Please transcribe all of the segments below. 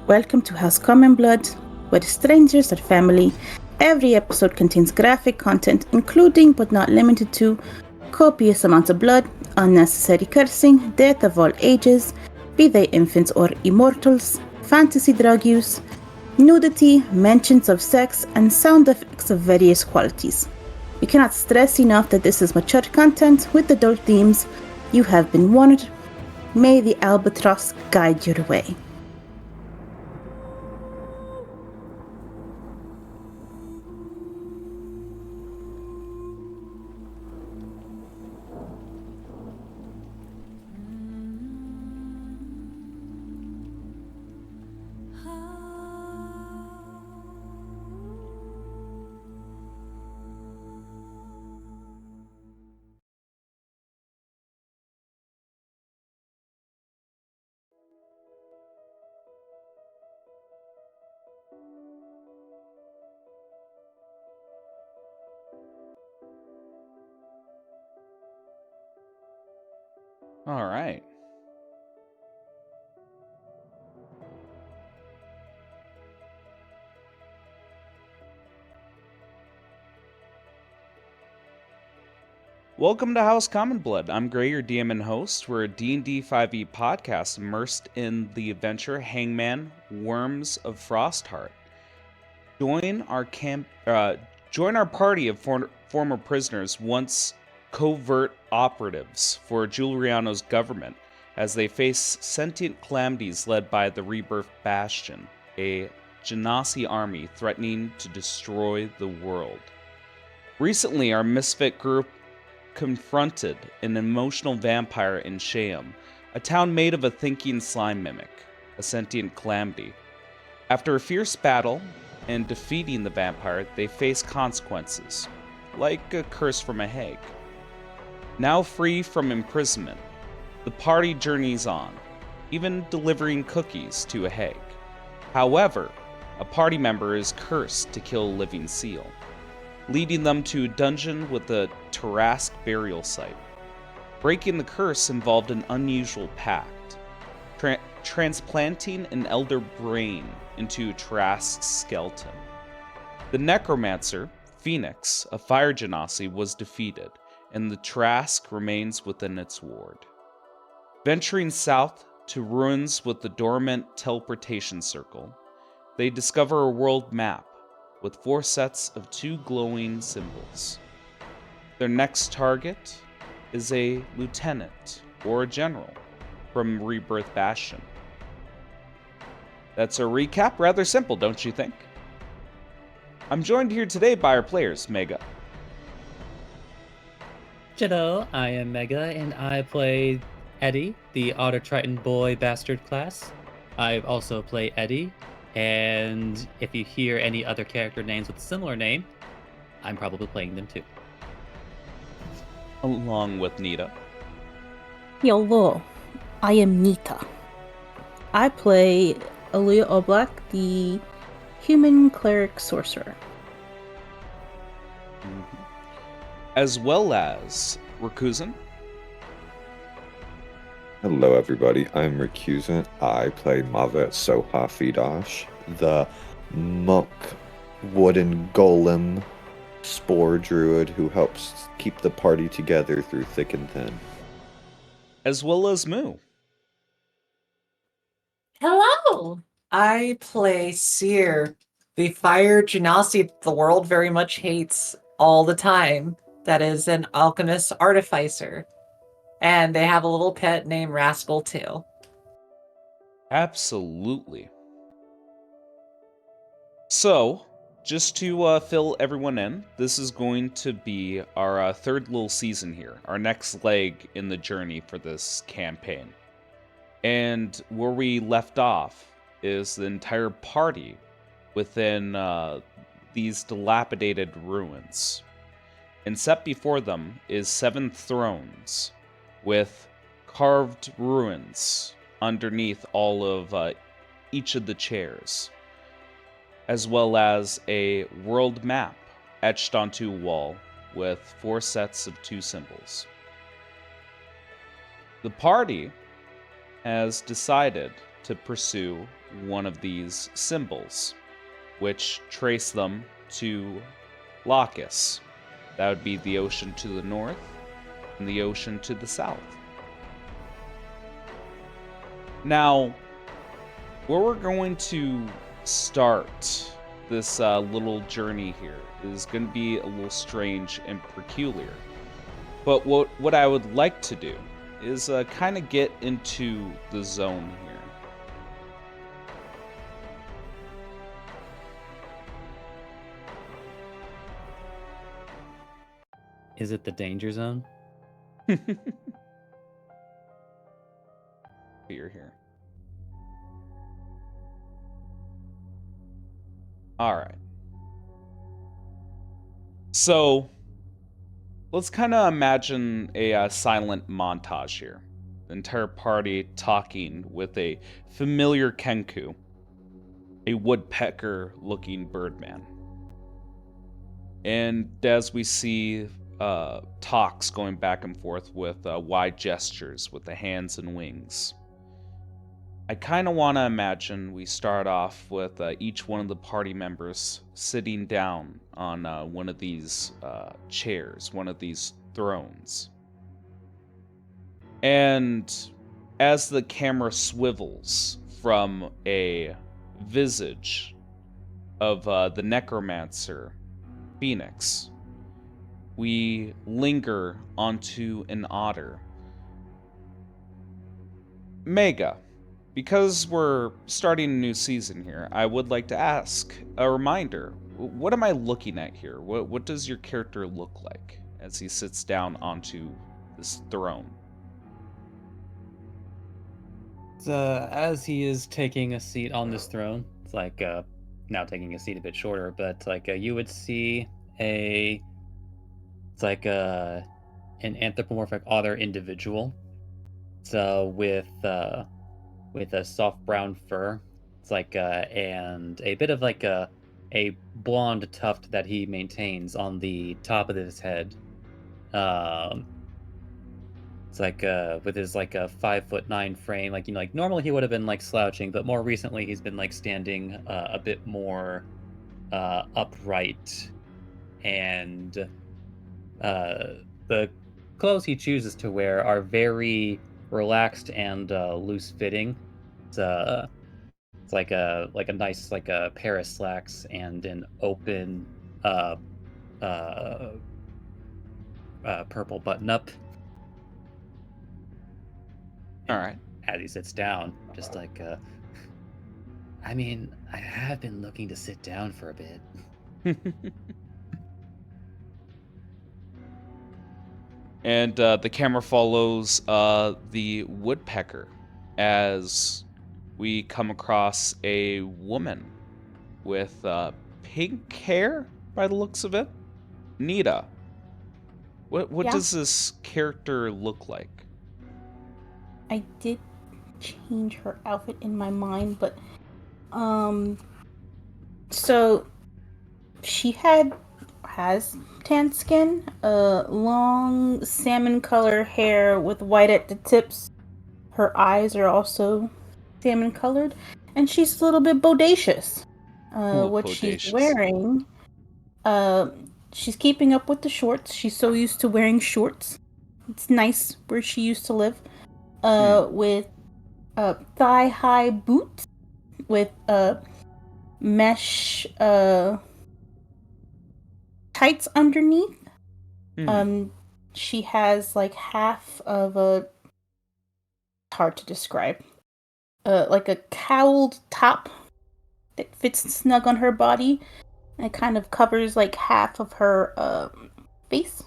Welcome to House Common Blood, where strangers are family. Every episode contains graphic content, including but not limited to copious amounts of blood, unnecessary cursing, death of all ages, be they infants or immortals, fantasy drug use, nudity, mentions of sex, and sound effects of various qualities. We cannot stress enough that this is mature content with adult themes. You have been warned. May the albatross guide your way. All right. Welcome to House Common Blood. I'm Gray, your DM and host. We're a D&D 5e podcast immersed in the adventure Hangman Worms of Frostheart. Join our party of former prisoners, once covert operatives for Giuliano's government, as they face sentient calamities led by the Rebirth Bastion, a Genasi army threatening to destroy the world. Recently, our misfit group confronted an emotional vampire in Sheum, a town made of a thinking slime mimic, a sentient calamity. After a fierce battle and defeating the vampire, they face consequences, like a curse from a hag. Now free from imprisonment, the party journeys on, even delivering cookies to a hag. However, a party member is cursed to kill a living seal, leading them to a dungeon with a Tarask burial site. Breaking the curse involved an unusual pact, transplanting an elder brain into Tarask's skeleton. The necromancer, Phoenix, a fire genasi, was defeated, and the Tarask remains within its ward. Venturing south to ruins with the dormant teleportation circle, they discover a world map with 4 sets of 2 glowing symbols. Their next target is a lieutenant or a general from Rebirth Bastion. That's a recap. Rather simple, don't you think? I'm joined here today by our players, Mega. Hello, I am Mega, and I play Eddie, the Otter Triton Boy Bastard class. I also play Eddie, and if you hear any other character names with a similar name, I'm probably playing them too. Along with Nita. Hello, I am Nita. I play Alia Oblak, the human cleric sorcerer. As well as Rakuzen. Hello everybody, I'm Rakuzen. I play Mavet Soha Fidash, the monk wooden golem spore druid who helps keep the party together through thick and thin. As well as Moo. Hello! I play Seer, the fire genasi the world very much hates all the time. That is an alchemist artificer. And they have a little pet named Rascal too. Absolutely. So, just to fill everyone in, this is going to be our third little season here, our next leg in the journey for this campaign. And where we left off is the entire party within these dilapidated ruins. And set before them is 7 thrones with carved ruins underneath all of each of the chairs, as well as a world map etched onto a wall with 4 sets of 2 symbols. The party has decided to pursue one of these symbols, which trace them to Lacus. That would be the ocean to the north and the ocean to the south. Now, where we're going to start this little journey here is going to be a little strange and peculiar. But what I would like to do is kind of get into the zone here. Is it the danger zone? You're here. All right. So let's kind of imagine a silent montage here. The entire party talking with a familiar Kenku, a woodpecker-looking birdman. And as we see talks going back and forth with wide gestures with the hands and wings, I kind of want to imagine we start off with each one of the party members sitting down on one of these chairs, one of these thrones. And as the camera swivels from a visage of the necromancer Phoenix, we linger onto an otter. Mega, because we're starting a new season here, I would like to ask a reminder. What am I looking at here? What does your character look like as he sits down onto this throne? So, as he is taking a seat on this throne, it's like now taking a seat a bit shorter, but like you would see it's like an anthropomorphic otter individual. So with a soft brown fur, it's like and a bit of like a blonde tuft that he maintains on the top of his head. Um, it's like with his like a 5'9" frame, like like normally he would have been like slouching, but more recently he's been like standing a bit more upright, and the clothes he chooses to wear are very relaxed and loose fitting. It's like a nice like a pair of slacks and an open uh, uh, purple button up. All right. As he sits down, just like I mean, I have been looking to sit down for a bit. And the camera follows the woodpecker as we come across a woman with pink hair by the looks of it. Nita, what Yeah. does this character look like? I did change her outfit in my mind, but so she has tan skin, long salmon color hair with white at the tips. Her eyes are also salmon colored, and she's a little bit bodacious. What she's Bodacious. wearing, she's keeping up with the shorts. She's so used to wearing shorts. It's nice where she used to live. With thigh-high boots with mesh tights underneath. She has like half of a, hard to describe, like a cowled top that fits snug on her body and kind of covers like half of her face.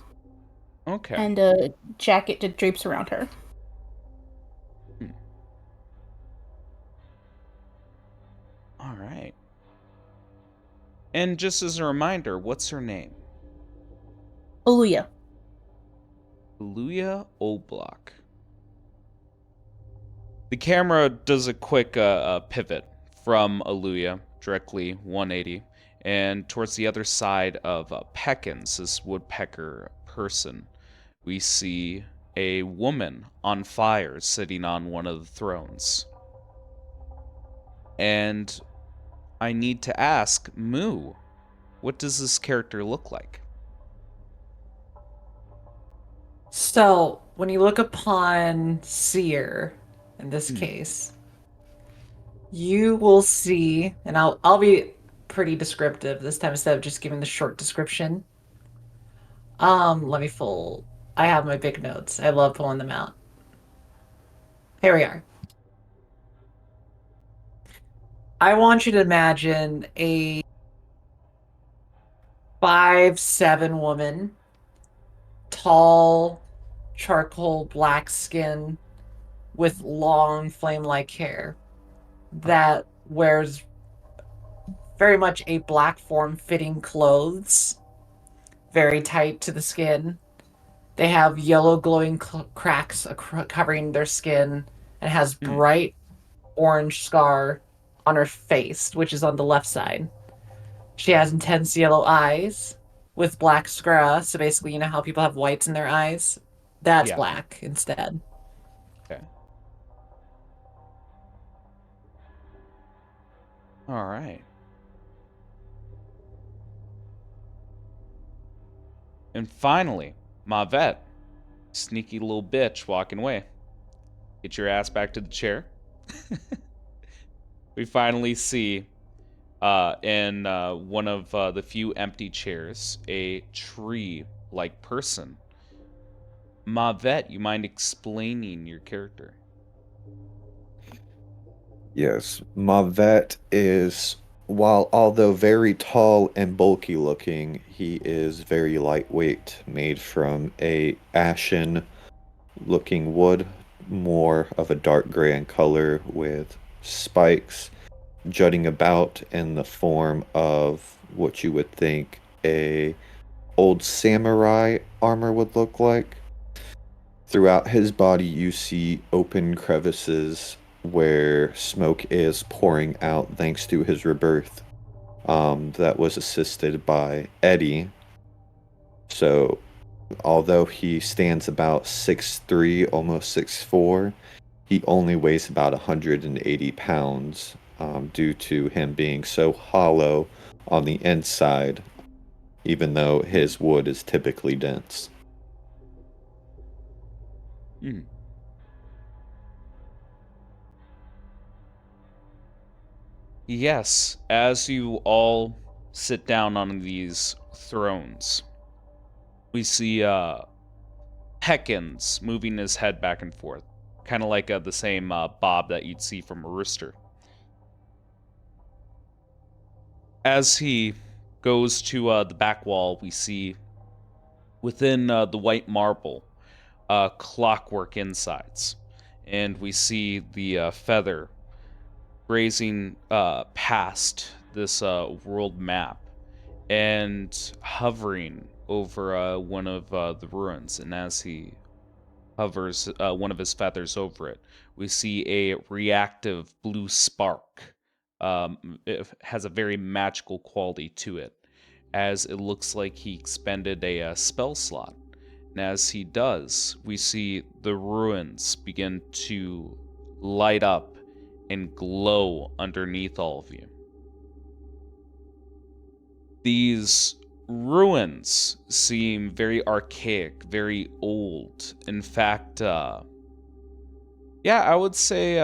Okay. And a jacket that drapes around her. All right. And just as a reminder, what's her name? Oluya. Luya Oblak. The camera does a quick pivot from Aluya, directly 180, and towards the other side of Peckins, this woodpecker person, we see a woman on fire sitting on one of the thrones. And I need to ask, Moo, what does this character look like? So, when you look upon Seer, in this case, you will see, and I'll be pretty descriptive this time instead of just giving the short description. Let me full. I have my big notes. I love pulling them out. Here we are. I want you to imagine a 5'7" woman, tall, charcoal black skin with long flame-like hair that wears very much a black form-fitting clothes, very tight to the skin. They have yellow glowing cracks covering their skin and has bright orange scar on her face, which is on the left side. She has intense yellow eyes with black sclera. So basically, you know how people have whites in their eyes? That's Yeah. black instead. Okay. All right. And finally, Mavet, sneaky little bitch walking away. Get your ass back to the chair. We finally see in one of the few empty chairs a tree-like person. Mavet, you mind explaining your character? Yes, Mavet is, while although very tall and bulky looking, he is very lightweight, made from a ashen looking wood, more of a dark gray in color with spikes jutting about in the form of what you would think a old samurai armor would look like. Throughout his body, you see open crevices where smoke is pouring out thanks to his rebirth. That was assisted by Eddie. So, although he stands about 6'3", almost 6'4", he only weighs about 180 pounds due to him being so hollow on the inside, even though his wood is typically dense. Hmm. Yes, as you all sit down on these thrones, we see Peckins moving his head back and forth, kind of like the same bob that you'd see from a rooster. As he goes to the back wall, we see within the white marble clockwork insides, and we see the feather grazing past this world map and hovering over one of the ruins. And as he hovers one of his feathers over it, we see a reactive blue spark. It has a very magical quality to it, as it looks like he expended a spell slot. And as he does, we see the ruins begin to light up and glow underneath all of you. These ruins seem very archaic, very old. In fact, yeah, I would say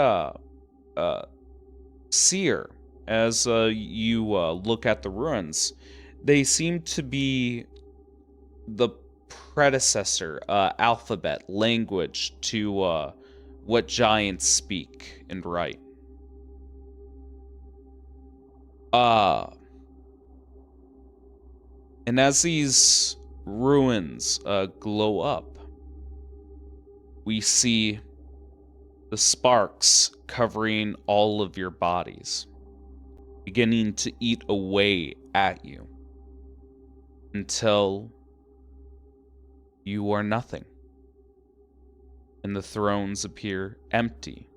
Seer, as you look at the ruins, they seem to be the predecessor alphabet language to what giants speak and write. Uh, and as these ruins glow up, we see the sparks covering all of your bodies, beginning to eat away at you until you are nothing, and the thrones appear empty,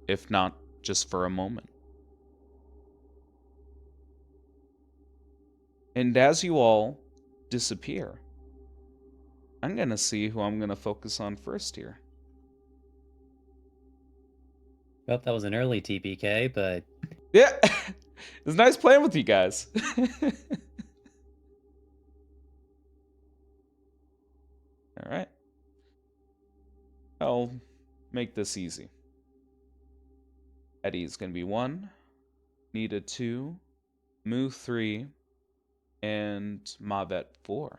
if not just for a moment. And as you all disappear, I'm gonna see who I'm gonna focus on first here. Well, that was an early TPK, but Yeah, it's nice playing with you guys. All right. I'll make this easy. Eddie's going to be 1, Nita 2, Moo 3, and Mavet 4.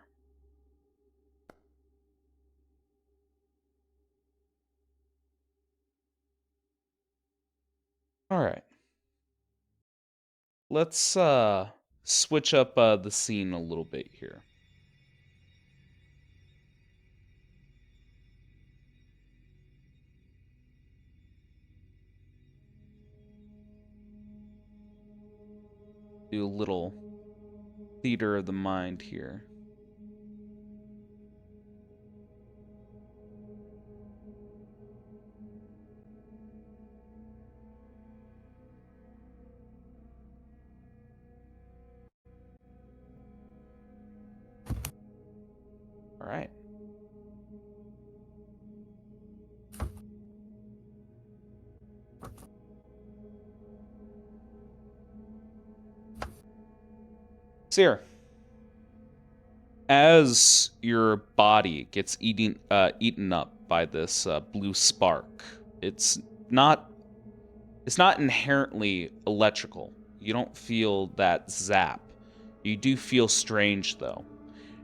All right. Let's switch up the scene a little bit here. Do a little theater of the mind here. All right. Seer, as your body gets eaten up by this blue spark, it's not inherently electrical. You don't feel that zap. You do feel strange though,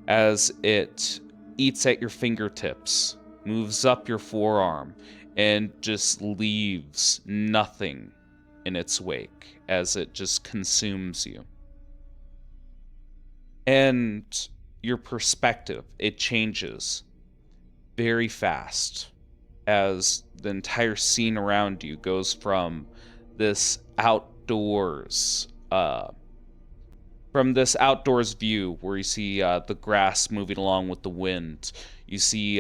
as it eats at your fingertips, moves up your forearm, and just leaves nothing in its wake as it just consumes you. And your perspective, it changes very fast as the entire scene around you goes from this outdoors view where you see the grass moving along with the wind. You see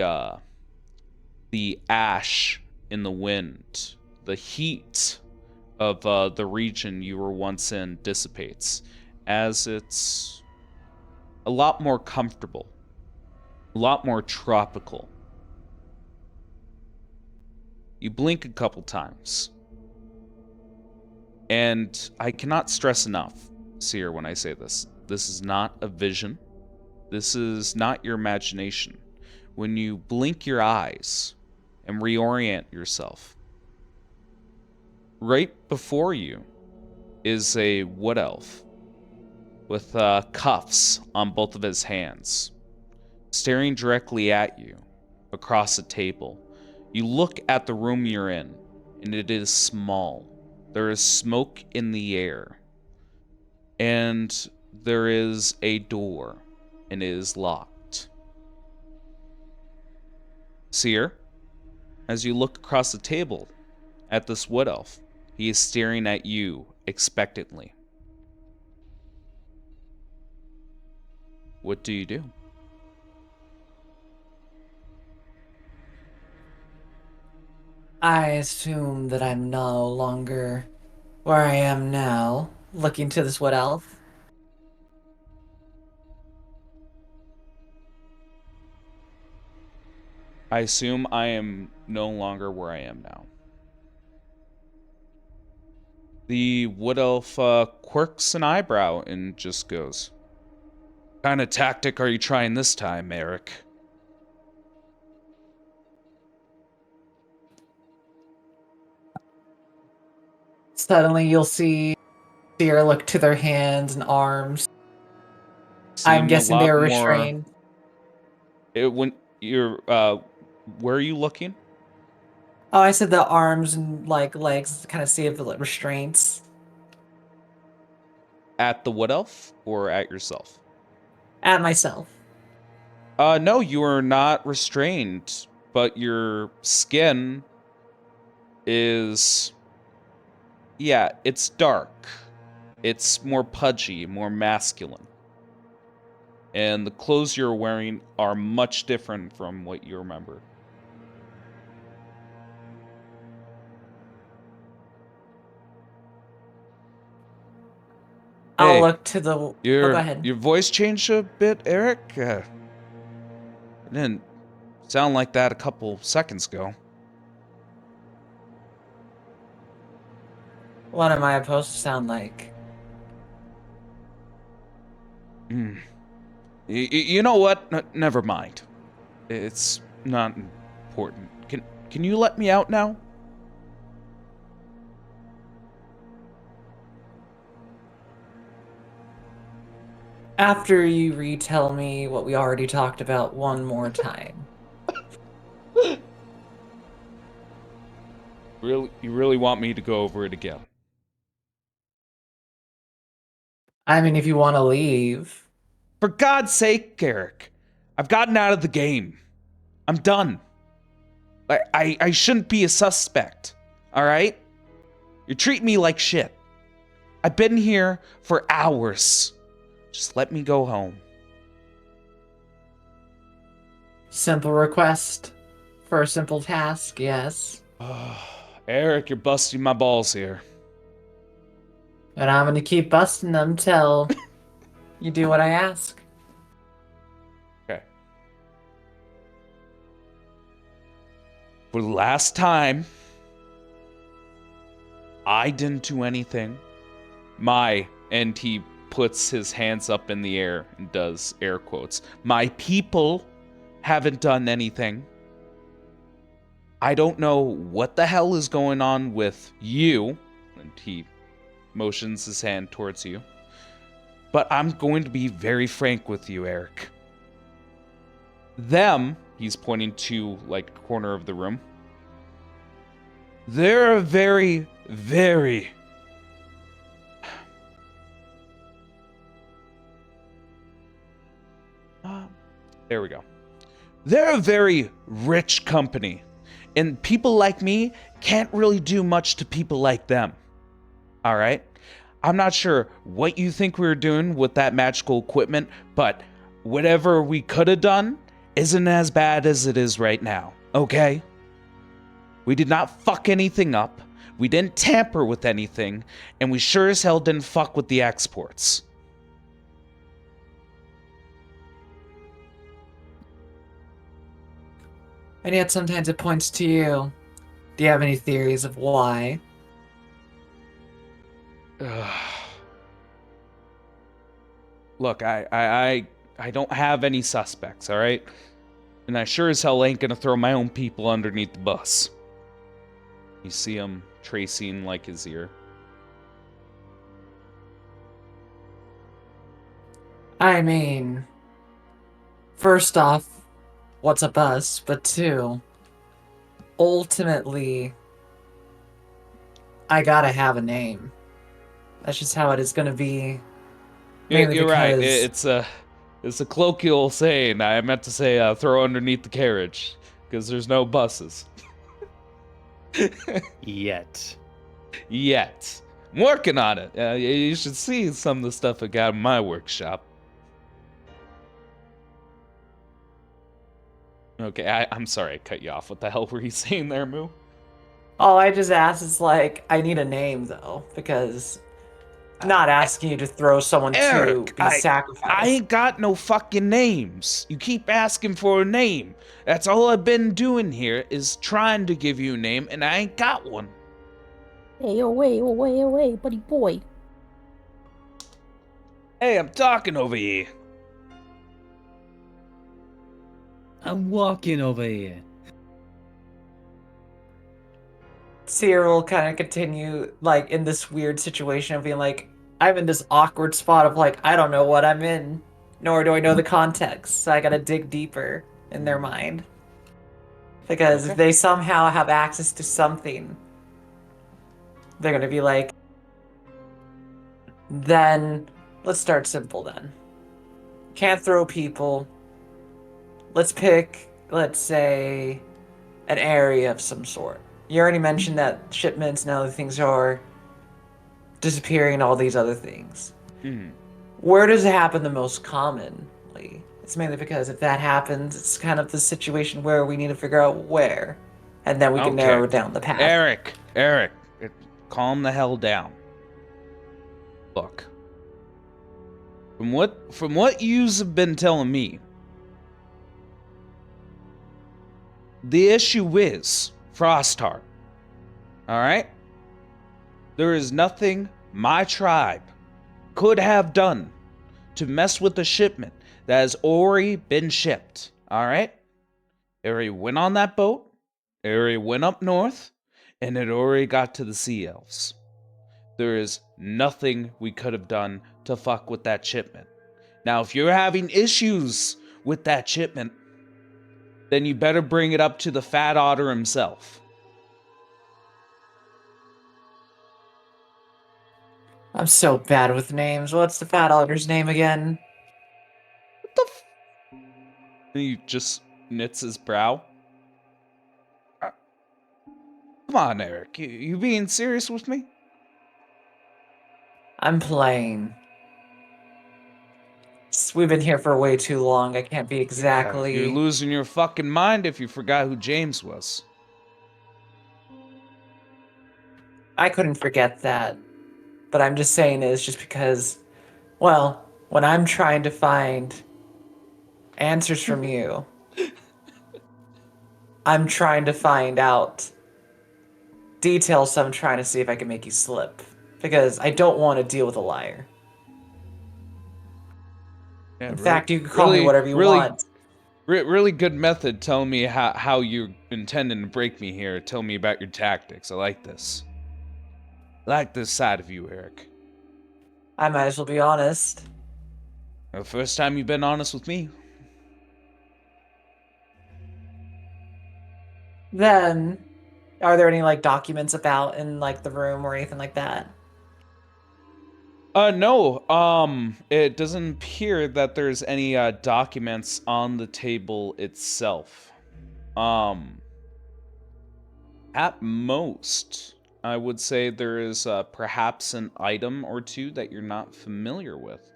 the ash in the wind. The heat of the region you were once in dissipates as it's a lot more comfortable, a lot more tropical. You blink a couple times. And I cannot stress enough, Seer, when I say this. This is not a vision. This is not your imagination. When you blink your eyes and reorient yourself, right before you is a wood elf with cuffs on both of his hands, staring directly at you across a table. You look at the room you're in, and it is small. There is smoke in the air, and there is a door, and it is locked. Seer, as you look across the table at this wood elf, he is staring at you expectantly. What do you do? I assume that I'm no longer where I am now, looking to this wood elf. I assume I am no longer where I am now. The wood elf quirks an eyebrow and just goes, "What kind of tactic are you trying this time, Eric?" Suddenly you'll see Deer look to their hands and arms. I'm Seem a guessing they lot were more. restrained. When you're, where are you looking? Oh, I said the arms and like legs to kind of see if the restraints. At the wood elf or at yourself? At myself. No, you are not restrained, but your skin is, yeah, it's dark. It's more pudgy, more masculine. And the clothes you're wearing are much different from what you remember. I'll Hey, look to the. Oh, go your ahead. voice changed a bit, Eric. It didn't sound like that a couple seconds ago. What am I supposed to sound like? You know what? Never mind. It's not important. Can you let me out now? After you retell me what we already talked about one more time. You really want me to go over it again? I mean, if you want to leave. For God's sake, Eric. I've gotten out of the game. I'm done. I shouldn't be a suspect. All right? You're treating me like shit. I've been here for hours. Just let me go home. Simple request for a simple task, yes. Eric, you're busting my balls here. And I'm gonna keep busting them till you do what I ask. Okay. For the last time, I didn't do anything. And he puts his hands up in the air and does air quotes. My people haven't done anything. I don't know what the hell is going on with you. And he motions his hand towards you. But I'm going to be very frank with you, Eric. Them, he's pointing to, like, a corner of the room. They're a very, very... there we go. They're a very rich company. And people like me can't really do much to people like them. All right? I'm not sure what you think we were doing with that magical equipment, but whatever we could have done isn't as bad as it is right now, okay? We did not fuck anything up, we didn't tamper with anything, and we sure as hell didn't fuck with the exports. And yet sometimes it points to you. Do you have any theories of why? Look, I don't have any suspects, all right? And I sure as hell ain't gonna throw my own people underneath the bus. You see him tracing, like, his ear. I mean, first off, what's a bus? But two, ultimately, I gotta have a name. That's just how it is gonna be. Mainly You're right. because It's a colloquial saying. I meant to say throw underneath the carriage because there's no buses. Yet. Yet. I'm working on it. You should see some of the stuff I got in my workshop. Okay, I'm sorry I cut you off. What the hell were you saying there, Moo? all I just asked is like, I need a name though, because I'm not asking you to throw someone to Eric, be I sacrificed. ain't got no fucking names. You keep asking for a name. That's all I've been doing here is trying to give you a name, and I ain't got one. Hey, oh, buddy boy. Hey, I'm talking over here. I'm walking over here. Seer will kind of continue like in this weird situation of being like, I'm in this awkward spot of like, I don't know what I'm in, nor do I know the context. So I gotta dig deeper in their mind. Because if they somehow have access to something, they're gonna be like, then let's start simple then. Can't throw people. Let's pick, let's say, an area of some sort. You already mentioned that shipments and other things are disappearing and all these other things. Mhm. Where does it happen the most commonly? It's mainly because if that happens, it's kind of the situation where we need to figure out where, and then we can narrow down the path. Eric, calm the hell down. Look, from what you've been telling me, the issue is Frostheart. All right, There is nothing my tribe could have done to mess with the shipment that has already been shipped. All right? It already went on that boat. It already went up north. And it already got to the Sea Elves. There is nothing we could have done to fuck with that shipment. Now, if you're having issues with that shipment, then you better bring it up to the Fat Otter himself. I'm so bad with names. What's the Fat Otter's name again? What the f... And he just knits his brow. Come on, Eric. You being serious with me? I'm playing. We've been here for way too long. I can't be You're exactly... losing your fucking mind if you forgot who James was. I couldn't forget that. But I'm just saying it's just because, well, when I'm trying to find answers from you, I'm trying to find out details, so I'm trying to see if I can make you slip. Because I don't want to deal with a liar. Yeah, In fact, you can call me whatever you want. Really good method telling me how you're intending to break me here. Tell me about your tactics. I like this. I like this side of you, Eric. I might as well be honest. The first time you've been honest with me. Then, are there any, like, documents about in, like, the room or anything like that? No. It doesn't appear that there's any documents on the table itself. At most, I would say there is perhaps an item or two that you're not familiar with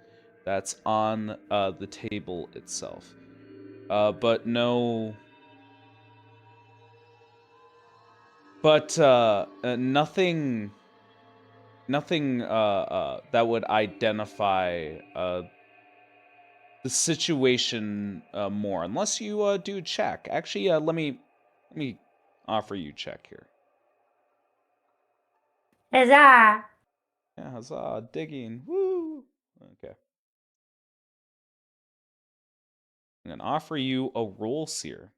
that's on the table itself. But no... But nothing that would identify the situation more, unless you do check. Actually, let me offer you check here. Huzzah! Yeah, huzzah, digging. Woo! Okay. I'm going to offer you a roll seer.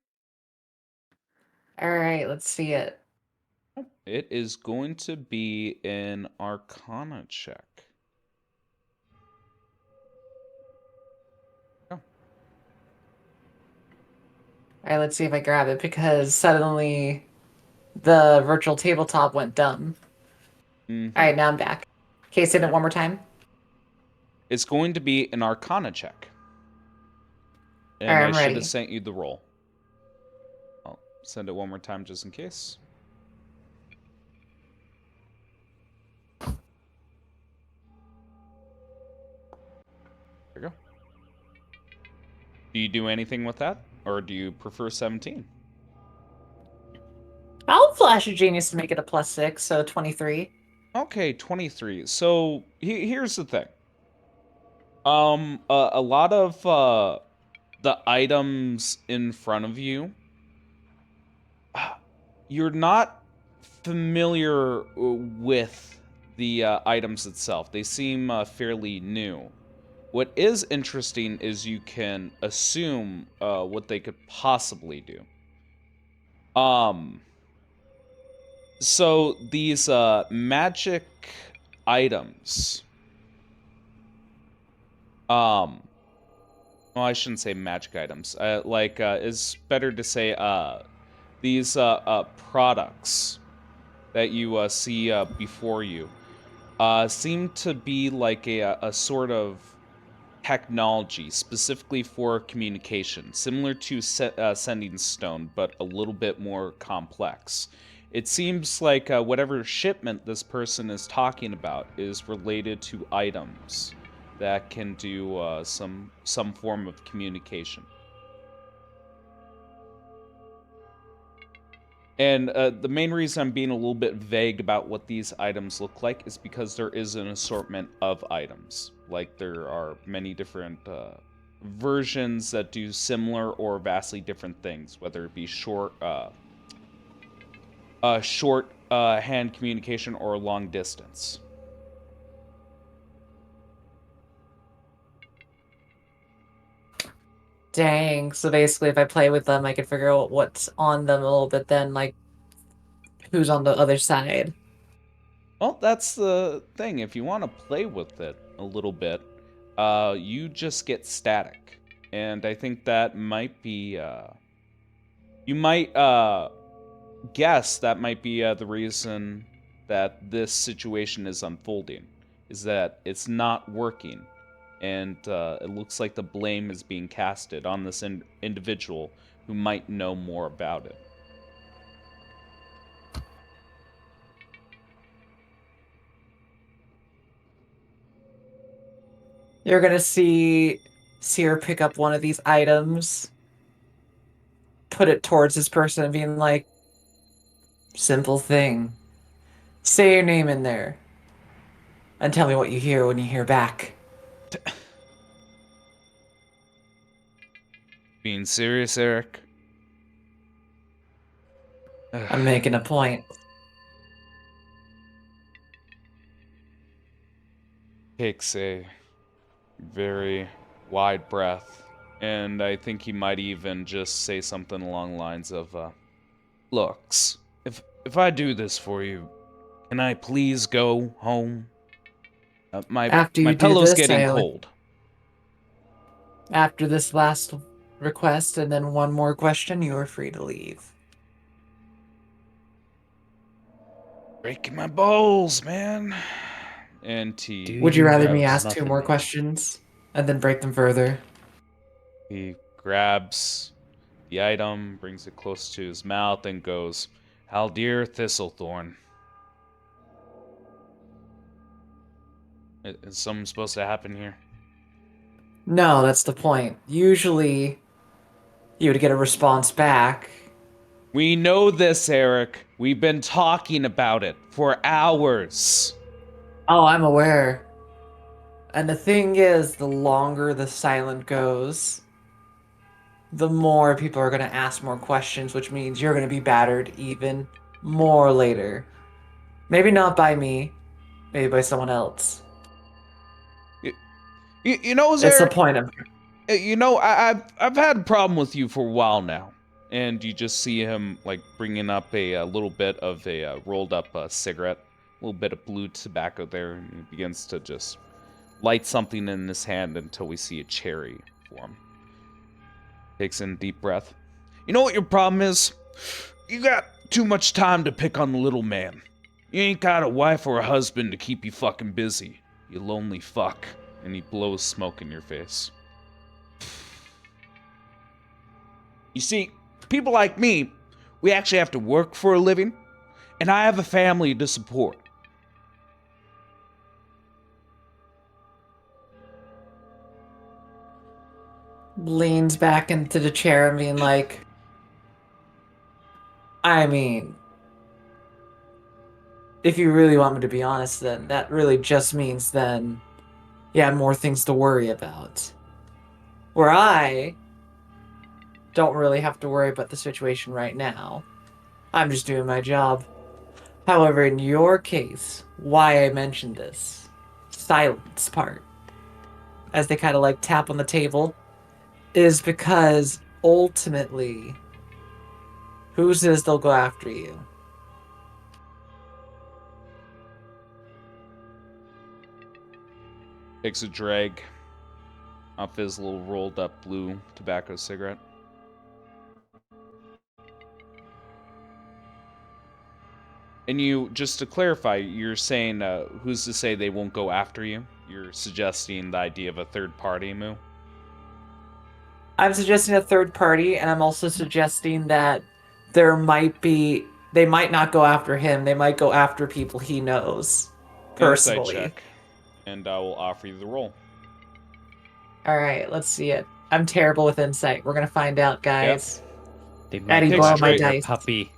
Alright, let's see it. It is going to be an Arcana check. Oh. Alright, let's see if I grab it, because suddenly the virtual tabletop went dumb. Mm-hmm. Alright, now I'm back. Okay, say that one more time. It's going to be an Arcana check. And Alright, I I'm should ready. have sent you the roll. I'll send it one more time just in case. There you go. Do you do anything with that? Or do you prefer 17? I'll flash a genius to make it a +6, so 23. Okay, 23. So here's the thing. A lot of the items in front of you, you're not familiar with the items itself. They seem fairly new. What is interesting is you can assume what they could possibly do. So these magic items, well, I shouldn't say magic items. It's better to say these products that you see before you seem to be like a sort of technology specifically for communication, similar to Sending Stone, but a little bit more complex. It seems like whatever shipment this person is talking about is related to items that can do some form of communication. And the main reason I'm being a little bit vague about what these items look like is because there is an assortment of items. Like, there are many different versions that do similar or vastly different things, whether it be short hand communication or long distance. Dang. So basically, if I play with them, I can figure out what's on them a little bit then, like, who's on the other side. Well, that's the thing. If you want to play with it a little bit, you just get static. And I think that might be, you might guess that might be the reason that this situation is unfolding, is that it's not working. And it looks like the blame is being casted on this individual who might know more about it. You're gonna see Seer pick up one of these items, put it towards this person, and being like, simple thing. Say your name in there. And tell me what you hear when you hear back. Being serious, Eric? I'm making a point. Takes a very wide breath, and I think he might even just say something along the lines of, "Looks, if I do this for you, can I please go home? My After my you do pillow's this, getting cold." after this last request and then one more question, you are free to leave. Breaking my balls, man. And Do Would you you rather love me a ask two muffin more man? questions and then break them further? he grabs the item, brings it close to his mouth, and goes, "Haldir Thistlethorn. Is something supposed to happen here?" No, that's the point. Usually, you would get a response back. We know this, Eric. We've been talking about it for hours. Oh, I'm aware. And the thing is, the longer the silent goes, the more people are going to ask more questions, which means you're going to be battered even more later. Maybe not by me, maybe by someone else. You know, It's the Eric. point of. You know, I've had a problem with you for a while now, and you just see him like bringing up a little bit of a rolled up cigarette, a little bit of blue tobacco there, and he begins to just light something in his hand until we see a cherry form. Takes in a deep breath. You know what your problem is? You got too much time to pick on the little man. You ain't got a wife or a husband to keep you fucking busy. You lonely fuck. And he blows smoke in your face. You see, people like me, we actually have to work for a living, and I have a family to support. Leans back into the chair and being like, I mean, if you really want me to be honest, then that really just means then you have more things to worry about. Where I don't really have to worry about the situation right now. I'm just doing my job. However, in your case, why I mentioned this silence part, as they kind of like tap on the table, is because ultimately, who says they'll go after you? Takes a drag off his little rolled up blue tobacco cigarette. And you, just to clarify, you're saying, who's to say they won't go after you? You're suggesting the idea of a third party, Moo? I'm suggesting a third party, and I'm also suggesting that they might not go after him, they might go after people he knows Insight personally. check. And I will offer you the roll. All right, let's see it. I'm terrible with insight. We're gonna find out, guys. They might Eddie, go Takes a borrow my after drink. your dice. puppy.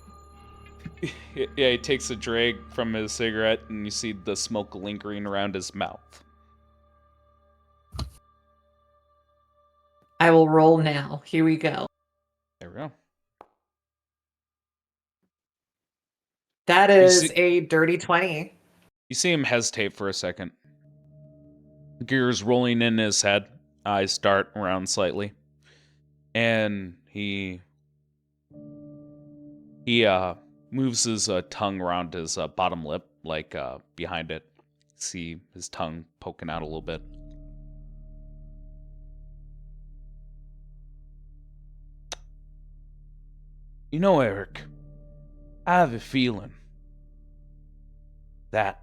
Yeah, he takes a drag from his cigarette, and you see the smoke lingering around his mouth. I will roll now. Here we go. There we go. That You is see- a dirty 20. You see him hesitate for a second. Gears rolling in his head. Eyes dart around slightly. And he moves his tongue around his bottom lip, like behind it. See his tongue poking out a little bit. You know, Eric, I have a feeling that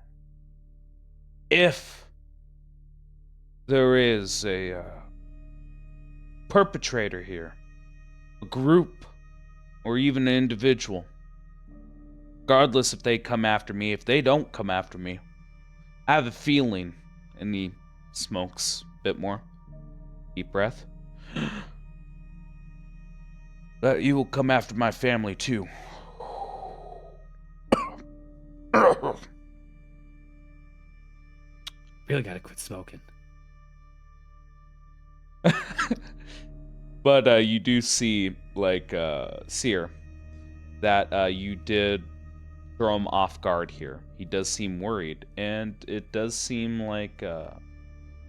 if there is a perpetrator here, a group, or even an individual, regardless if they come after me, if they don't come after me, I have a feeling, and he smokes a bit more. Deep breath. That you will come after my family too. Really gotta quit smoking. But you do see, like, Seer, that you did throw him off guard here. He does seem worried, and it does seem like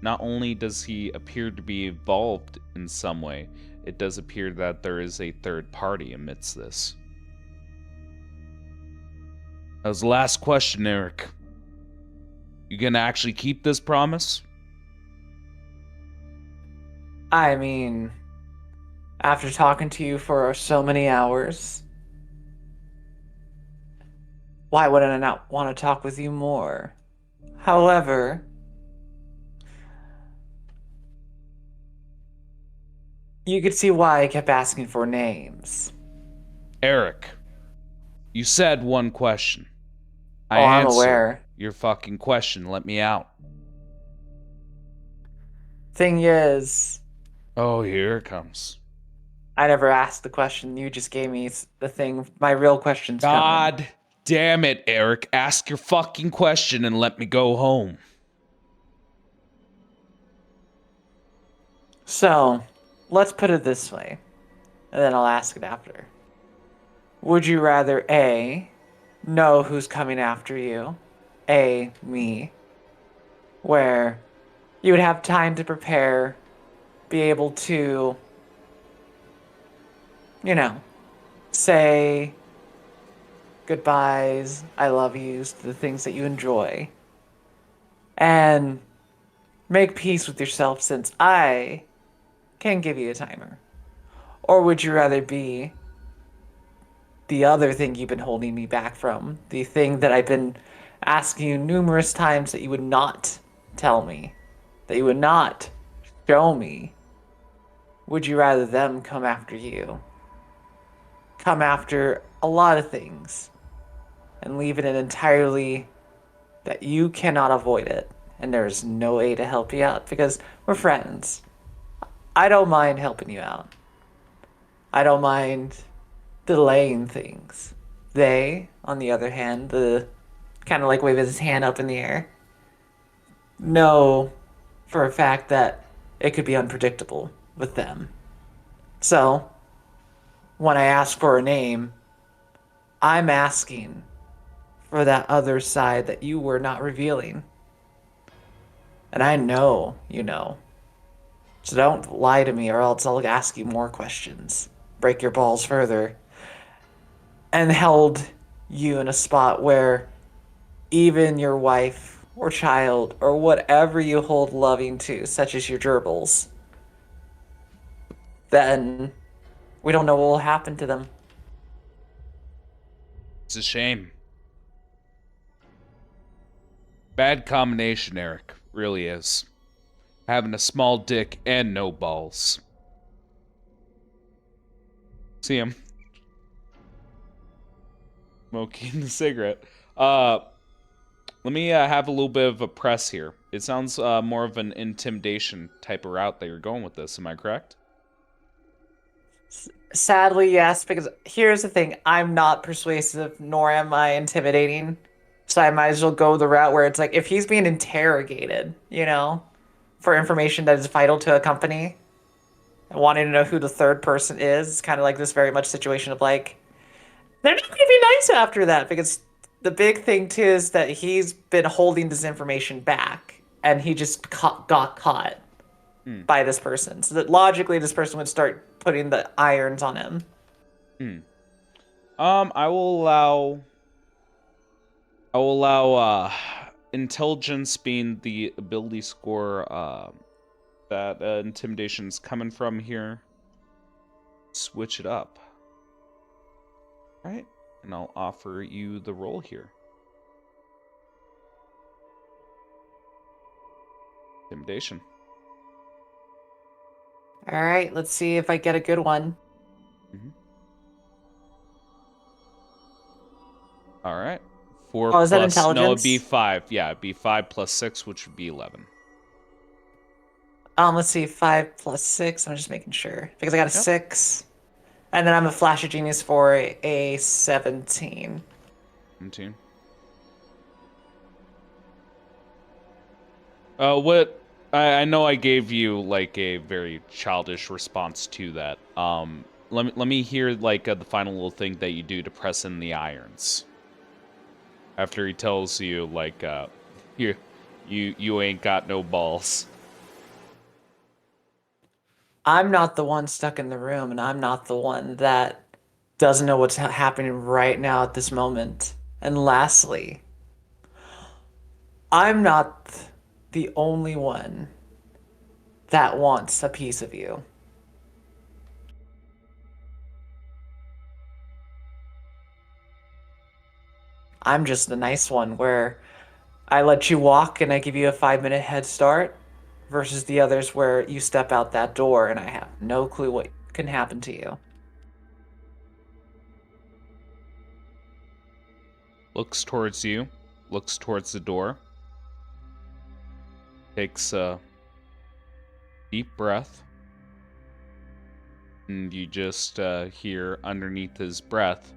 not only does he appear to be involved in some way, it does appear that there is a third party amidst this. That was the last question, Eric. You gonna actually keep this promise? I mean, after talking to you for so many hours, why wouldn't I not want to talk with you more? However, you could see why I kept asking for names. Eric, you said one question. I I'm answered aware. your fucking question. Let me out. Thing is, Oh, here it comes. I never asked the question. You just gave me the thing. My real question's coming. God damn it, Eric. Ask your fucking question and let me go home. So, let's put it this way, and then I'll ask it after. Would you rather A, know who's coming after you, A, me, where you would have time to prepare, be able to, say goodbyes, I love yous, the things that you enjoy, and make peace with yourself since I can give you a timer? Or would you rather be the other thing you've been holding me back from, the thing that I've been asking you numerous times that you would not tell me, that you would not show me? Would you rather them come after you? Come after a lot of things and leave it in entirely that you cannot avoid it and there's no way to help you out because we're friends. I don't mind helping you out. I don't mind delaying things. They, on the other hand, the kind of like wave his hand up in the air, know for a fact that it could be unpredictable with them. So, when I ask for a name, I'm asking for that other side that you were not revealing. And I know you know. So don't lie to me or else I'll ask you more questions. Break your balls further. And held you in a spot where even your wife or child or whatever you hold loving to, such as your gerbils, then we don't know what will happen to them. It's a shame. Bad combination, Eric. Really is. Having a small dick and no balls. See him. Smoking a cigarette. Let me have a little bit of a press here. It sounds more of an intimidation type of route that you're going with this. Am I correct? Sadly, yes, because here's the thing. I'm not persuasive, nor am I intimidating. So I might as well go the route where it's like, if he's being interrogated, for information that is vital to a company, and wanting to know who the third person is, it's kind of like this very much situation of like, they're not going to be nice after that because the big thing too is that he's been holding this information back, and he just got caught Hmm. by this person. So that logically, this person would start putting the irons on him. I will allow. Intelligence being the ability score that intimidation's coming from here. Switch it up. All right, and I'll offer you the roll here. Intimidation. All right, let's see if I get a good one. All right. 4 Oh, is that plus no, it'd be intelligence? 5. Yeah, it'd be 5 plus 6, which would be 11. Let's see, 5 plus 6. I'm just making sure because I got a Yep. 6, and then I'm a flash of genius for a 17. 17. What I know I gave you like a very childish response to that. Let me hear like the final little thing that you do to press in the irons. After he tells you like you ain't got no balls. I'm not the one stuck in the room, and I'm not the one that doesn't know what's happening right now at this moment. And lastly, I'm not the only one that wants a piece of you. I'm just the nice one where I let you walk and I give you a 5-minute head start versus the others where you step out that door and I have no clue what can happen to you. Looks towards you, looks towards the door. Takes a deep breath. And you just hear underneath his breath,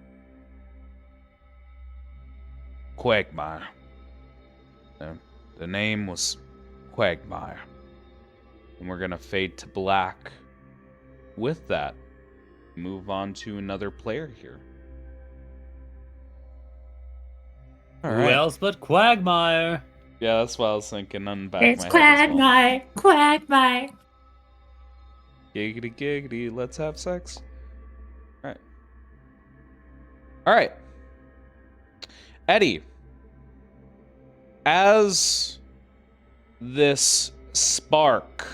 Quagmire. The name was Quagmire. And we're going to fade to black. With that, move on to another player here. All Who right. else but Quagmire? Yeah, that's what I was thinking on the back It's of my head as well. Quagmire, Quagmire. Giggity giggity, let's have sex. All right. All right. Eddie, as this spark,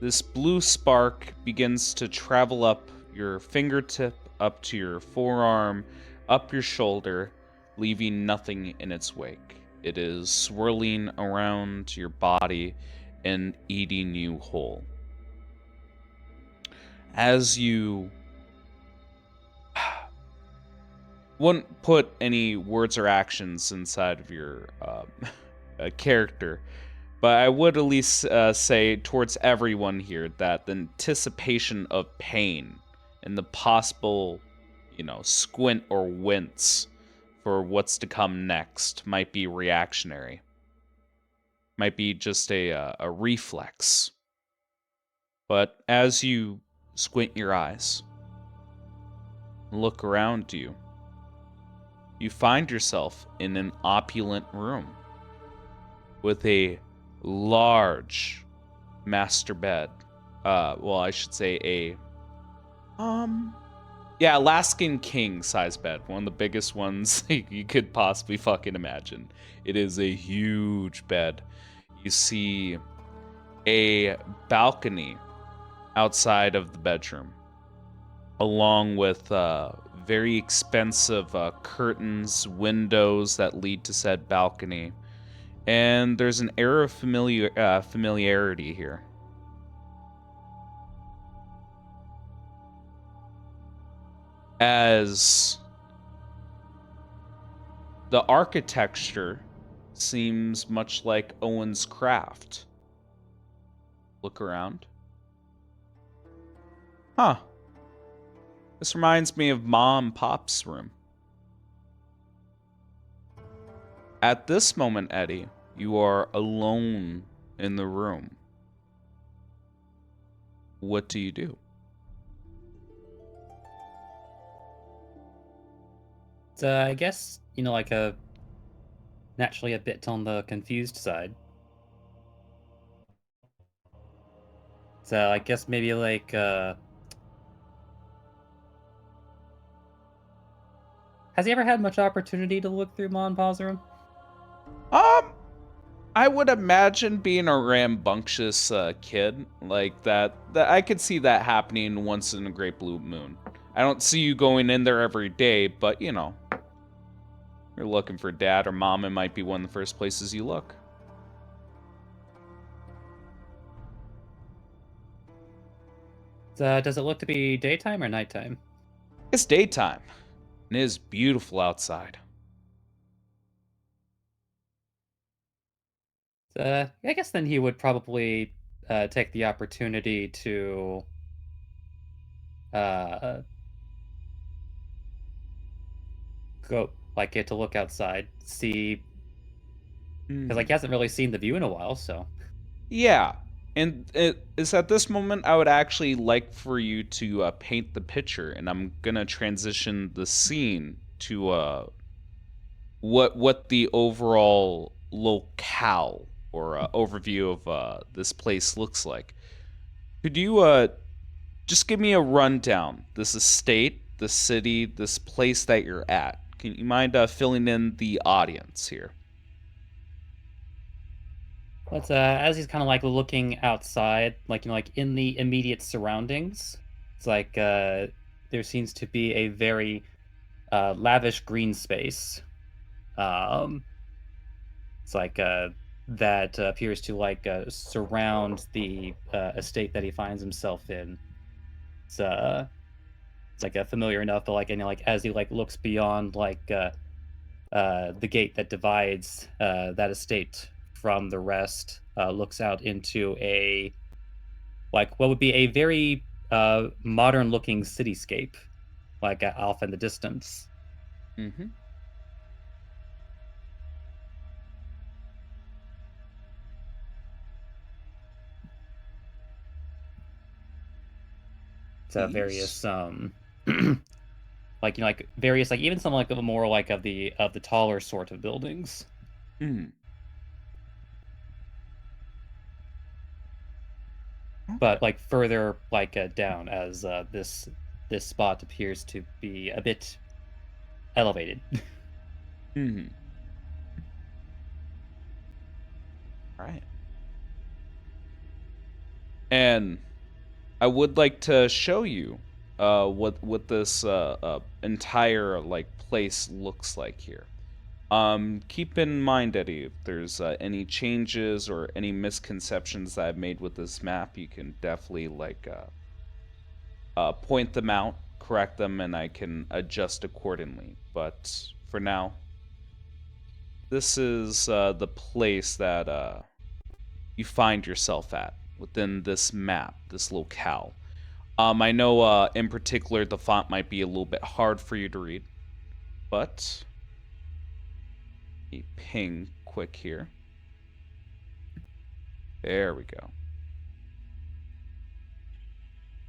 this blue spark begins to travel up your fingertip, up to your forearm, up your shoulder, leaving nothing in its wake. It is swirling around your body and eating you whole. As you wouldn't put any words or actions inside of your character, but I would at least say towards everyone here that the anticipation of pain and the possible, squint or wince for what's to come next might be reactionary. Might be just a reflex. But as you squint your eyes, look around you, you find yourself in an opulent room with a large master bed. Well, I should say Alaskan king size bed, one of the biggest ones you could possibly fucking imagine. It is a huge bed. You see a balcony outside of the bedroom, along with very expensive curtains, windows that lead to said balcony. And there's an air of familiarity here. As the architecture seems much like Owen's craft. Look around. Huh. This reminds me of Mom and Pop's room. At this moment, Eddie, you are alone in the room. What do you do? So I guess like a naturally a bit on the confused side. So I guess maybe like has he ever had much opportunity to look through Mon Pazarum? I would imagine being a rambunctious kid like that. That I could see that happening once in a great blue moon. I don't see you going in there every day, but you're looking for dad or mom, it might be one of the first places you look. Does it look to be daytime or nighttime? It's daytime, and it is beautiful outside. I guess then he would probably take the opportunity to uh, go get to look outside, see because he hasn't really seen the view in a while. So Yeah, and it is at this moment I would actually like for you to paint the picture, and I'm gonna transition the scene to what the overall locale or overview of this place looks like. Could you just give me a rundown? This estate, the city, this place that you're at. Can you mind filling in the audience here? but as he's kind of like looking outside, like in the immediate surroundings, it's like there seems to be a very lavish green space. Um, it's like that appears to surround the estate that he finds himself in. It's it's like familiar enough, but as he looks beyond the gate that divides that estate from the rest, looks out into a what would be a very modern looking cityscape, off in the distance. Mm-hmm. It's Please. various various even some the more of the taller sort of buildings. Mm. But further down as this spot appears to be a bit elevated. Mm-hmm. All right. And I would like to show you what this entire place looks like here. Keep in mind, Eddie, if there's any changes or any misconceptions that I've made with this map, you can definitely point them out, correct them, and I can adjust accordingly. But for now, this is the place that you find yourself at within this map, this locale. I know in particular the font might be a little bit hard for you to read, but a ping quick here. There we go.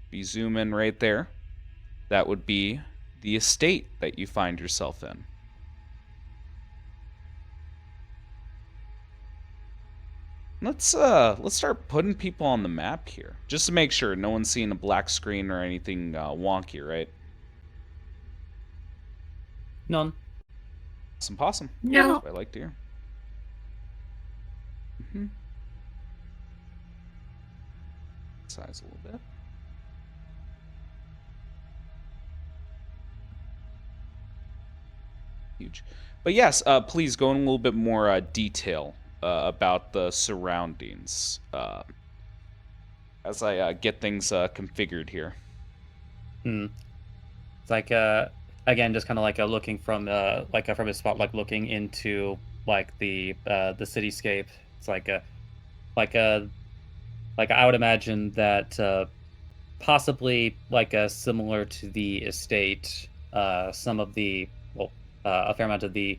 If you zoom in right there, that would be the estate that you find yourself in. Let's start putting people on the map here, just to make sure no one's seeing a black screen or anything wonky, right? None. Some possum. No. That's what I like to hear. Mm-hmm. Size a little bit. Huge. But yes, please go in a little bit more detail about the surroundings as I get things configured here. It's again just kind of looking from from his spot, looking into the cityscape. It's I would imagine that possibly similar to the estate, some of the a fair amount of the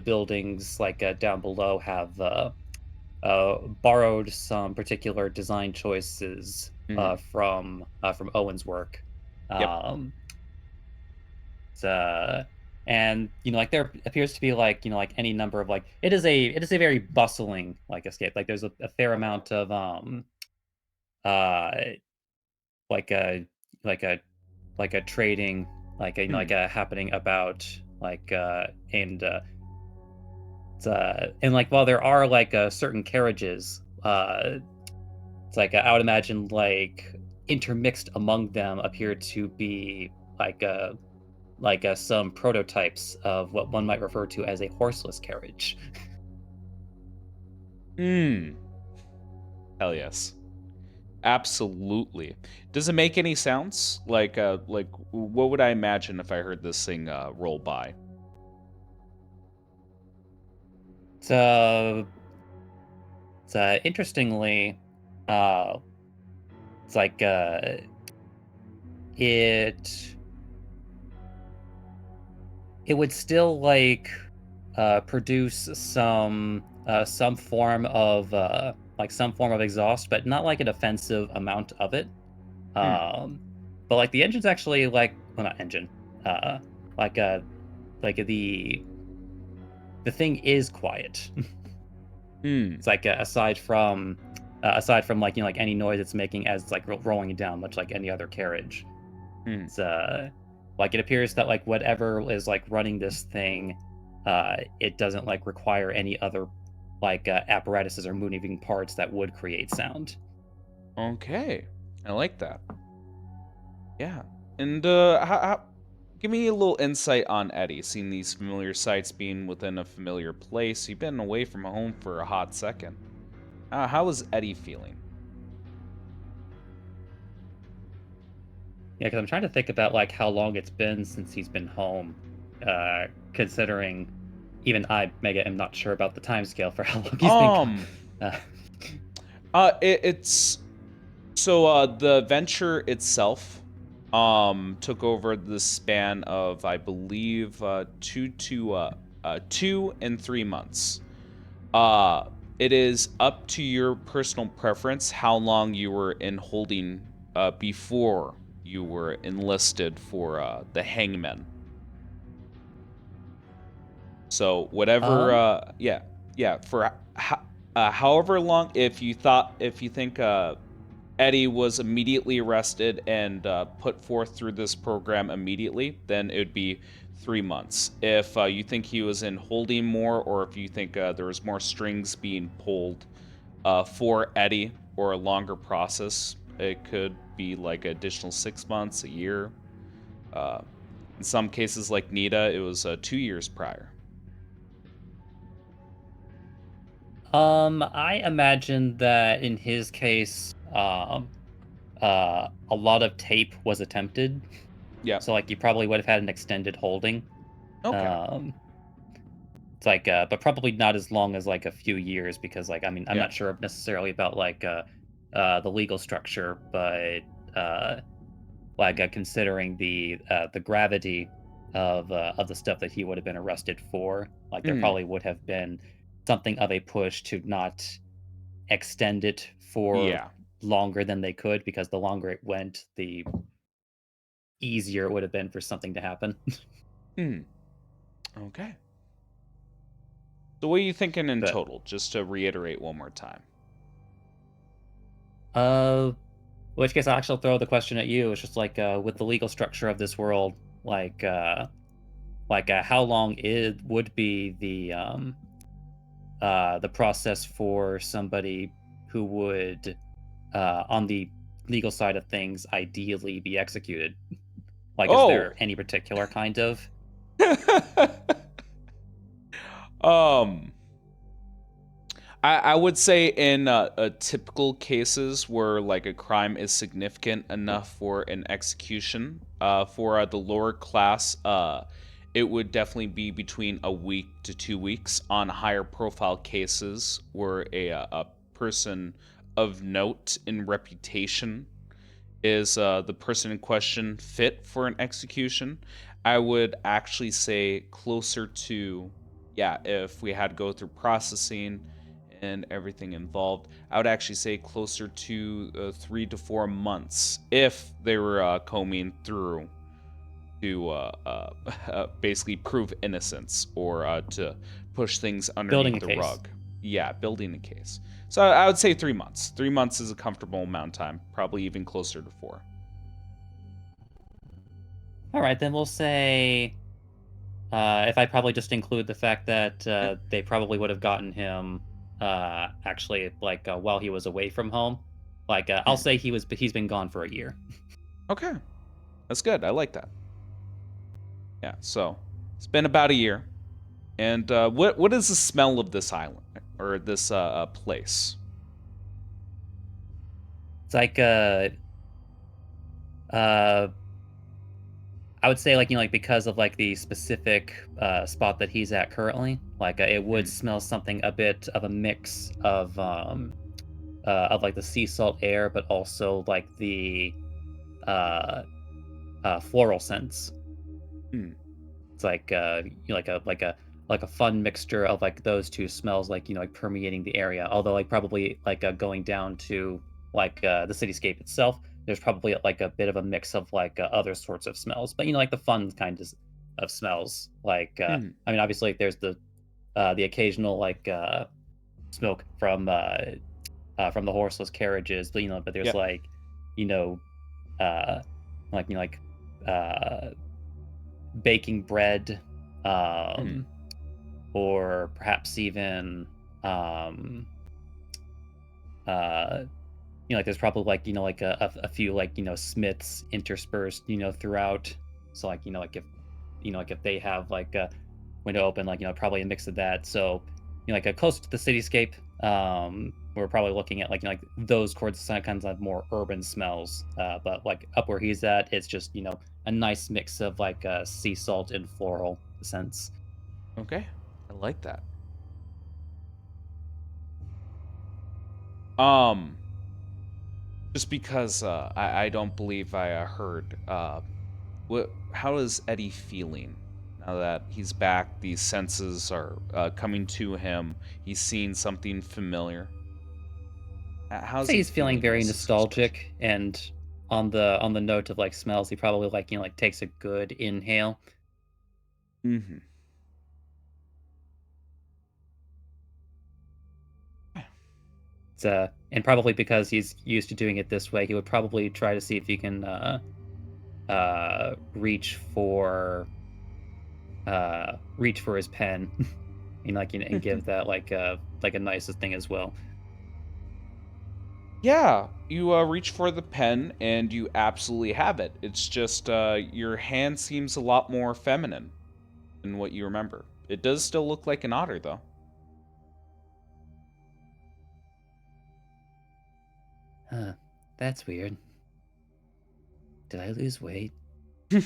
buildings down below have borrowed some particular design choices from Owen's work. Yep. And and like there appears to be like like any number of like it is a very bustling like escape. Like there's a fair amount of uh like a like a like a trading like a like a happening about like and like while there are like certain carriages it's like I would imagine like intermixed among them appear to be like some prototypes of what one might refer to as a horseless carriage. Hmm. Hell yes. Absolutely. Does it make any sounds? Like what would I imagine if I heard this thing roll by? So it's interestingly, uh, it's like it it would still like produce some form of some form of exhaust, but not like an offensive amount of it. Um, but like the engine's actually like well not engine, uh, like like the thing is quiet. Hmm. It's like aside from like like any noise it's making as it's like rolling down, much like any other carriage. Hmm. It's like it appears that like whatever is like running this thing, it doesn't like require any other like apparatuses or moving parts that would create sound. Okay. I like that. Yeah. And give me a little insight on Eddie, seeing these familiar sights being within a familiar place. You've been away from home for a hot second. How is Eddie feeling? Yeah, because I'm trying to think about like how long it's been since he's been home, considering even I, Mega, am not sure about the time scale for how long he's been gone. Um, it's so the venture itself took over the span of I believe 2 and 3 months. Uh it is up to your personal preference how long you were in holding before you were enlisted for the hangman. So whatever yeah, for however long, if you think Eddie was immediately arrested and put forth through this program immediately, then it would be 3 months. If you think he was in holding more, or if you think there was more strings being pulled for Eddie or a longer process, it could be like additional 6 months, a year. Uh, in some cases, like Nita, it was 2 years prior. I imagine that in his case, a lot of tape was attempted, Yeah. so like you probably would have had an extended holding. Okay. Um, it's like, but probably not as long as like a few years because like I mean I'm Yeah. not sure necessarily about like the legal structure, but considering the gravity of the stuff that he would have been arrested for, like there Mhm. probably would have been something of a push to not extend it for Yeah. longer than they could because the longer it went, the easier it would have been for something to happen. Mhm. Okay. So what are you thinking in But total? Just to reiterate one more time. uh which case I'll actually throw the question at you. It's just like with the legal structure of this world, how long it would be the process for somebody who would on the legal side of things ideally be executed? Like is Oh. there any particular kind of um I would say in typical cases where like a crime is significant enough for an execution, for the lower class, it would definitely be between a week to 2 weeks. On higher profile cases where a person of note in reputation is the person in question fit for an execution, I would actually say closer to, yeah, if we had to go through processing and everything involved, I would actually say closer to 3 to 4 months if they were combing through to basically prove innocence or to push things Building underneath a the case. rug. Yeah, building a case. So I would say 3 months. 3 months is a comfortable amount of time, probably even closer to 4. All right, then we'll say if I probably just include the fact that they probably would have gotten him actually like while he was away from home. Like I'll say he's been gone for a year. Okay, that's good. I like that. Yeah, so it's been about a year. And what is the smell of this island or this place? It's like uh I would say like like because of like the specific spot that he's at currently, like it would smell something a bit of a mix of like the sea salt air, but also like the uh floral scents. Hmm. It's like like a fun mixture of like those two smells, like like permeating the area. Although like probably like going down to like the cityscape itself, there's probably like a bit of a mix of like other sorts of smells. But like the fun kind of smells. Like I mean, obviously there's the occasional like smoke from the horseless carriages, but but there's Yeah. like you know uh like like uh baking bread, um, or perhaps even um, uh, like there's probably like like a few like smiths interspersed throughout. So like like if like if they have like a window open, like probably a mix of that. So like close to the cityscape, we're probably looking at like like those kinds of more urban smells. But like up where he's at, it's just a nice mix of like sea salt and floral scents. Okay, I like that. Um, just because I don't believe I heard. How is Eddie feeling now that he's back? These senses are coming to him. He's seeing something familiar. I'd How's say he he's feeling feeling very most this first person? nostalgic, and on the note of like smells, he probably like like takes a good inhale. Mm-hmm. It's, and probably because he's used to doing it this way, he would probably try to see if he can reach for his pen and like and give that like a nicest thing as well. Yeah, you reach for the pen and you absolutely have it. It's just your hand seems a lot more feminine than what you remember. It does still look like an otter, though. Huh, that's weird. Did I lose weight? Yep.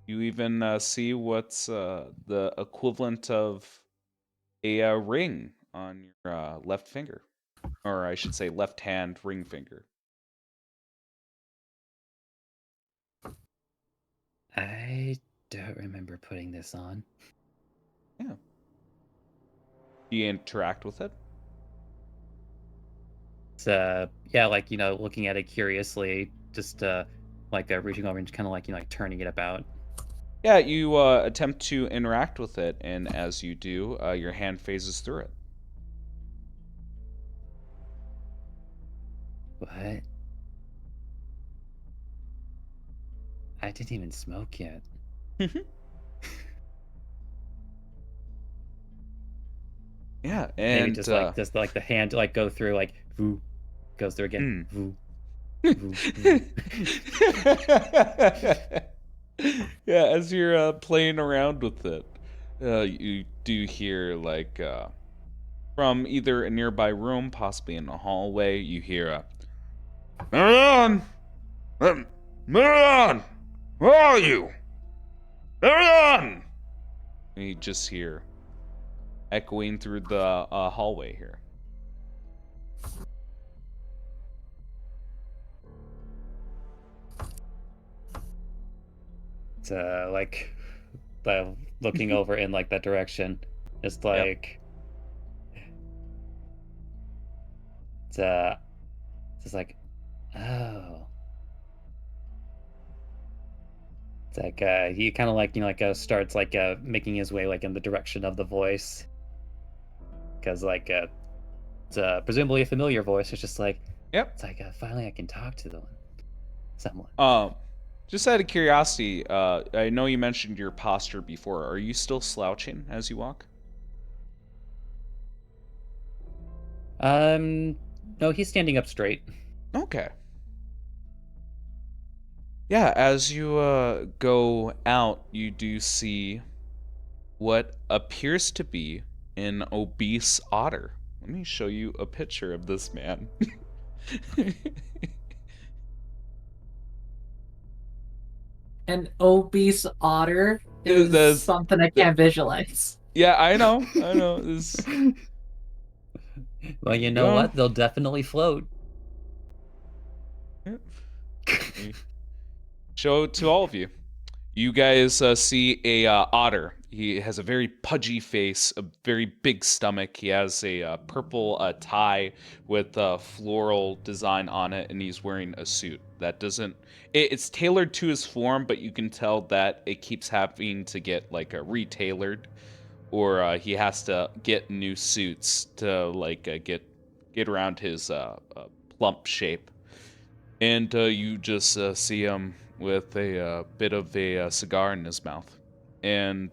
You even see what's the equivalent of a ring on your left finger, or I should say, left hand ring finger. I don't remember putting this on. Yeah. Do you interact with it? It's yeah, like looking at it curiously, just like reaching over and kind of like like turning it about. Yeah, you attempt to interact with it, and as you do, your hand phases through it. What? I didn't even smoke yet. Yeah, Maybe and just like the hand like go through like voo, goes through again. hmm. Voo, voo, voo. Yeah, as you're playing around with it, you do hear like from either a nearby room, possibly in a hallway, you hear a Marianne! Marianne! Where are you? Marianne! And you just hear echoing through the hallway here. It's like looking over in like that direction. Just Yep. like it's just like oh. It's like he kind of like starts like making his way like in the direction of the voice, because like it's presumably a familiar voice. It's just like Yep. it's like finally I can talk to someone. Just out of curiosity, I know you mentioned your posture before. Are you still slouching as you walk? No, he's standing up straight. Okay. Yeah, as you go out, you do see what appears to be an obese otter. Let me show you a picture of this man. An obese otter is That's- something I can't visualize. Yeah, I know. This, Well, you know what? They'll definitely float. show it to all of you. You guys see a otter. He has a very pudgy face, a very big stomach. He has a purple tie with floral design on it, and he's wearing a suit that doesn't. It's tailored to his form, but you can tell that it keeps having to get like retailored, or he has to get new suits to like get around his plump shape. And you just see him with a bit of a cigar in his mouth. And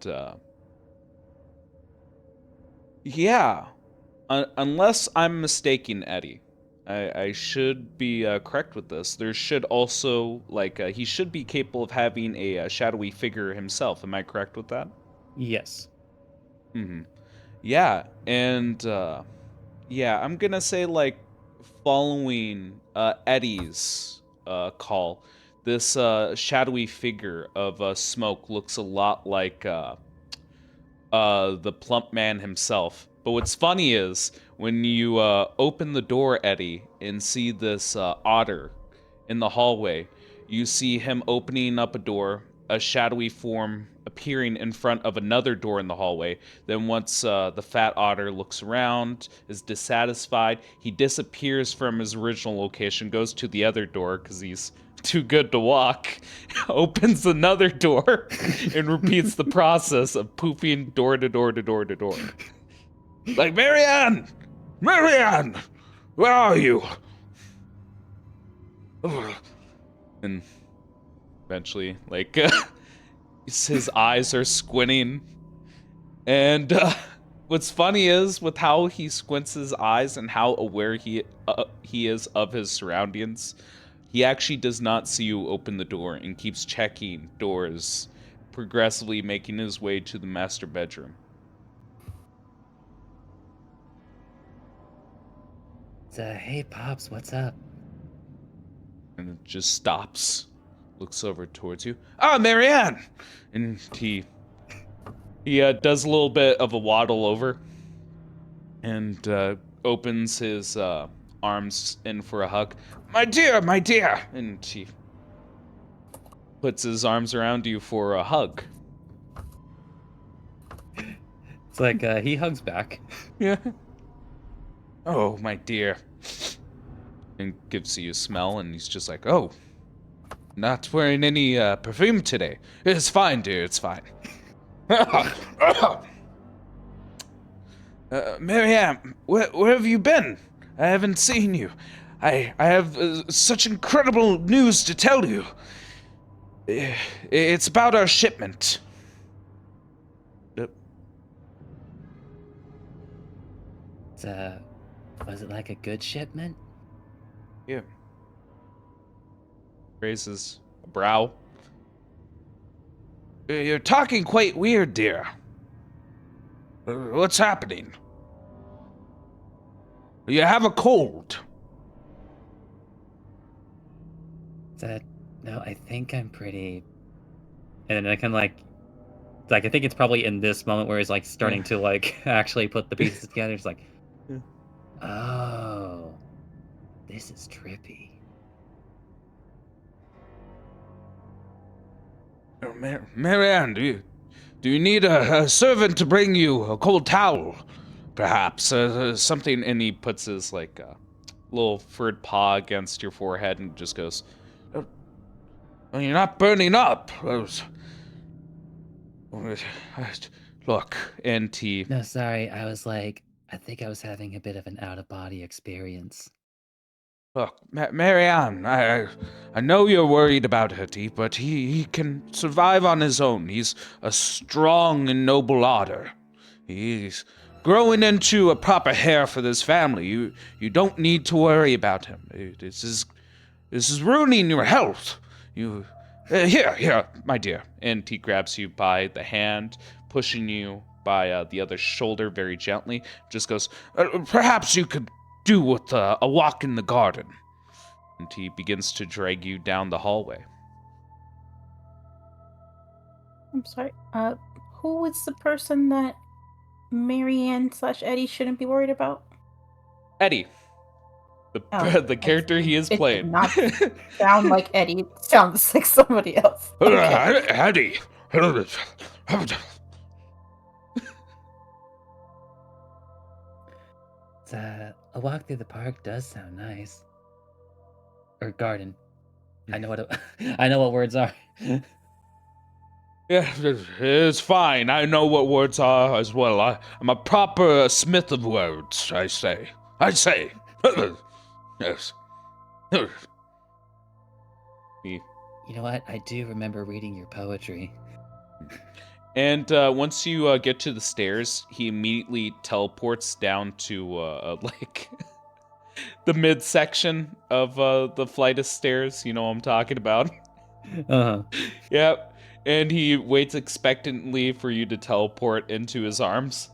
yeah, unless I'm mistaken, Eddie, I should be correct with this. There should also, like, he should be capable of having a shadowy figure himself. Am I correct with that? Yes. Yeah, and yeah, I'm gonna say, like, following Eddie's call, this shadowy figure of smoke looks a lot like the plump man himself. But what's funny is when you open the door, Eddie, and see this otter in the hallway, you see him opening up a door, a shadowy form appearing in front of another door in the hallway. Then once the fat otter looks around, is dissatisfied, he disappears from his original location, goes to the other door because he's too good to walk, opens another door, and repeats the process of pooping door to door to door to door. Like, Marianne! Marianne! Where are you? And eventually, like, his eyes are squinting. And what's funny is, with how he squints his eyes and how aware he is of his surroundings, he actually does not see you open the door and keeps checking doors, progressively making his way to the master bedroom. Hey, Pops, what's up? And it just stops, looks over towards you. Ah, Marianne! And he does a little bit of a waddle over and opens his arms in for a hug. My dear, my dear! And he puts his arms around you for a hug. It's like he hugs back. Yeah. Oh, my dear. And gives you a smell, and he's just like, oh, not wearing any perfume today. It's fine, dear, it's fine. Marianne, where have you been? I haven't seen you. I have such incredible news to tell you. It's about our shipment. Was it like a good shipment? Yeah. Raises a brow. You're talking quite weird, dear. What's happening? You have a cold. No, I think I'm pretty. And I can like I think it's probably in this moment where he's like starting to like actually put the pieces together. It's like, oh, this is trippy. Marianne, do you need a servant to bring you a cold towel? Perhaps something. And he puts his little furred paw against your forehead and just goes, You're not burning up. Look, NT. No, sorry. I think I was having a bit of an out-of-body experience. Look, Marianne, I know you're worried about Hetty, but he can survive on his own. He's a strong and noble otter. He's growing into a proper heir for this family. You don't need to worry about him. This is ruining your health. Here, my dear. And he grabs you by the hand, pushing you by the other shoulder very gently. Just goes, perhaps you could do with a walk in the garden. And he begins to drag you down the hallway. I'm sorry. Who is the person that Marianne/Eddie shouldn't be worried about? Eddie. The character he is playing. It did not sound like Eddie. It sounds like somebody else. Okay. Eddie. A walk through the park does sound nice. Or garden. I know what words are. Yeah, it's fine. I know what words are as well. I'm a proper smith of words, I say. Yes. You know what? I do remember reading your poetry. And once you get to the stairs, he immediately teleports down to like the midsection of the flight of stairs. You know what I'm talking about? Uh-huh. Yep. And he waits expectantly for you to teleport into his arms.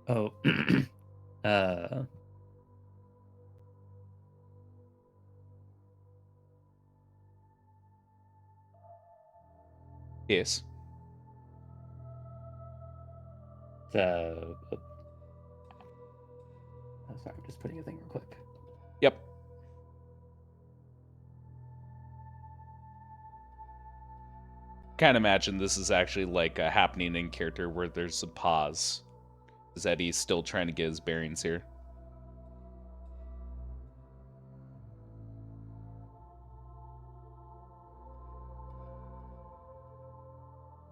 Oh. Yes. Oh, sorry, I'm just putting a thing real quick. Yep. Can't imagine this is actually like happening in character where there's a pause. Is Eddie's still trying to get his bearings here?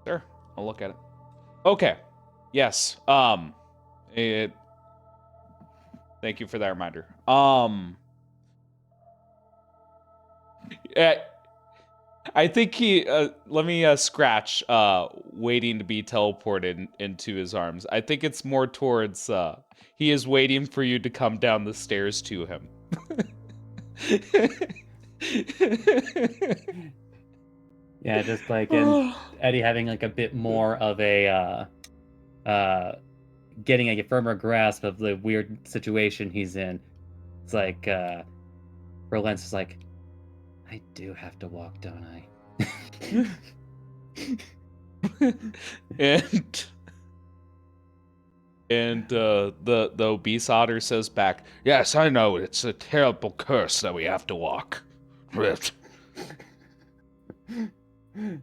Sure, I'll look at it. Okay. Yes. Thank you for that reminder. I think he. Let me scratch. Waiting to be teleported into his arms. I think it's more towards. He is waiting for you to come down the stairs to him. Yeah, just like in Eddie having like a bit more of a getting a firmer grasp of the weird situation he's in. It's like Berlins is like, I do have to walk, don't I? and the obese otter says back, "Yes, I know. It's a terrible curse that we have to walk."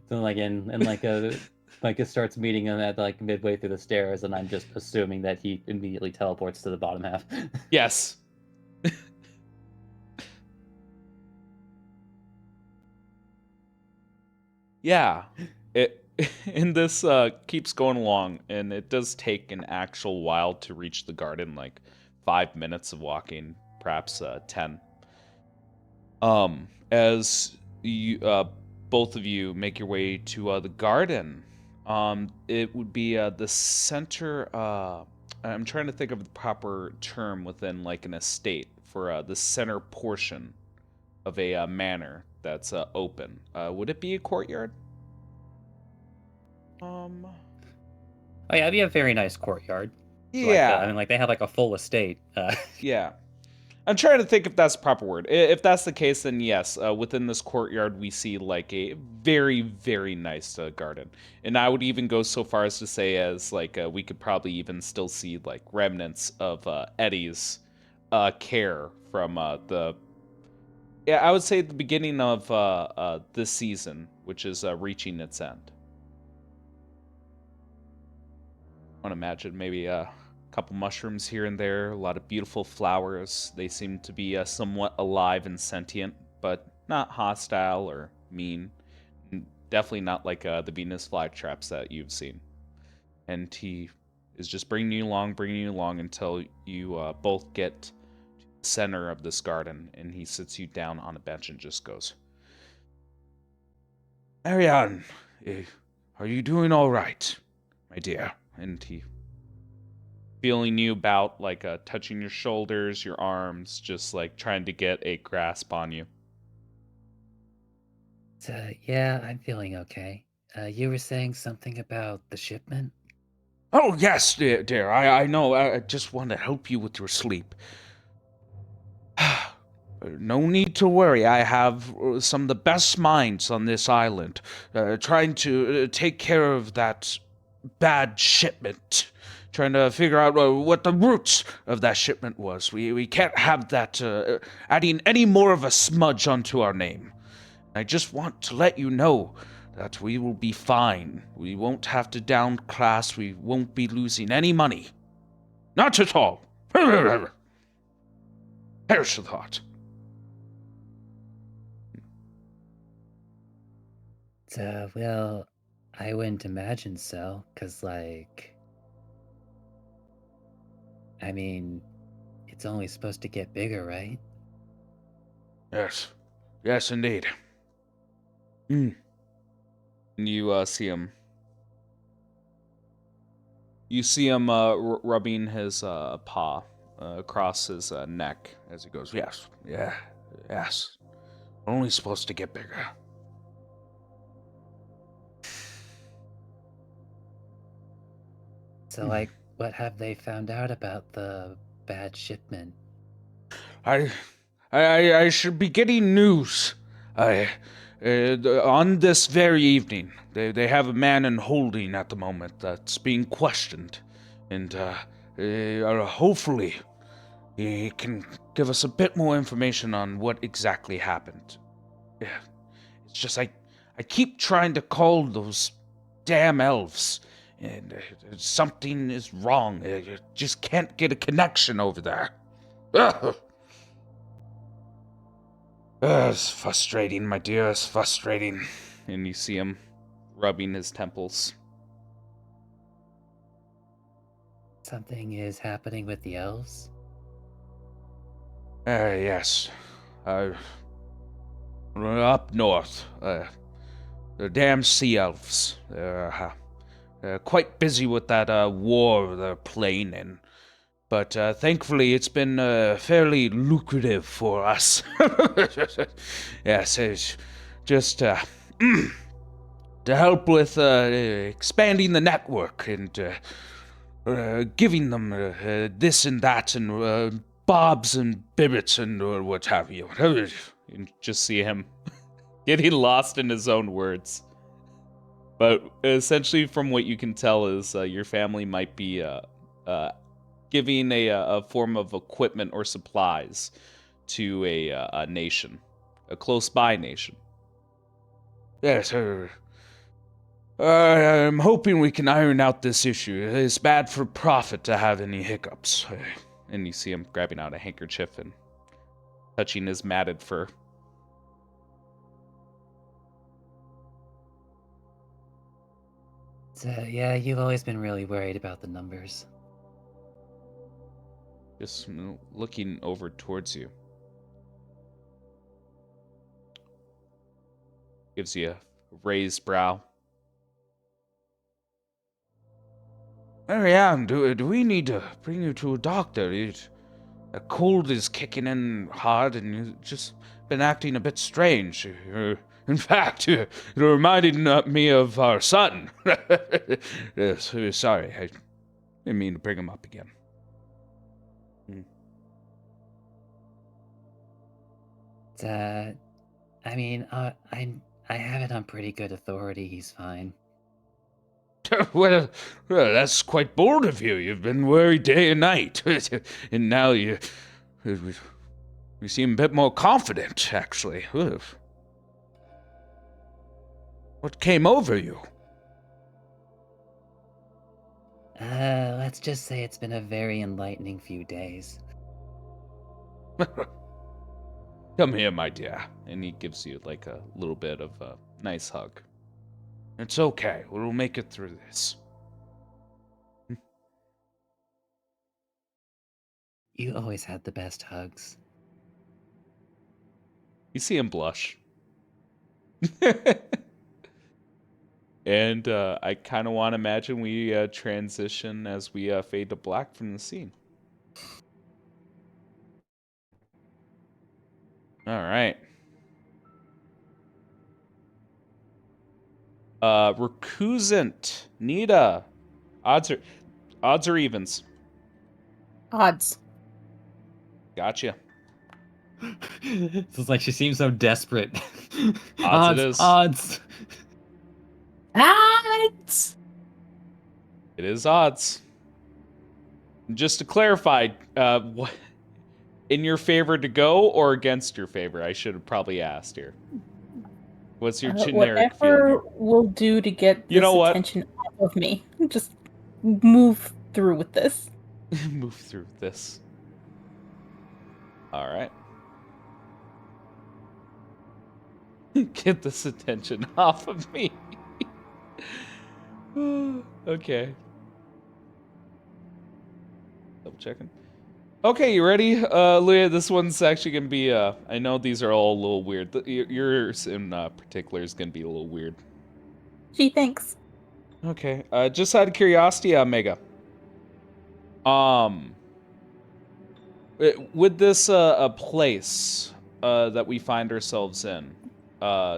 So like it starts meeting him at like midway through the stairs, and I'm just assuming that he immediately teleports to the bottom half. Yes. Yeah. And this keeps going along, and it does take an actual while to reach the garden, like 5 minutes of walking, perhaps 10. As you both of you make your way to the garden, it would be the center. I'm trying to think of the proper term within like an estate for the center portion of a manor that's open. Would it be a courtyard? Oh yeah, it'd be a very nice courtyard. Yeah. Like, I mean, like they have like a full estate. Yeah. I'm trying to think if that's the proper word. If that's the case, then yes, within this courtyard, we see like a very, very nice garden. And I would even go so far as to say as like we could probably even still see like remnants of Eddie's care from yeah, I would say the beginning of this season, which is reaching its end. I want to imagine maybe couple mushrooms here and there, a lot of beautiful flowers. They seem to be somewhat alive and sentient, but not hostile or mean. Definitely not like the Venus flytraps that you've seen. And he is just bringing you along until you both get to the center of this garden, and he sits you down on a bench and just goes, Ariane, are you doing all right, my dear? And he feeling you about, like touching your shoulders, your arms, just like trying to get a grasp on you. Yeah, I'm feeling okay. You were saying something about the shipment? Oh, yes, dear. I know. I just want to help you with your sleep. No need to worry. I have some of the best minds on this island trying to take care of that bad shipment. Trying to figure out what the roots of that shipment was. We can't have that adding any more of a smudge onto our name. I just want to let you know that we will be fine. We won't have to downclass. We won't be losing any money. Not at all. Perish the thought. Well, I wouldn't imagine so, 'cause, like, I mean, it's only supposed to get bigger, right? Yes. Yes, indeed. Mm. You see him. You see him rubbing his paw across his neck as he goes, yes, yeah, yes. Only supposed to get bigger. So, like, what have they found out about the bad shipment? I, I should be getting news. On this very evening, they have a man in holding at the moment that's being questioned, and hopefully he can give us a bit more information on what exactly happened. Yeah, it's just I keep trying to call those damn elves, and something is wrong. I just can't get a connection over there. Ugh. It's frustrating, my dear. It's frustrating. And you see him rubbing his temples. Something is happening with the elves? Yes. Up north. The damn sea elves. They're quite busy with that war they're playing in. But thankfully, it's been fairly lucrative for us. Yes, it's just to help with expanding the network and giving them this and that and bobs and bibbits and what have you. You just see him getting lost in his own words. But essentially, from what you can tell, is your family might be giving a form of equipment or supplies to a nation, a close-by nation. Yes, I'm hoping we can iron out this issue. It's bad for profit to have any hiccups. And you see him grabbing out a handkerchief and touching his matted fur. Yeah, you've always been really worried about the numbers. Just looking over towards you. Gives you a raised brow. Marianne, do we need to bring you to a doctor? The cold is kicking in hard and you've just been acting a bit strange. In fact, it reminded me of our son. Yes, sorry, I didn't mean to bring him up again. I mean, I have it on pretty good authority. He's fine. Well, that's quite bold of you. You've been worried day and night, and now you seem a bit more confident, actually. What came over you? Let's Let's just say it's been a very enlightening few days. Come here, my dear. And he gives you like a little bit of a nice hug. It's okay. We'll make it through this. You always had the best hugs. You see him blush. And I kind of want to imagine we transition as we fade to black from the scene. All right. Recusant. Nita. Odds or evens? Odds. Gotcha. It's like she seems so desperate. Odds it is. Odds. Odds! It is odds. Just to clarify, what in your favor to go or against your favor? I should have probably asked here. What's your generic whatever feeling? will do to get You this know what? attention off of me. Just move through with this. Move through this. All right. Get this attention off of me. Okay. Double checking. Okay, you ready? Leah, this one's actually going to be, I know these are all a little weird. Yours in particular is going to be a little weird. Gee, thanks. Okay, just out of curiosity, Mega. Would this a place that we find ourselves in,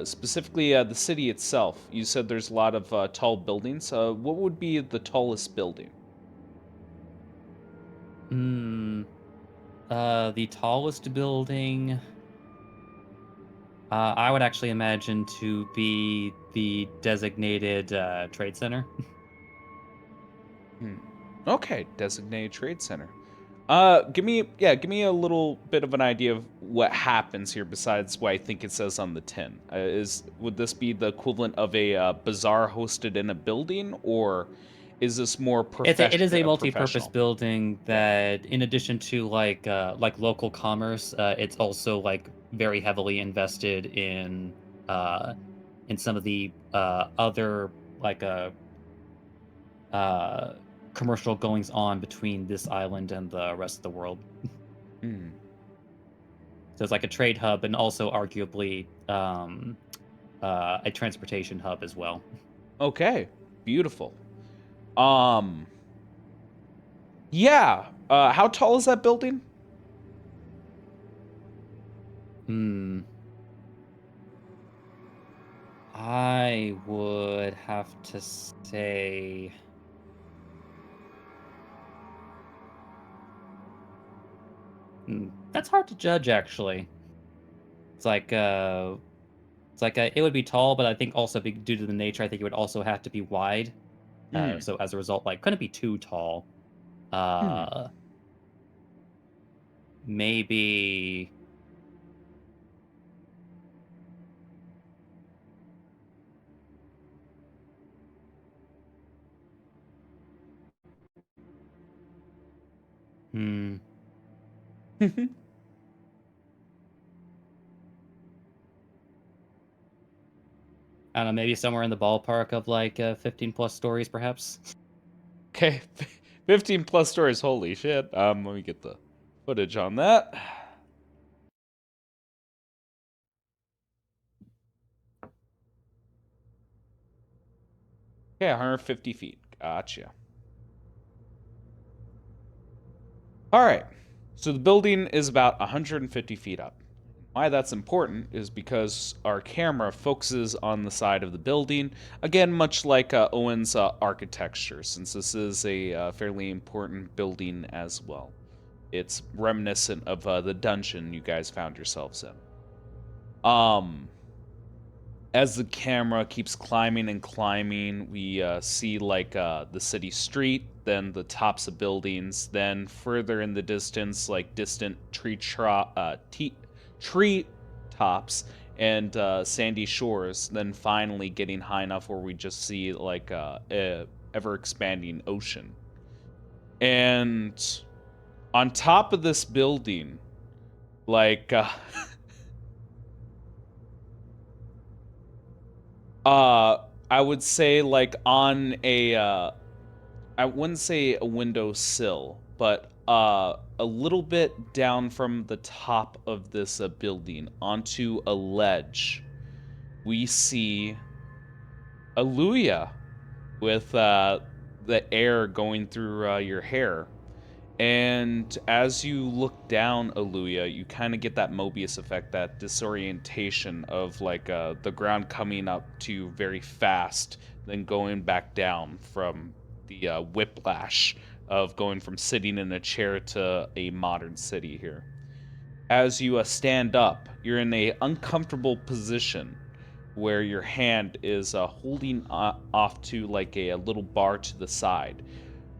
specifically the city itself? You said there's a lot of tall buildings. What would be the tallest building? The tallest building, I would actually imagine to be the designated trade center. Okay, designated trade center. Give me a little bit of an idea of what happens here besides what I think it says on the tin. Would this be the equivalent of a bazaar hosted in a building, or is this more professional? It is a multi-purpose building that, in addition to like local commerce, it's also like very heavily invested in some of the other like commercial goings on between this island and the rest of the world. Mm. So it's like a trade hub and also arguably a transportation hub as well. Okay, beautiful. Yeah. How tall is that building? I would have to say that's hard to judge, actually. It's like it would be tall, but I think also due to the nature, I think it would also have to be wide. So as a result, like couldn't be too tall. Maybe. I don't know, maybe somewhere in the ballpark of like 15 plus stories, perhaps. Okay, 15 plus stories. Holy shit. Let me get the footage on that. Okay, 150 feet. Gotcha. All right. So the building is about 150 feet up. Why that's important is because our camera focuses on the side of the building. Again, much like Owen's architecture, since this is a fairly important building as well. It's reminiscent of the dungeon you guys found yourselves in. As the camera keeps climbing and climbing, we see like the city street, then the tops of buildings, then further in the distance, like distant tree tops and sandy shores, then finally getting high enough where we just see like a ever expanding ocean. And on top of this building, like, I would say like on a, I wouldn't say a windowsill, but a little bit down from the top of this building onto a ledge, we see Aluya with the air going through your hair. And as you look down, Aluya, you kind of get that Mobius effect, that disorientation of like the ground coming up to you very fast, then going back down from the whiplash of going from sitting in a chair to a modern city here. As you stand up, you're in a uncomfortable position where your hand is holding off to like a little bar to the side,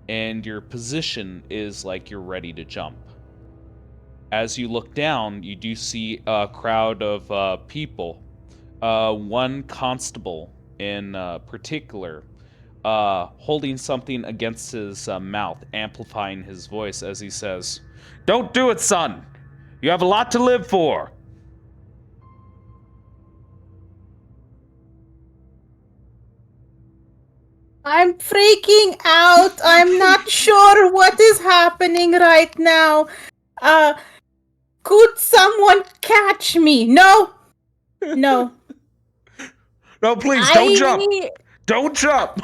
and your position is like you're ready to jump. As you look down, you do see a crowd of people. One constable in particular, holding something against his mouth, amplifying his voice as he says, "Don't do it, son! You have a lot to live for!" I'm freaking out. I'm not sure what is happening right now. Could someone catch me? No. No. No, please, don't jump! Don't jump!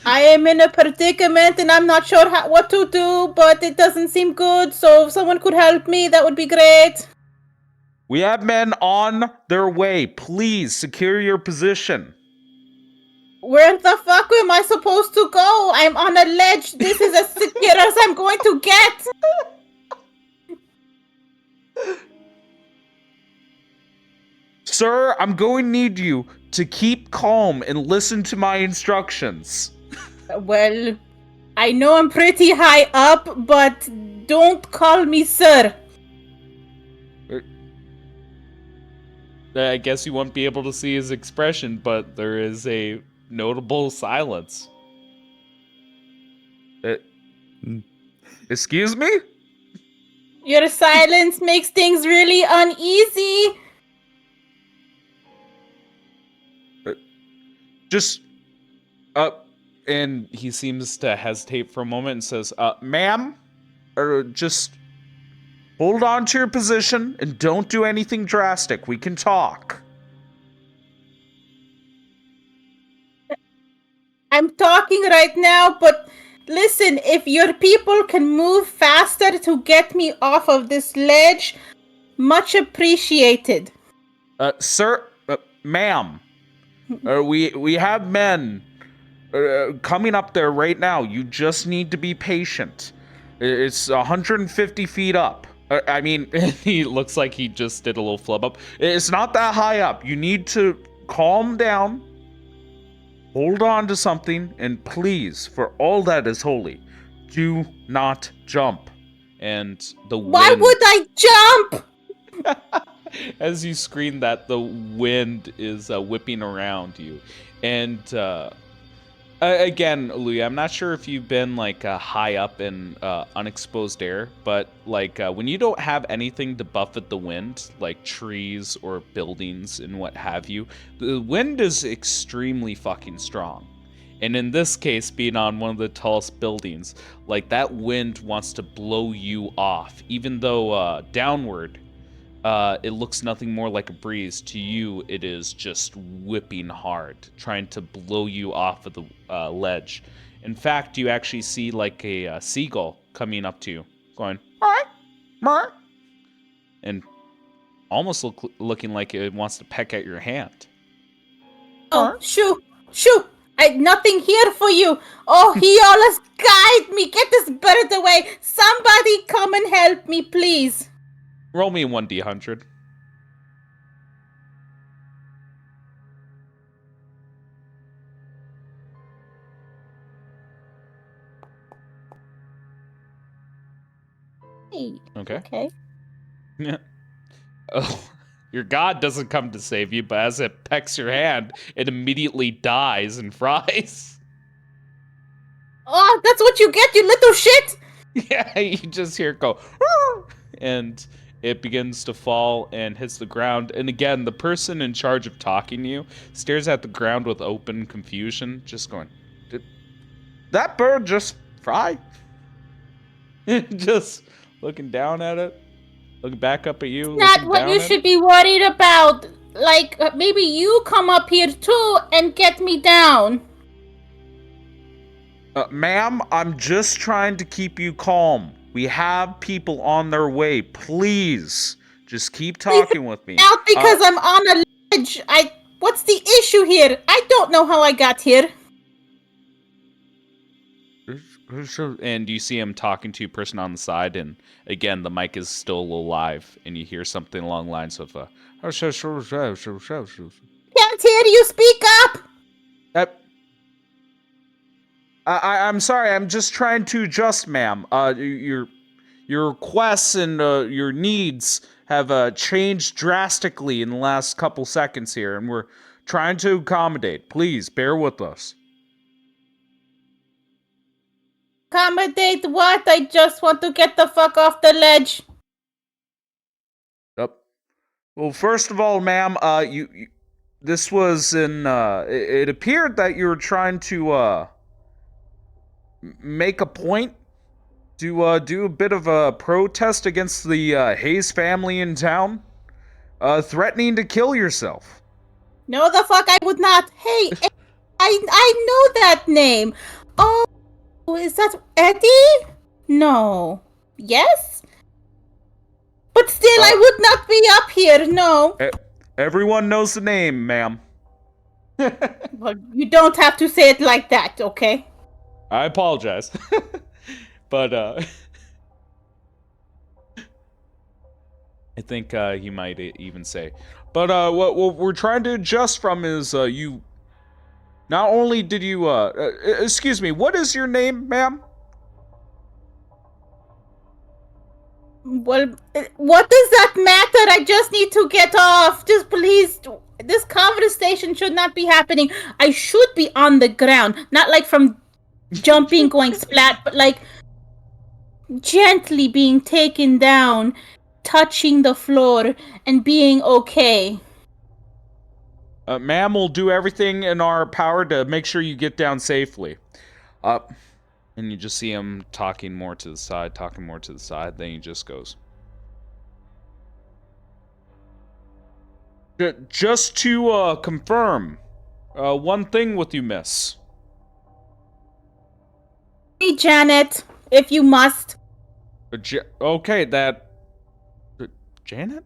I am in a predicament and I'm not sure what to do, but it doesn't seem good. So if someone could help me, that would be great. We have men on their way. Please secure your position. Where the fuck am I supposed to go? I'm on a ledge. This is as secure as I'm going to get. Sir, I'm going to need you to keep calm and listen to my instructions. Well, I know I'm pretty high up, but don't call me sir. I guess you won't be able to see his expression, but there is a notable silence. Excuse me? Your silence makes things really uneasy. Just, and he seems to hesitate for a moment and says, ma'am, just hold on to your position and don't do anything drastic. We can talk. I'm talking right now, but listen, if your people can move faster to get me off of this ledge, much appreciated. Sir, ma'am, we have men coming up there right now. You just need to be patient. It's 150 feet up. I mean, he looks like he just did a little flub up. It's not that high up. You need to calm down, hold on to something, and please, for all that is holy, do not jump. And the wind... Why would I jump? As you scream that, the wind is whipping around you. And again, Aluya, I'm not sure if you've been like high up in unexposed air, but like when you don't have anything to buffet the wind, like trees or buildings and what have you, the wind is extremely fucking strong. And in this case, being on one of the tallest buildings, like that wind wants to blow you off, even though downward, it looks nothing more like a breeze. To you, it is just whipping hard, trying to blow you off of the ledge. In fact, you actually see like a seagull coming up to you, going, "Mer," and almost looking like it wants to peck at your hand. Oh, shoo! Nothing here for you. Oh, he always guide me. Get this bird away. Somebody come and help me, please. Roll me 1d100. Hey. Okay. Yeah. Oh, your god doesn't come to save you, but as it pecks your hand, it immediately dies and fries. Oh, that's what you get, you little shit! Yeah, you just hear it go, and it begins to fall and hits the ground. And again, the person in charge of talking to you stares at the ground with open confusion, just going, "Did that bird just fry?" Just looking down at it, looking back up at you, Not looking what down you at it. should be worried about. Like, maybe you come up here too and get me down. Ma'am, I'm just trying to keep you calm. We have people on their way. Please, just keep talking with me. Out because I'm on a ledge. What's the issue here? I don't know how I got here. And you see him talking to a person on the side, and again, the mic is still alive, and you hear something along the lines of, Can't hear you, speak up! I'm sorry, I'm just trying to adjust, ma'am. Your requests and your needs have changed drastically in the last couple seconds here, and we're trying to accommodate. Please, bear with us. Accommodate what? I just want to get the fuck off the ledge. Yep. Well, first of all, ma'am, this was it appeared that you were trying to make a point to do a bit of a protest against the Hayes family in town, threatening to kill yourself. No, the fuck I would not. Hey, I know that name. Oh, is that Eddie? No. Yes? But still, I would not be up here, no. Everyone knows the name, ma'am. Well, you don't have to say it like that, okay? I apologize. But, I think he might even say. But what we're trying to adjust from is you. Not only did you excuse me, what is your name, ma'am? Well, what does that matter? I just need to get off. Just please, this conversation should not be happening. I should be on the ground, not like from jumping, going splat, but like gently being taken down, touching the floor, and being okay. Ma'am, we'll do everything in our power to make sure you get down safely. And you just see him talking more to the side, talking more to the side. Then he just goes. Just to confirm, one thing with you, miss. Hey, Janet, if you must. Okay, that... Janet?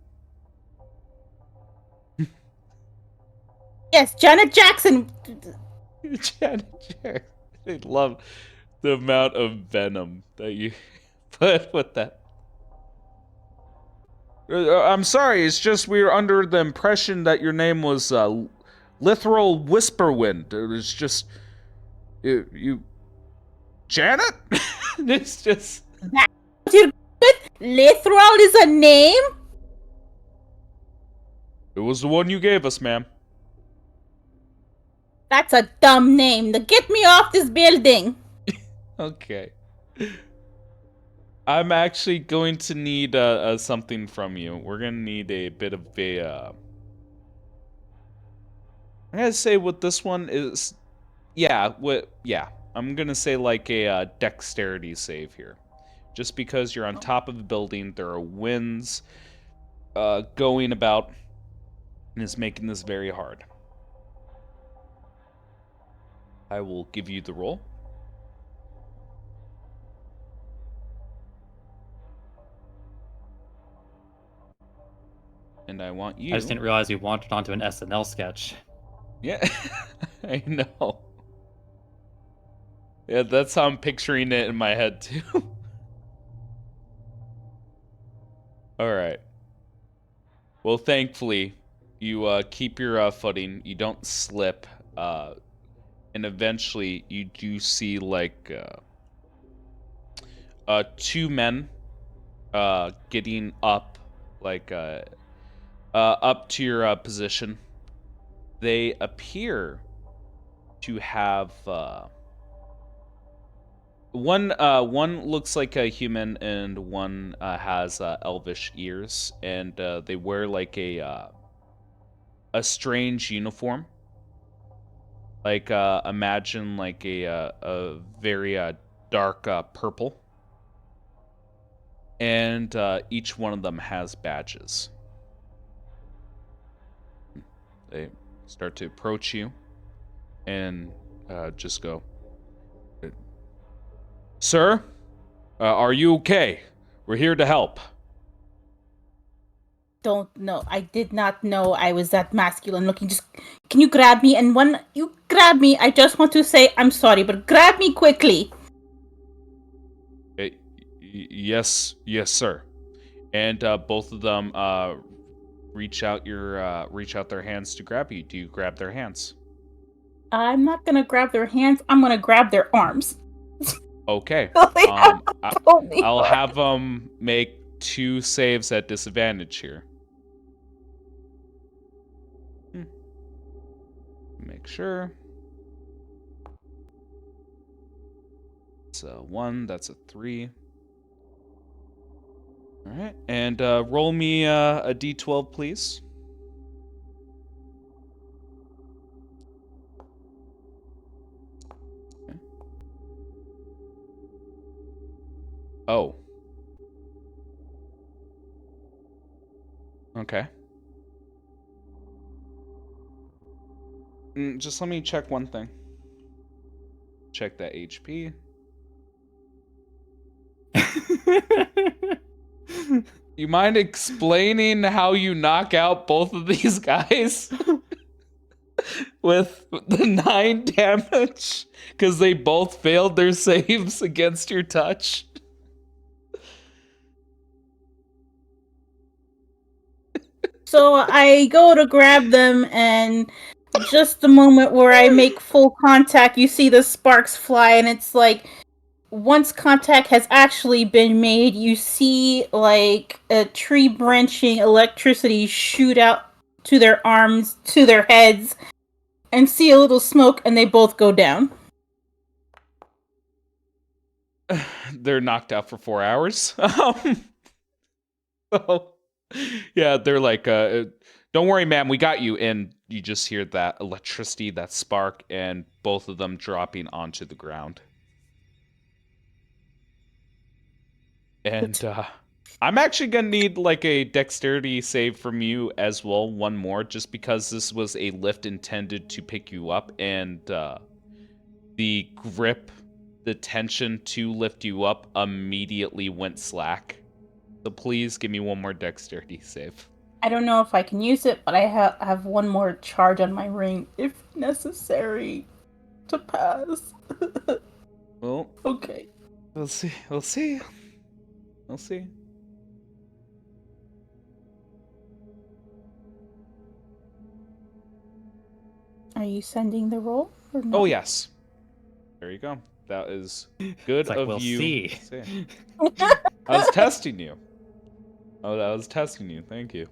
Yes, Janet Jackson. Janet Jackson. I love the amount of venom that you put with that. I'm sorry, it's just we were under the impression that your name was Literal Whisperwind. It was just... You Janet? It's just... That's your Literal is a name? It was the one you gave us, ma'am. That's a dumb name. Get me off this building. Okay. I'm actually going to need something from you. We're gonna need a bit of a. I'm gonna say what this one is. Yeah, yeah. I'm gonna say like a dexterity save here, just because you're on top of the building. There are winds going about, and it's making this very hard. I will give you the roll. And I want you. I just didn't realize we wandered onto an SNL sketch. Yeah, I know. Yeah, that's how I'm picturing it in my head, too. Alright. Well, thankfully, you keep your footing, you don't slip, and eventually you do see, like, two men getting up, like, up to your position. They appear to have One looks like a human, and one has elvish ears, and they wear like a strange uniform. Like imagine like a very dark purple, and each one of them has badges. They start to approach you, and just go, "Sir, are you okay? We're here to help." Don't know. I did not know I was that masculine looking. Just can you grab me? And when you grab me, I just want to say I'm sorry, but grab me quickly. Yes, sir. And both of them reach out their hands to grab you. Do you grab their hands? I'm not gonna grab their hands. I'm gonna grab their arms. Okay. They have told me I'll for have them make 2 saves at disadvantage here. Make sure. It's a 1. That's a 3. All right, and roll me a d12, please. Okay. Oh. Okay. Just let me check one thing. Check that HP. You mind explaining how you knock out both of these guys with the 9 damage? Because they both failed their saves against your touch. So I go to grab them, and just the moment where I make full contact, you see the sparks fly, and it's like once contact has actually been made, you see like a tree branching electricity shoot out to their arms, to their heads, and see a little smoke, and they both go down. They're knocked out for 4 hours. So, yeah, they're like, don't worry, ma'am, we got you. And you just hear that electricity, that spark, and both of them dropping onto the ground. And I'm actually going to need like a dexterity save from you as well, one more, just because this was a lift intended to pick you up, and the grip, the tension to lift you up immediately went slack. So please give me one more dexterity save. I don't know if I can use it, but I have one more charge on my ring if necessary to pass. Well, Okay. we'll see. Are you sending the roll or no? Oh, yes. There you go. That is good It's like, of we'll you. see. I was testing you. Oh, I was testing you. Thank you.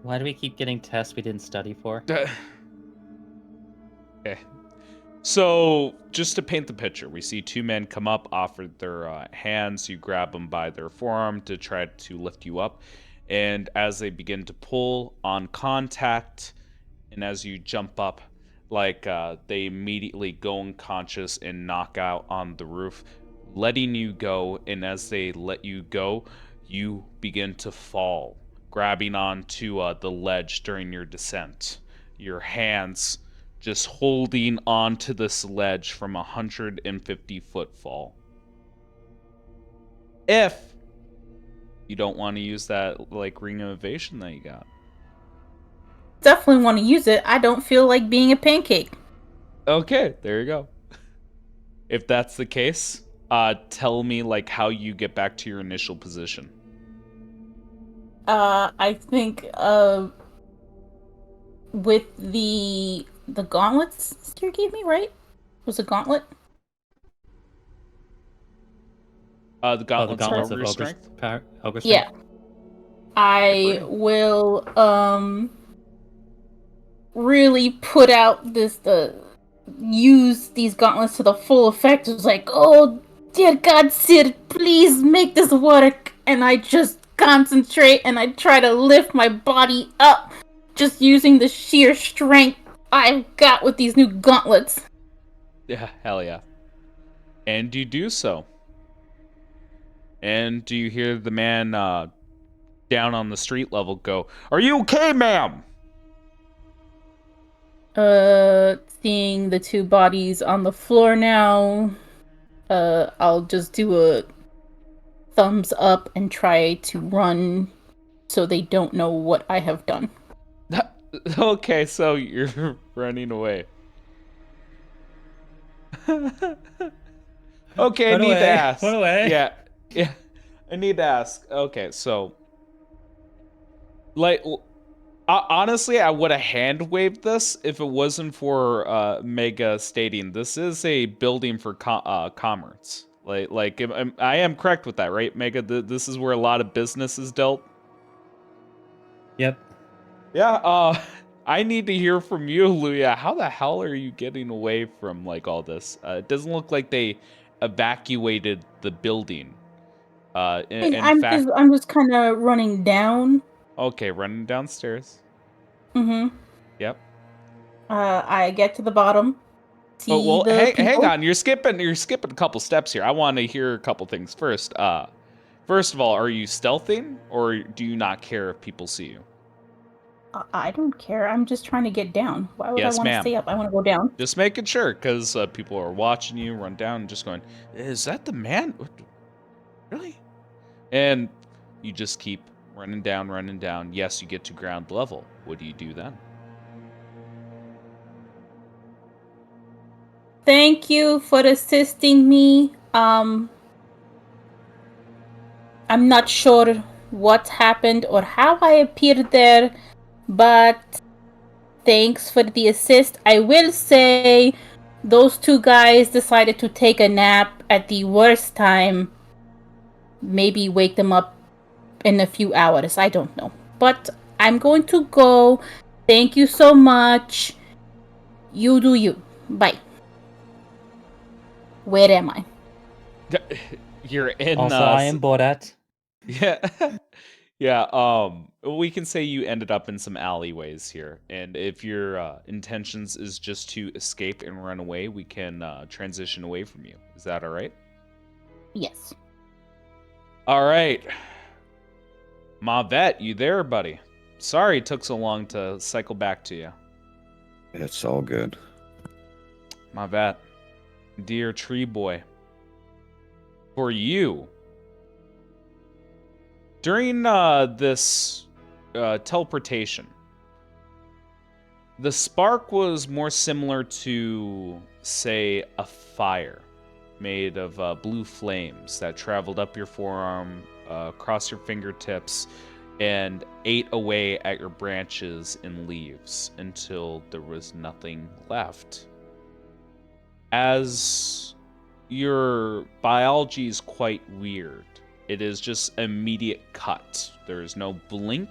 Why do we keep getting tests we didn't study for? Okay. So, just to paint the picture, we see 2 men come up, offer their hands. You grab them by their forearm to try to lift you up. And as they begin to pull on contact, and as you jump up, like they immediately go unconscious and knock out on the roof, letting you go. And as they let you go, you begin to fall, grabbing onto the ledge during your descent. Your hands just holding onto this ledge from 150-foot fall. If you don't want to use that like ring of evasion that you got. Definitely want to use it. I don't feel like being a pancake. Okay, there you go. If that's the case, tell me like how you get back to your initial position. I think with the gauntlets Steer gave me, right? Was a gauntlet? The gauntlets of gauntlets ogre of strength. ogre strength. Yeah. I will really put out this use these gauntlets to the full effect. It was like, oh dear God, Sid, please make this work. And I just concentrate and I try to lift my body up, just using the sheer strength I've got with these new gauntlets. Yeah, hell yeah. And you do so. And do you hear the man down on the street level go, "Are you okay, ma'am?" Seeing the two bodies on the floor now, I'll just do a thumbs up and try to run so they don't know what I have done. Okay, so you're running away. Okay, I Run need to away, ask. run away. Yeah, I need to ask. Okay, so, like, honestly, I would have hand waved this if it wasn't for Mega stating this is a building for commerce. I am correct with that, right, Mega? This is where a lot of business is dealt. Yep. Yeah. I need to hear from you, Luya. How the hell are you getting away from like all this? It doesn't look like they evacuated the building. And In fact, I'm just kind of running down. okay, running downstairs. Mm-hmm. Yep. I get to the bottom, Oh see well, the hang people. on. You're skipping a couple steps here. I want to hear a couple things first. First of all, are you stealthing or do you not care if people see you? I don't care. I'm just trying to get down. Why would I Yes, want to ma'am. stay up? I want to go down. Just making sure, because people are watching you run down and just going, "Is that the man? Really?" And you just keep running down, running down. Yes, you get to ground level. What do you do then? Thank you for assisting me. I'm not sure what happened or how I appeared there, but thanks for the assist. I will say those two guys decided to take a nap at the worst time. Maybe wake them up in a few hours. I don't know. But I'm going to go. Thank you so much. You do you. Bye. Where am I? You're in. Also, I am Borat. Yeah. Yeah, we can say you ended up in some alleyways here, and if your intentions is just to escape and run away, we can transition away from you. Is that all right? Yes. All right. Mavet, you there, buddy? Sorry it took so long to cycle back to you. It's all good. Mavet, dear tree boy, for you, during this teleportation, the spark was more similar to, say, a fire made of blue flames that traveled up your forearm, across your fingertips, and ate away at your branches and leaves until there was nothing left. As your biology is quite weird, it is just immediate cut. There is no blink.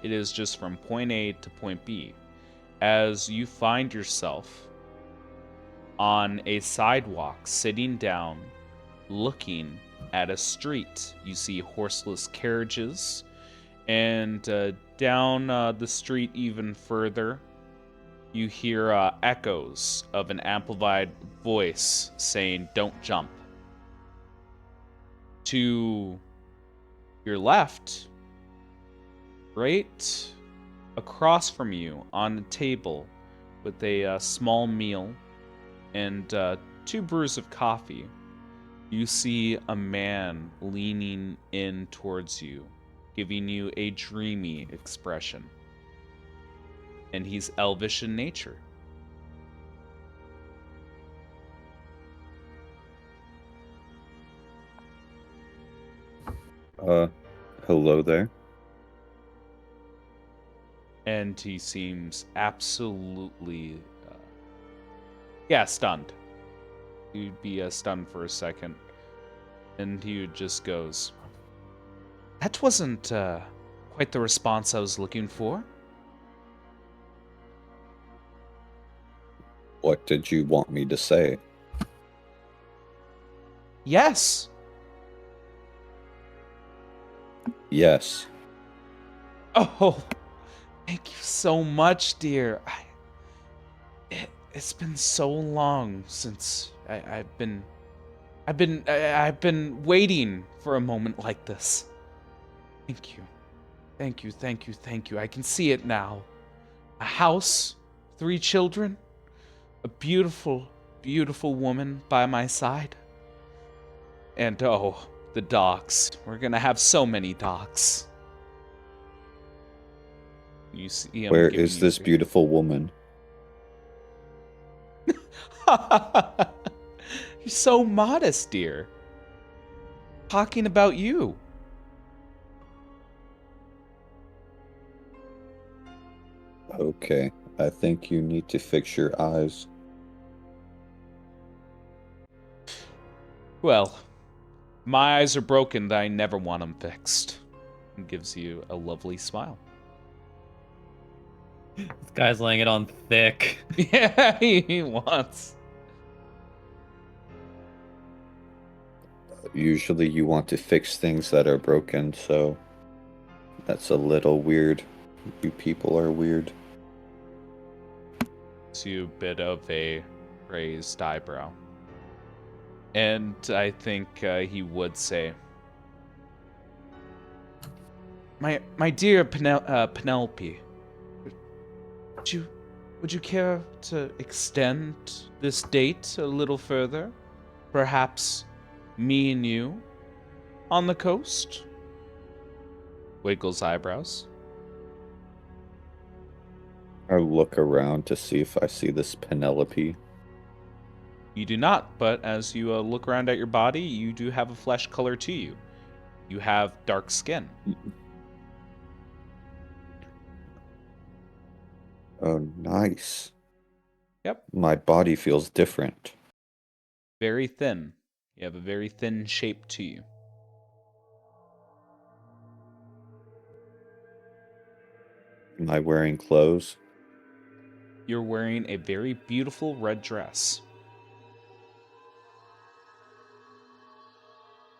It is just from point A to point B. As you find yourself on a sidewalk, sitting down, looking at a street, you see horseless carriages, and down the street even further, you hear echoes of an amplified voice saying, "Don't jump." To your left, right across from you on a table with a small meal and 2 brews of coffee, you see a man leaning in towards you, giving you a dreamy expression. And he's elvish in nature. Hello there. And he seems absolutely, stunned. He'd be stunned for a second. And he just goes, "That wasn't quite the response I was looking for." What did you want me to say? Yes. Yes. Oh, thank you so much, dear. It's been so long since I've been waiting for a moment like this. Thank you. Thank you, thank you, thank you. I can see it now. A house, 3 children, a beautiful, beautiful woman by my side. And oh, the dogs. We're gonna have so many dogs. You see him Where giving is you this beautiful woman? You're so modest, dear. Talking about you. Okay, I think you need to fix your eyes. Well, my eyes are broken, that I never want them fixed. And gives you a lovely smile. This guy's laying it on thick. Yeah, he wants. Usually you want to fix things that are broken, so that's a little weird. You people are weird. To a bit of a raised eyebrow. And I think he would say, My dear Penelope, would you care to extend this date a little further? Perhaps me and you on the coast? Wiggles eyebrows. I look around to see if I see this Penelope. You do not, but as you look around at your body, you do have a flesh color to you. You have dark skin. Oh, nice. Yep. My body feels different. Very thin. You have a very thin shape to you. Am I wearing clothes? You're wearing a very beautiful red dress.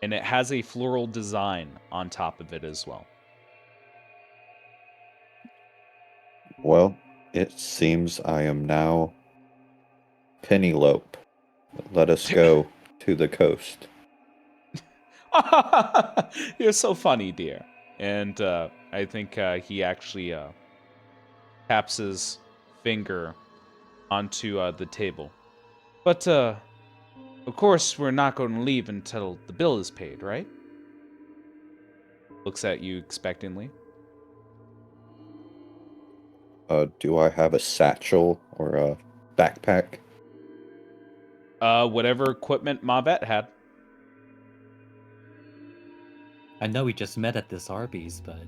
And it has a floral design on top of it as well. Well, it seems I am now Penelope. Let us go to the coast. You're so funny, dear. And I think he actually taps his finger onto the table. But, of course, we're not going to leave until the bill is paid, right? Looks at you expectantly. Do I have a satchel or a backpack? Whatever equipment Mavet had. I know we just met at this Arby's, but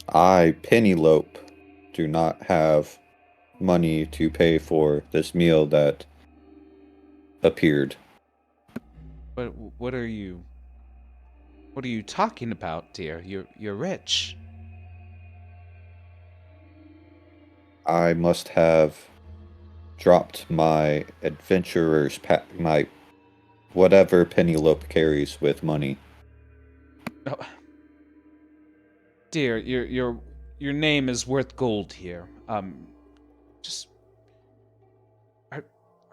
I, Penelope, do not have money to pay for this meal that appeared. What are you? What are you talking about, dear? You're rich. I must have dropped my adventurer's pack, my whatever Penelope carries with money. Oh, dear, your name is worth gold here. Just are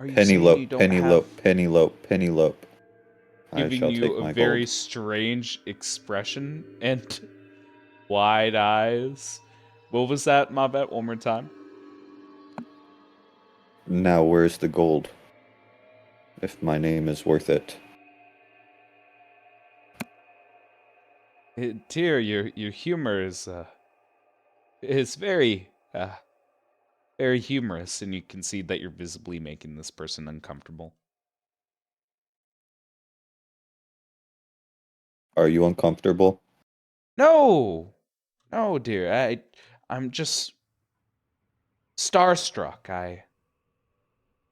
you saying you Penelope, don't have? Penelope, Penelope, Penelope. I Giving shall you take a my very gold. strange expression and wide eyes. What was that, Mavet? One more time. Now, where's the gold? If my name is worth it. Dear, your humor is very very humorous, and you can see that you're visibly making this person uncomfortable. Are you uncomfortable? No, no, dear. I'm just starstruck. I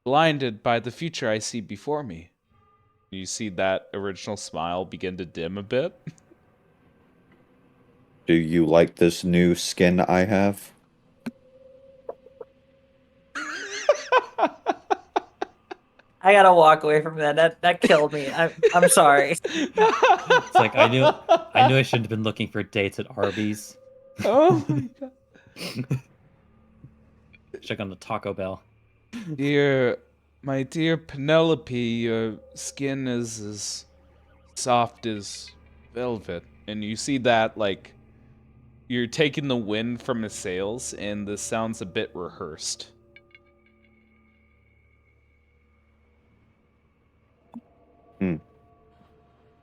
blinded by the future I see before me. You see that original smile begin to dim a bit. Do you like this new skin I have? I gotta walk away from that. That killed me. I'm sorry. It's like I knew I shouldn't have been looking for dates at Arby's. Oh my god. Check on the Taco Bell. Dear, my dear Penelope, your skin is as soft as velvet. And you see that, like, you're taking the wind from his sails, and this sounds a bit rehearsed.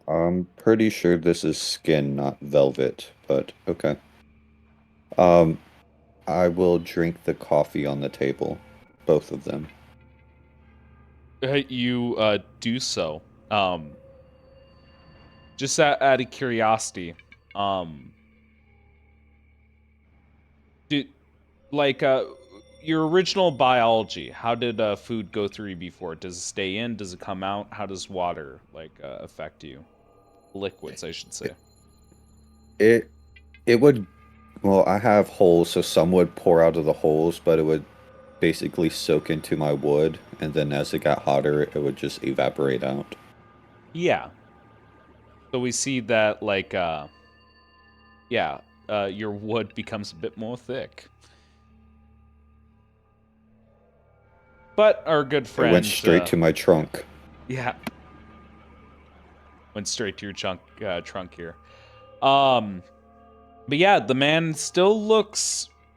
I'm pretty sure this is skin, not velvet, but okay. Um, I will drink the coffee on the table, both of them. You do so. Just out of curiosity, um, did like your original biology? How did food go through you before? Does it stay in? Does it come out? How does water affect you? Liquids, I should say. It it would, well, I have holes, so some would pour out of the holes, but it would basically soak into my wood, and then as it got hotter, it would just evaporate out. Yeah. So we see that yeah, your wood becomes a bit more thick. But our good It went friend, straight to my trunk. yeah, went straight to your trunk here. Um, but yeah, the man still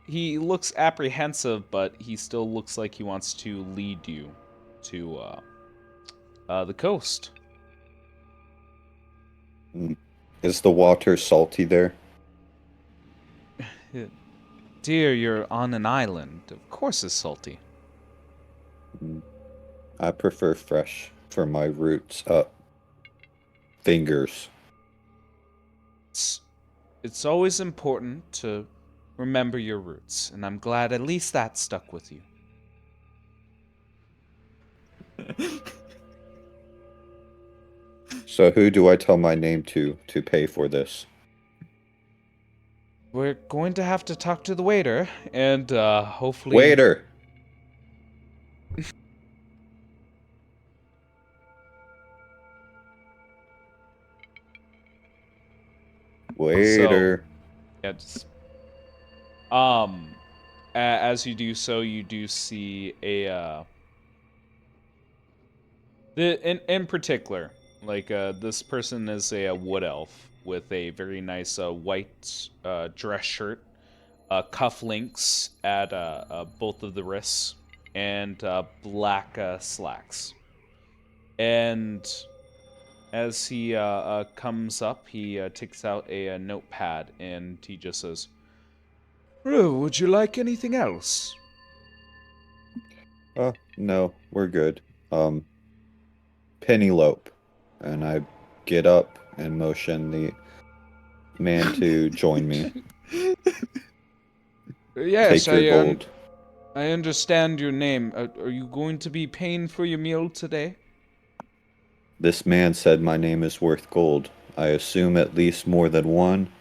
he looks apprehensive, but he still looks like he wants to lead you to the coast. Mm. Is the water salty there? Dear, you're on an island. Of course it's salty. Mm. I prefer fresh for my roots. Fingers. It's always important to remember your roots, and I'm glad at least that stuck with you. So who do I tell my name to pay for this? We're going to have to talk to the waiter, and hopefully... Waiter! So, Waiter. yeah, um, as you do so, you do see in particular, this person is a wood elf with a very nice white dress shirt, cufflinks at both of the wrists, and black slacks. And as he comes up, he takes out a notepad and he just says, "Oh, would you like anything else?" No, we're good. Um, Penelope. And I get up and motion the man to join me. Yes, Take your gold. I understand your name. Are you going to be paying for your meal today? This man said my name is worth gold. I assume at least more than one,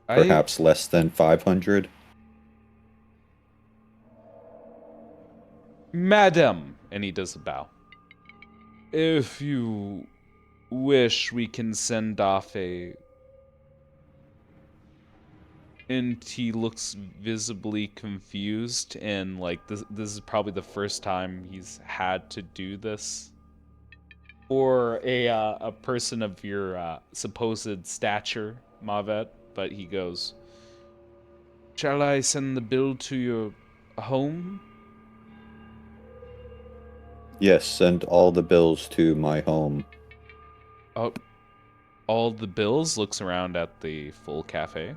I, perhaps less than 500. Madam, and he does a bow. If you wish, we can send off a... And he looks visibly confused, and like this is probably the first time he's had to do this. Or a person of your supposed stature, Mavet, but he goes, "Shall I send the bill to your home?" Yes, send all the bills to my home. Oh, all the bills? Looks around at the full cafe.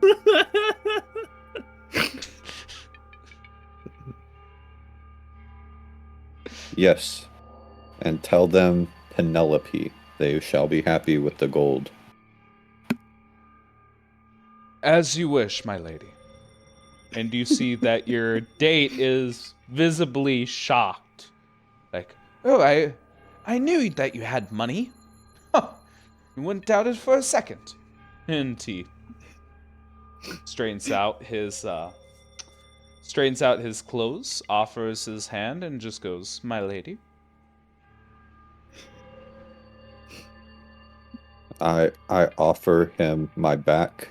Yes, and tell them Penelope. They shall be happy with the gold. As you wish, my lady. And you see that your date is visibly shocked. Like, oh, I knew that you had money. Huh. You wouldn't doubt it for a second. And he straightens out his clothes, offers his hand, and just goes, "My lady." I offer him my back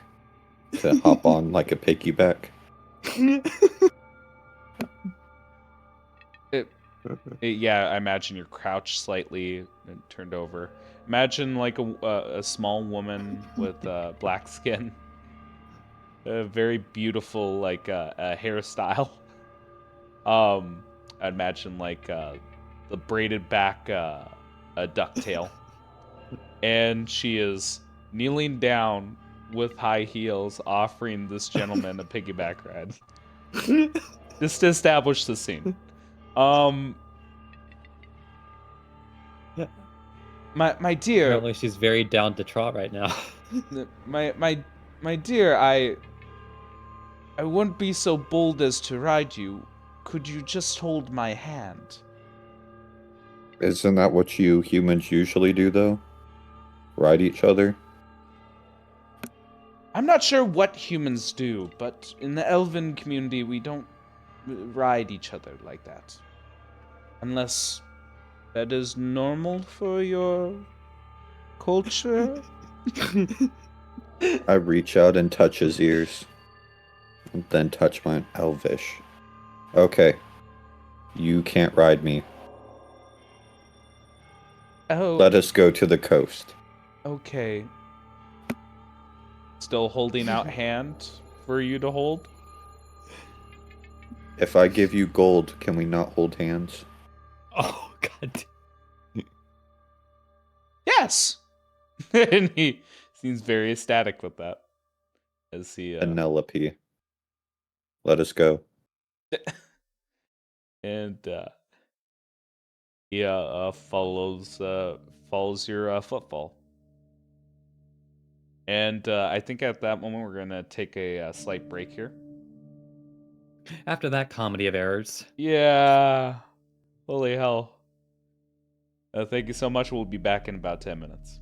to hop on like a piggyback. Yeah, I imagine you're crouched slightly and turned over. Imagine like a small woman with black skin, a very beautiful like hairstyle. I imagine like the braided back a ducktail, and she is kneeling down with high heels, offering this gentleman a piggyback ride. Just to establish the scene. Um, my dear, Apparently, she's very down to trot right now. my dear, I wouldn't be so bold as to ride you. Could you just hold my hand? Isn't that what you humans usually do, though? Ride each other? I'm not sure what humans do, but in the elven community, we don't ride each other like that. Unless that is normal for your culture? I reach out and touch his ears, and then touch mine. Elvish. Okay, you can't ride me. Oh, Let us go to the coast. okay. Still holding out hand for you to hold? If I give you gold, can we not hold hands? Oh god. Yes! And he seems very ecstatic with that. As he Penelope. Let us go. and he follows your footfall. And I think at that moment we're gonna take a slight break here. After that comedy of errors. Yeah, holy hell! Thank you so much. We'll be back in about 10 minutes.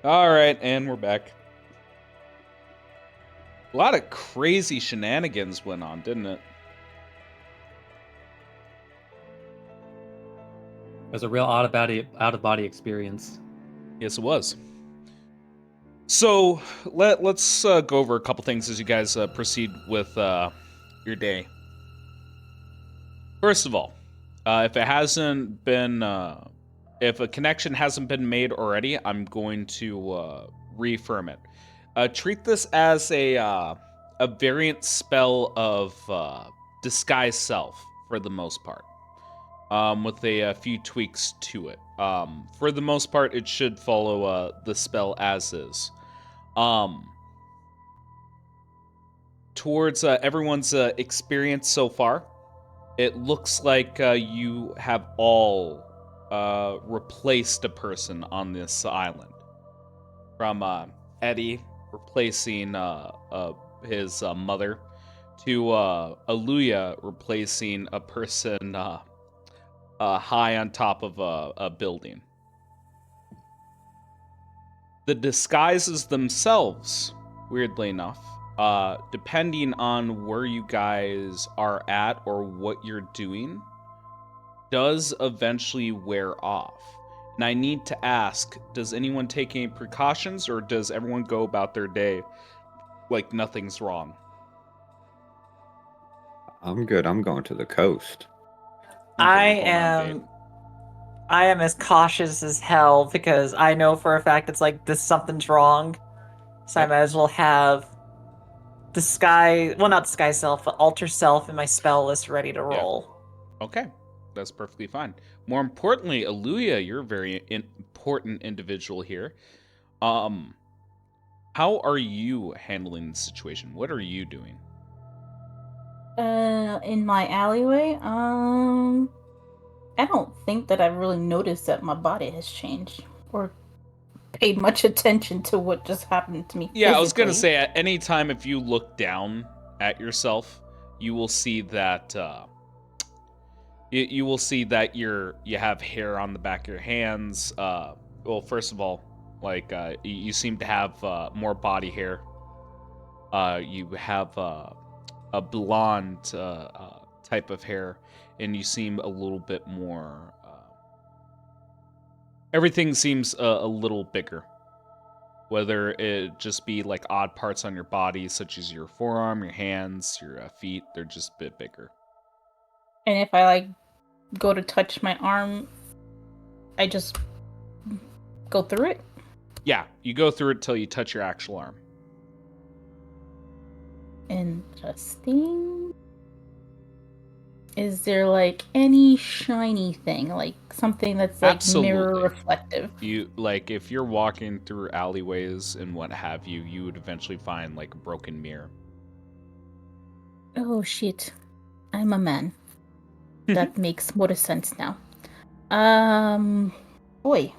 All right, and we're back. A lot of crazy shenanigans went on, didn't it? It was a real out of body experience. Yes, it was. So let's go over a couple things as you guys proceed with your day. First of all, if it hasn't been, if a connection hasn't been made already, I'm going to reaffirm it. Treat this as a variant spell of disguise self for the most part, with a few tweaks to it. For the most part, it should follow the spell as is. Towards everyone's experience so far, it looks like you have all replaced a person on this island. From Eddie replacing his mother, to Aluya replacing a person high on top of a building. The disguises themselves, weirdly enough, depending on where you guys are at or what you're doing, does eventually wear off. And I need to ask, does anyone take any precautions, or does everyone go about their day like nothing's wrong? I'm good. I'm going to the coast. Okay, I I'm going on a date. am as cautious as hell because I know for a fact it's like this something's wrong. So I Okay. might as well have not disguise self, but alter self in my spell list ready to roll. Okay, that's perfectly fine. More importantly, Aluya, you're a very important individual here. How are you handling the situation? What are you doing? In my alleyway, I don't think that I've really noticed that my body has changed or paid much attention to what just happened to me. Yeah, I was gonna physically. say at any time if you look down at yourself, you will see that you will see that you have hair on the back of your hands. Well, first of all, like you seem to have more body hair. You have a blonde type of hair, and you seem a little bit more. Everything seems a little bigger. Whether it just be like odd parts on your body, such as your forearm, your hands, your feet, they're just a bit bigger. And if I like go to touch my arm, I just go through it. Yeah, you go through it till you touch your actual arm. Interesting. Is there like any shiny thing, like something that's like mirror Absolutely. reflective? You like if you're walking through alleyways and what have you, you would eventually find like a broken mirror. Oh shit. I'm a man. That makes more sense now. Boy.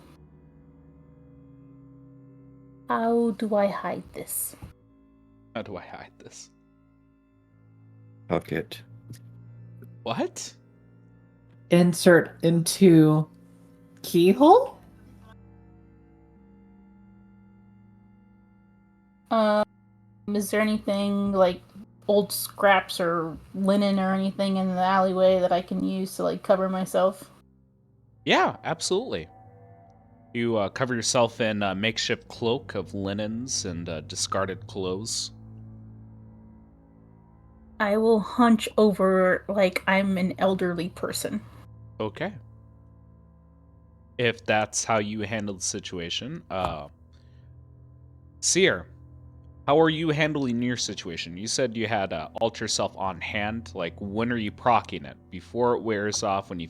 How do I hide this? How do I hide this? Tuck it. What? Insert into keyhole? Is there anything like old scraps or linen or anything in the alleyway that I can use to like cover myself? Yeah, absolutely. You cover yourself in a makeshift cloak of linens and discarded clothes. I will hunch over like I'm an elderly person. Okay. If that's how you handle the situation, Seer, how are you handling your situation? You said you had alter self on hand. Like, when are you procking it? Before it wears off? When you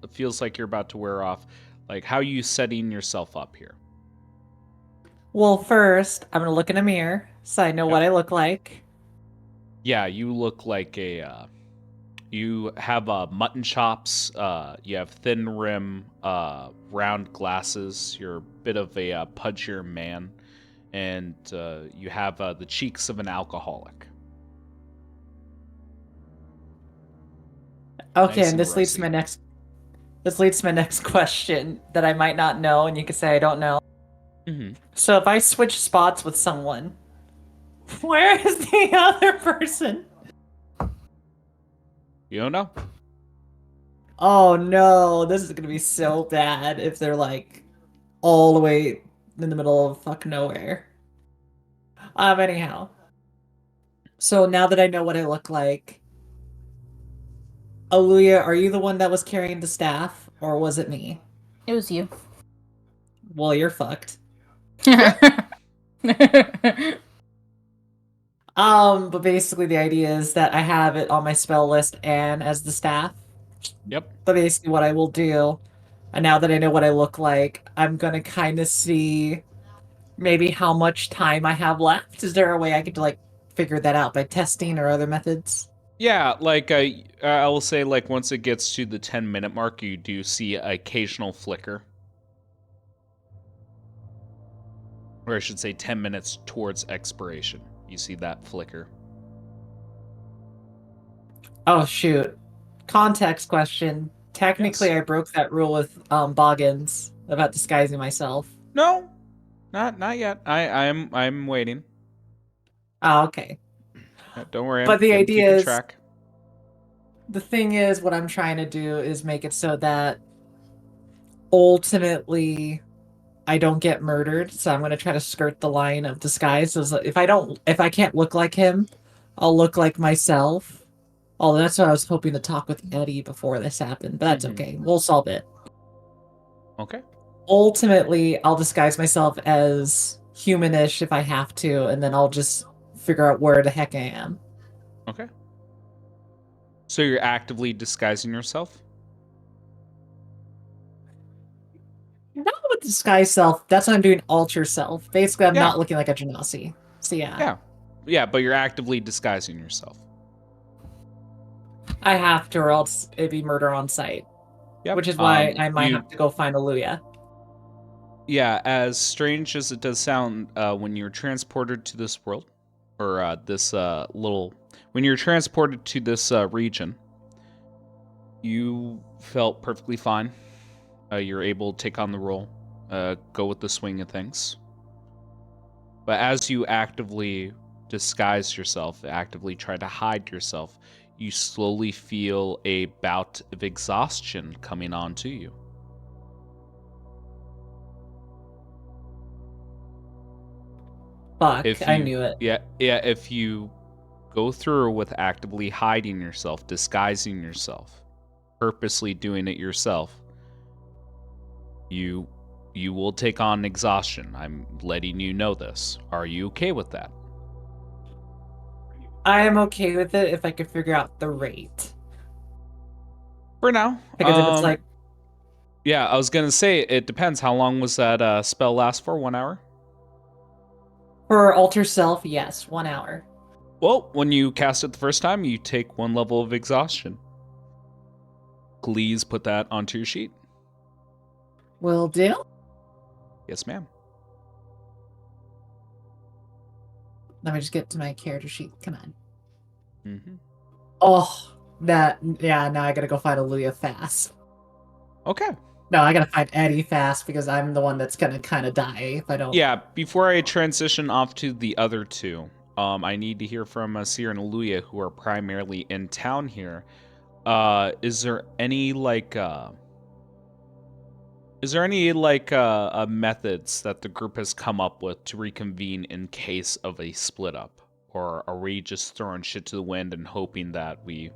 it feels like you're about to wear off? Like, how are you setting yourself up here? Well, first, I'm gonna look in a mirror so I know what I look like. Yeah, you look like you have mutton chops. You have thin rim, round glasses. You're a bit of a pudgier man, and you have the cheeks of an alcoholic. Okay, Nice and and this leads to rosy. my next question that I might not know, and you could say I don't know. Mm-hmm. So if I switch spots with someone, where is the other person? You don't know. Oh no, this is gonna be so bad if they're like all the way in the middle of fuck nowhere. Anyhow. So now that I know what I look like, Aluya, are you the one that was carrying the staff, or was it me? It was you. Well, you're fucked. But basically the idea is that I have it on my spell list and as the staff. Yep. But basically what I will do, and now that I know what I look like, I'm gonna kind of see maybe how much time I have left. Is there a way I could like figure that out by testing or other methods? Yeah, like I will say, like once it gets to the 10-minute mark, you do see an occasional flicker, or I should say, 10 minutes towards expiration. You see that flicker. Oh shoot. Context question. Technically Yes. I broke that rule with Boggins about disguising myself. No, not yet. I'm waiting. Oh, okay. Yeah, don't worry, But the I'm idea keeping is track. the thing is what I'm trying to do is make it so that ultimately I don't get murdered, so I'm gonna try to skirt the line of disguise. So if I can't look like him, I'll look like myself. Oh, that's what I was hoping to talk with Eddie before this happened, but that's okay. We'll solve it. Okay. Ultimately, I'll disguise myself as humanish if I have to, and then I'll just figure out where the heck I am. Okay. So you're actively disguising yourself? Not with disguise self. That's what I'm doing. Alter self. Basically, I'm Yeah. not looking like a genasi. So yeah, Yeah, but you're actively disguising yourself. I have to, or else it'd be murder on sight. Yep. Which is why I might have to go find Aluya. Yeah, as strange as it does sound, when you're transported to this world, or when you're transported to this region, you felt perfectly fine. You're able to take on the role, go with the swing of things. But as you actively disguise yourself, actively try to hide yourself, you slowly feel a bout of exhaustion coming on to you. Fuck, If I you, knew it. yeah, if you go through with actively hiding yourself, disguising yourself, purposely doing it yourself, you will take on exhaustion. I'm letting you know this. Are you okay with that? I am okay with it if I could figure out the rate. For now. Because if it's like Yeah, I was gonna say it depends. How long was that spell last for? 1 hour? for alter self, yes, 1 hour. Well, when you cast it the first time, you take 1 level of exhaustion. Please put that onto your sheet. Will do. Yes, ma'am. Let me just get to my character sheet. Come on. Mm-hmm. Oh, now I gotta go find Aluya fast. Okay. No, I gotta find Eddie fast because I'm the one that's gonna kind of die if I don't. Yeah, before I transition off to the other two, I need to hear from Seer and Aluya, who are primarily in town here. Is there any methods that the group has come up with to reconvene in case of a split up? Or are we just throwing shit to the wind and hoping that we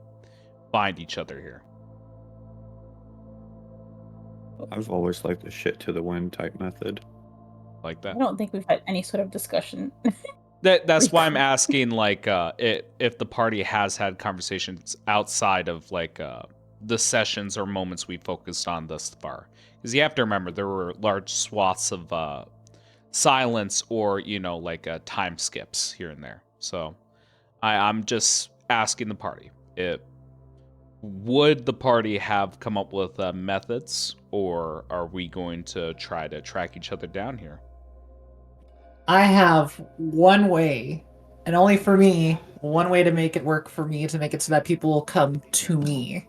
find each other here? I've always liked the shit to the wind type method. Like I that? don't think we've had any sort of discussion. That's why I'm asking, if the party has had conversations outside of the sessions or moments we focused on thus far. Because you have to remember there were large swaths of silence or time skips here and there. So I'm just asking the party, would the party have come up with methods, or are we going to try to track each other down here? I have one way, and only for me, one way to make it work for me to make it so that people will come to me.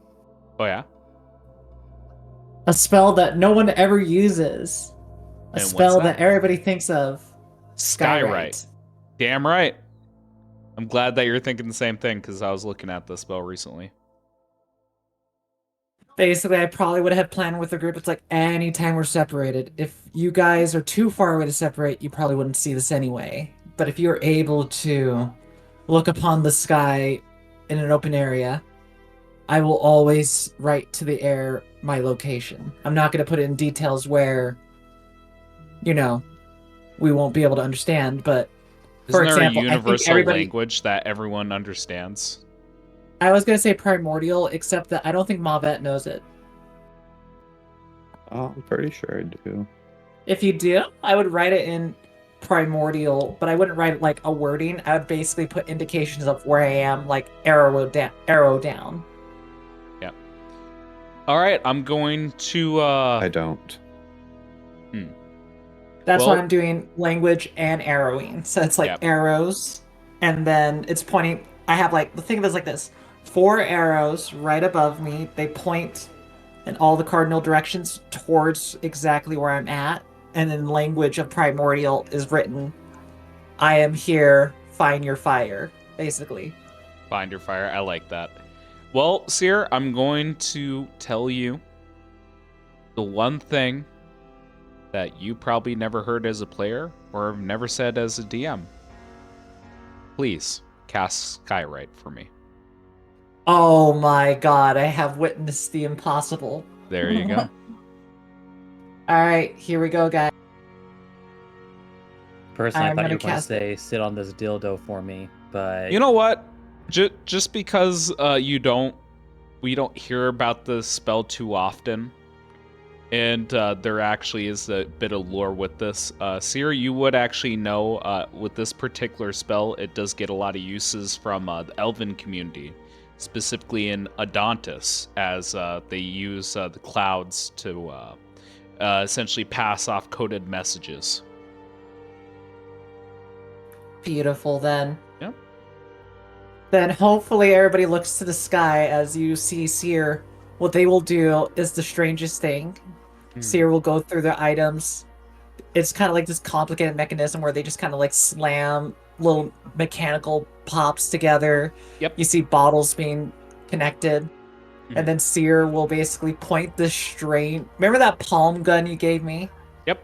Oh yeah. A spell that no one ever uses. A And what's spell that that? everybody thinks of. Skywrite. Skywrite. Damn right. I'm glad that you're thinking the same thing because I was looking at the spell recently. Basically, I probably would have planned with the group. It's like anytime we're separated. If you guys are too far away to separate, you probably wouldn't see this anyway. But if you're able to look upon the sky in an open area, I will always write to the air my location. I'm not going to put it in details where, you know, we won't be able to understand. But for Isn't there a example, I think universal everybody. language that everyone understands? I was going to say primordial, except that I don't think Mavet knows it. I'm pretty sure I do. If you do, I would write it in primordial, but I wouldn't write it like a wording. I would basically put indications of where I am, like arrow down. Arrow down. Yep. All right, I'm going to. I don't. That's Well- why I'm doing language and arrowing. So it's like Yep. arrows, and then it's pointing. I have like the thing of it is like this: 4 arrows right above me. They point in all the cardinal directions towards exactly where I'm at, and then language of primordial is written. I am here. Find your fire. Basically. Find your fire. I like that. Well, Seer, I'm going to tell you the one thing that you probably never heard as a player or have never said as a DM. Please cast Skywrite for me. Oh my god, I have witnessed the impossible. There you go. Alright, here we go, guys. Personally, I I'm thought you gonna were going to cast- say, sit on this dildo for me, but... You know what? Just because we don't hear about this spell too often, and there actually is a bit of lore with this. Seer, you would actually know with this particular spell, it does get a lot of uses from the Elven community, specifically in Adontis, as they use the clouds to essentially pass off coded messages. Beautiful, then. Yep. Then hopefully everybody looks to the sky as you see Seer. What they will do is the strangest thing. Seer will go through the items. It's kind of like this complicated mechanism where they just kind of like slam little mechanical pops together. Yep. You see bottles being connected. And then Seer will basically point the strain. Remember that palm gun you gave me? Yep.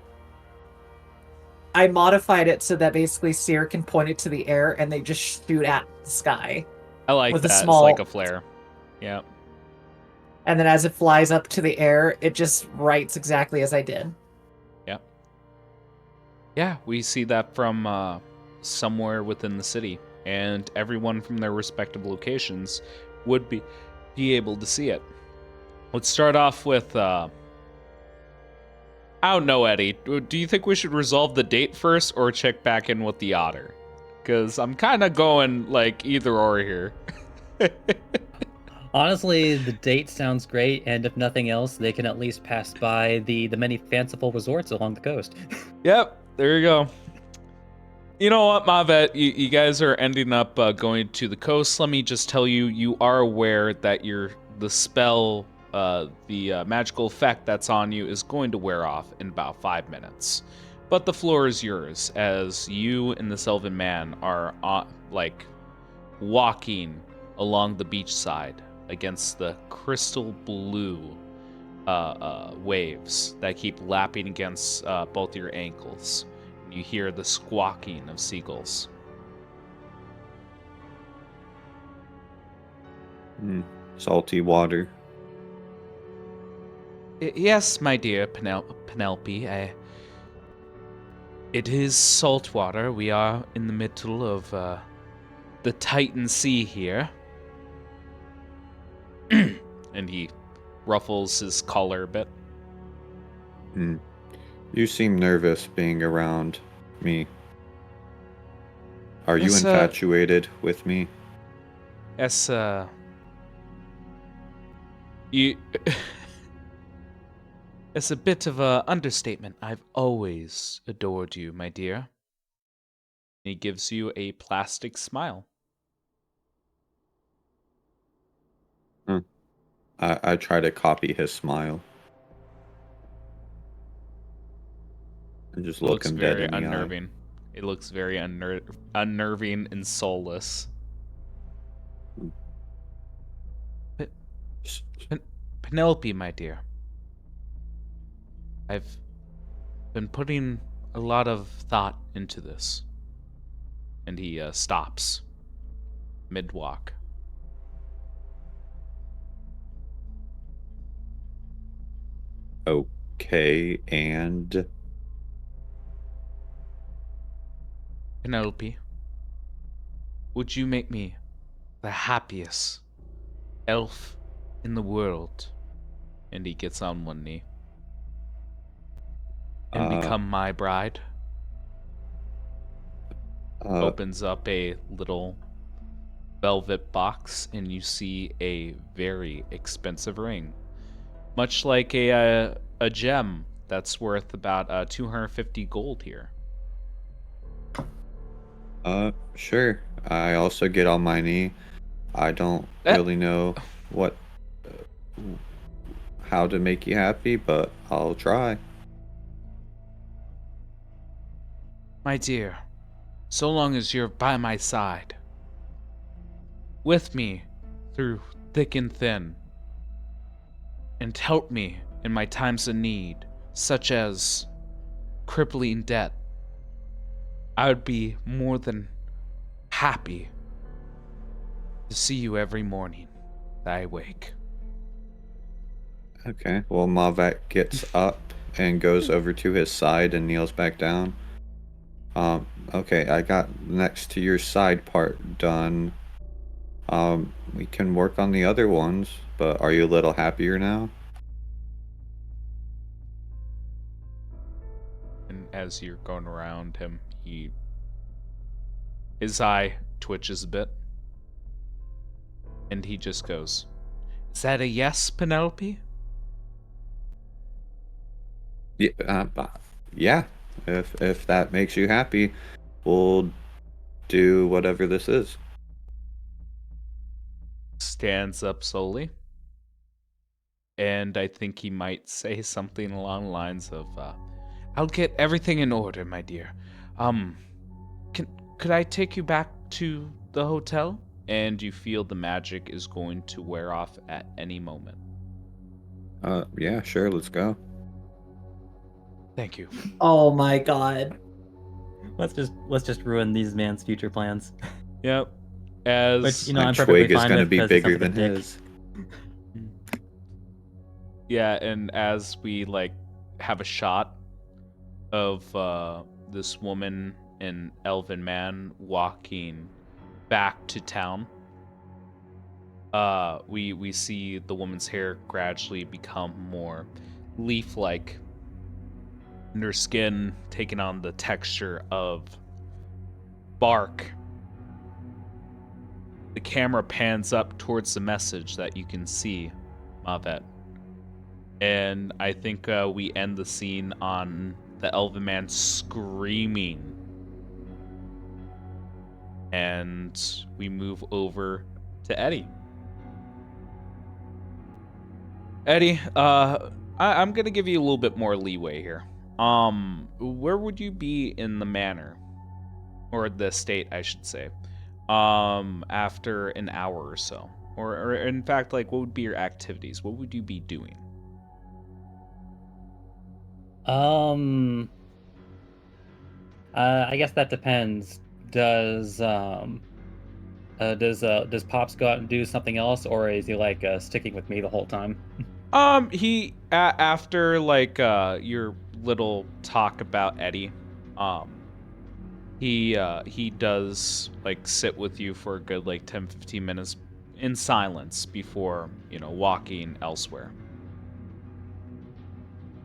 I modified it so that basically Seer can point it to the air and they just shoot at the sky. I like With a that. small- It's like a flare. Yeah. And then as it flies up to the air, it just writes exactly as I did. Yeah, we see that from somewhere within the city, and everyone from their respective locations would be able to see it. Let's start off with I don't know, Eddie. Do you think we should resolve the date first or check back in with the otter? Because I'm kind of going like either or here. Honestly, the date sounds great, and if nothing else, they can at least pass by the many fanciful resorts along the coast. Yep, there you go. You know what, Mavet? You guys are ending up going to the coast. Let me just tell you, you are aware that the spell, the magical effect that's on you is going to wear off in about 5 minutes. But the floor is yours as you and the Elven man are walking along the beachside against the crystal blue waves that keep lapping against both your ankles. You hear the squawking of seagulls. Salty water. Yes, my dear Penelope. It is salt water. We are in the middle of the Titan Sea here. And he ruffles his collar a bit. You seem nervous being around me. Are you Yes, infatuated with me? Yes, you... It's a bit of a understatement. I've always adored you, my dear. He gives you a plastic smile. I try to copy his smile. And just It look looks him dead very in the eye. unnerving. It looks very unnerving and soulless. S- Penelope, my dear. I've been putting a lot of thought into this. And he stops mid-walk. Okay, and Penelope, would you make me the happiest elf in the world? And he gets on one knee. And become my bride? Opens up a little velvet box, and you see a very expensive ring. Much like a gem that's worth about 250 gold here. Sure. I also get on my knee. I don't Eh. really know what, how to make you happy, but I'll try. My dear, so long as you're by my side, with me through thick and thin, and help me in my times of need, such as crippling debt, I would be more than happy to see you every morning that I wake. Okay. Well, Mavet gets up and goes over to his side and kneels back down. Okay, I got next to your side part done. We can work on the other ones, but are you a little happier now? And as you're going around him, his eye twitches a bit. And he just goes, "Is that a yes, Penelope?" Yeah, yeah. If that makes you happy, we'll do whatever this is. Stands up slowly. And I think he might say something along the lines of, "I'll get everything in order, my dear. Um, could I take you back to the hotel?" And you feel the magic is going to wear off at any moment. Yeah, sure, let's go. Thank you. Oh my god. Let's just ruin these man's future plans. Yep. As Which, you know, My I'm perfectly twig is fine gonna with be because he sounds bigger like a than dick. his. yeah, and as we like have a shot of this woman and elven man walking back to town, we see the woman's hair gradually become more leaf-like, and her skin taking on the texture of bark. The camera pans up towards the message that you can see, Mavet. And I think we end the scene on the elven man screaming. And we move over to Eddie. Eddie, I'm gonna give you a little bit more leeway here. Where would you be in the manor, or the state, I should say, after an hour or so, or in fact, like, what would be your activities? What would you be doing? I guess that depends. Does Pops go out and do something else, or is he like sticking with me the whole time? After like your little talk about Eddie, um, he does like sit with you for a good like 10-15 minutes in silence before, walking elsewhere.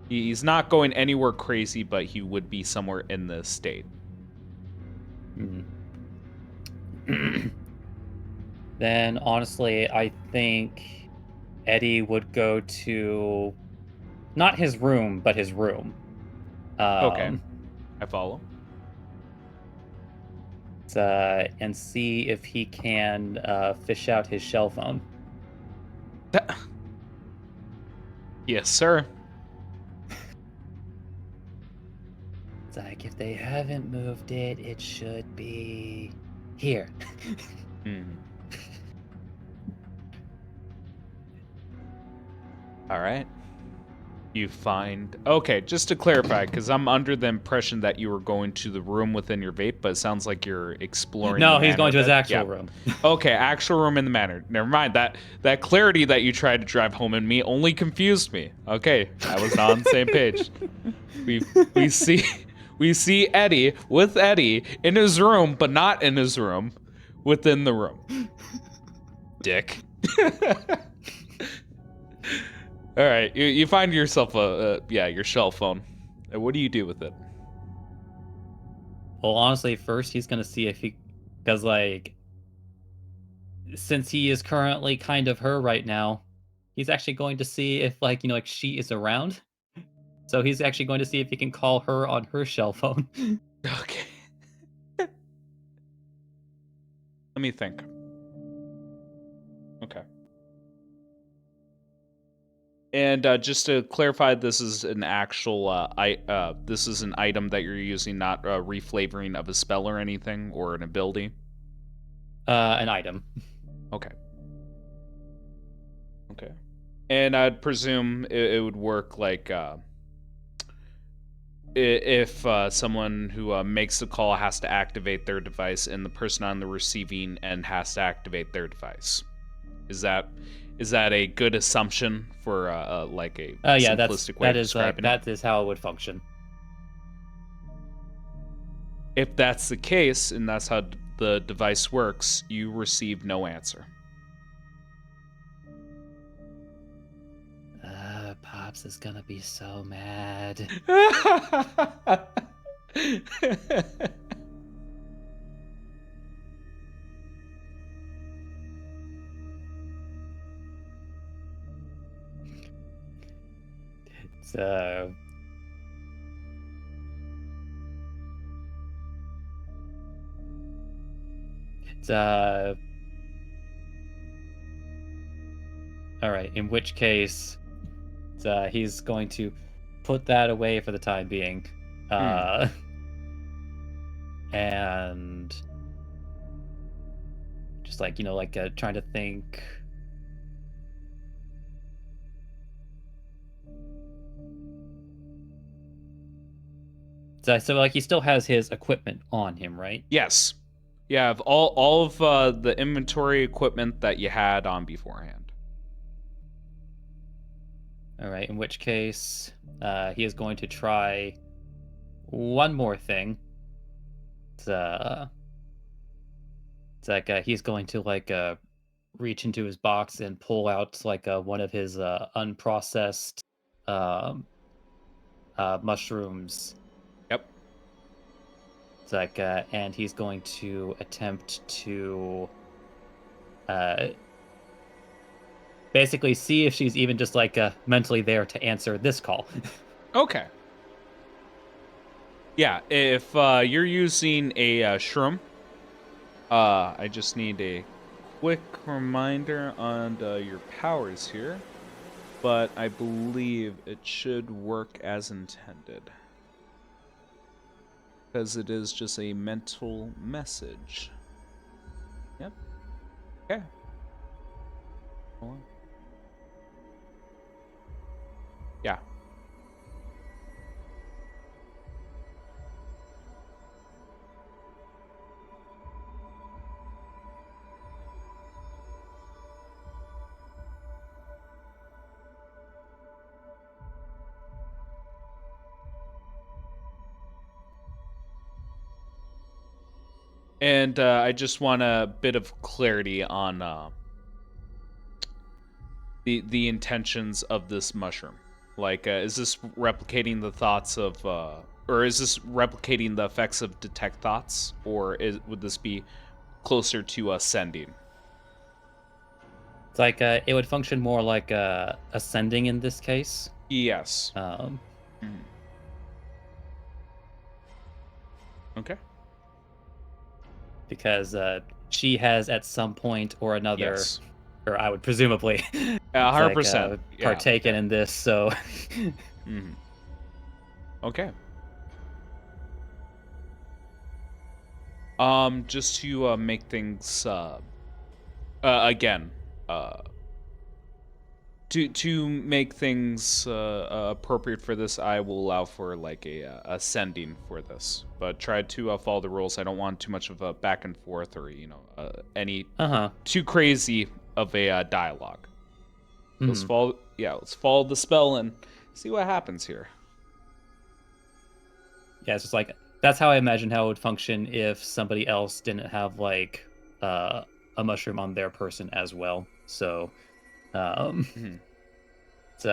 He's not going anywhere crazy, but he would be somewhere in the state. Hmm. Then honestly, I think Eddie would go to not his room, but his room. Okay, I follow. And see if he can fish out his shell phone. Yes, sir. like, if they haven't moved it, it should be here. All right. You find... Okay, just to clarify, because I'm under the impression that you were going to the room within your vape, but it sounds like you're exploring No, the he's going manor to his bit. actual Yeah. room. Okay, actual room in the manor. Never mind. That clarity that you tried to drive home in me only confused me. Okay, I was not on the same page. We see Eddie with Eddie in his room, but not in his room, within the room. Dick. All right, you find yourself your cell phone. What do you do with it? Well, honestly, first he's gonna see if he, because like, since he is currently kind of her right now, he's actually going to see if like like she is around. So he's actually going to see if he can call her on her cell phone. Okay. Let me think. Okay. And just to clarify, this is an actual this is an item that you're using, not reflavoring of a spell or anything, or an ability. An item. Okay. Okay. And I'd presume it would work like if someone who makes the call has to activate their device, and the person on the receiving end has to activate their device. Is that a good assumption for like a Yeah, simplistic way of describing it? that is how it would function. If that's the case, and that's how the device works, you receive no answer. Pops is gonna be so mad. So it's all right, in which case he's going to put that away for the time being. And just like trying to think. So like he still has his equipment on him, right? Yes. You have all of the inventory equipment that you had on beforehand. All right, in which case he is going to try one more thing. It's like he's going to like reach into his box and pull out like one of his unprocessed mushrooms. Yep. It's like and he's going to attempt to basically see if she's even just like mentally there to answer this call. Okay. Yeah, if you're using a shroom, I just need a quick reminder on your powers here, but I believe it should work as intended, because it is just a mental message. Yep. Okay. Hold on. Yeah. And I just want a bit of clarity on the intentions of this mushroom. Like, is this replicating the thoughts of, or is this replicating the effects of detect thoughts, or would this be closer to sending? It's like it would function more like ascending in this case. Yes. Okay. Because she has at some point or another, Yes. or I would presumably, 100%. partaken in this. So, Okay. Just to make things again, to make things appropriate for this, I will allow for like a ascending for this, but try to follow the rules. I don't want too much of a back and forth or any too crazy of a dialogue. Let's follow the spell and see what happens here. Yeah, it's just like that's how I imagine how it would function if somebody else didn't have like a mushroom on their person as well. So, it's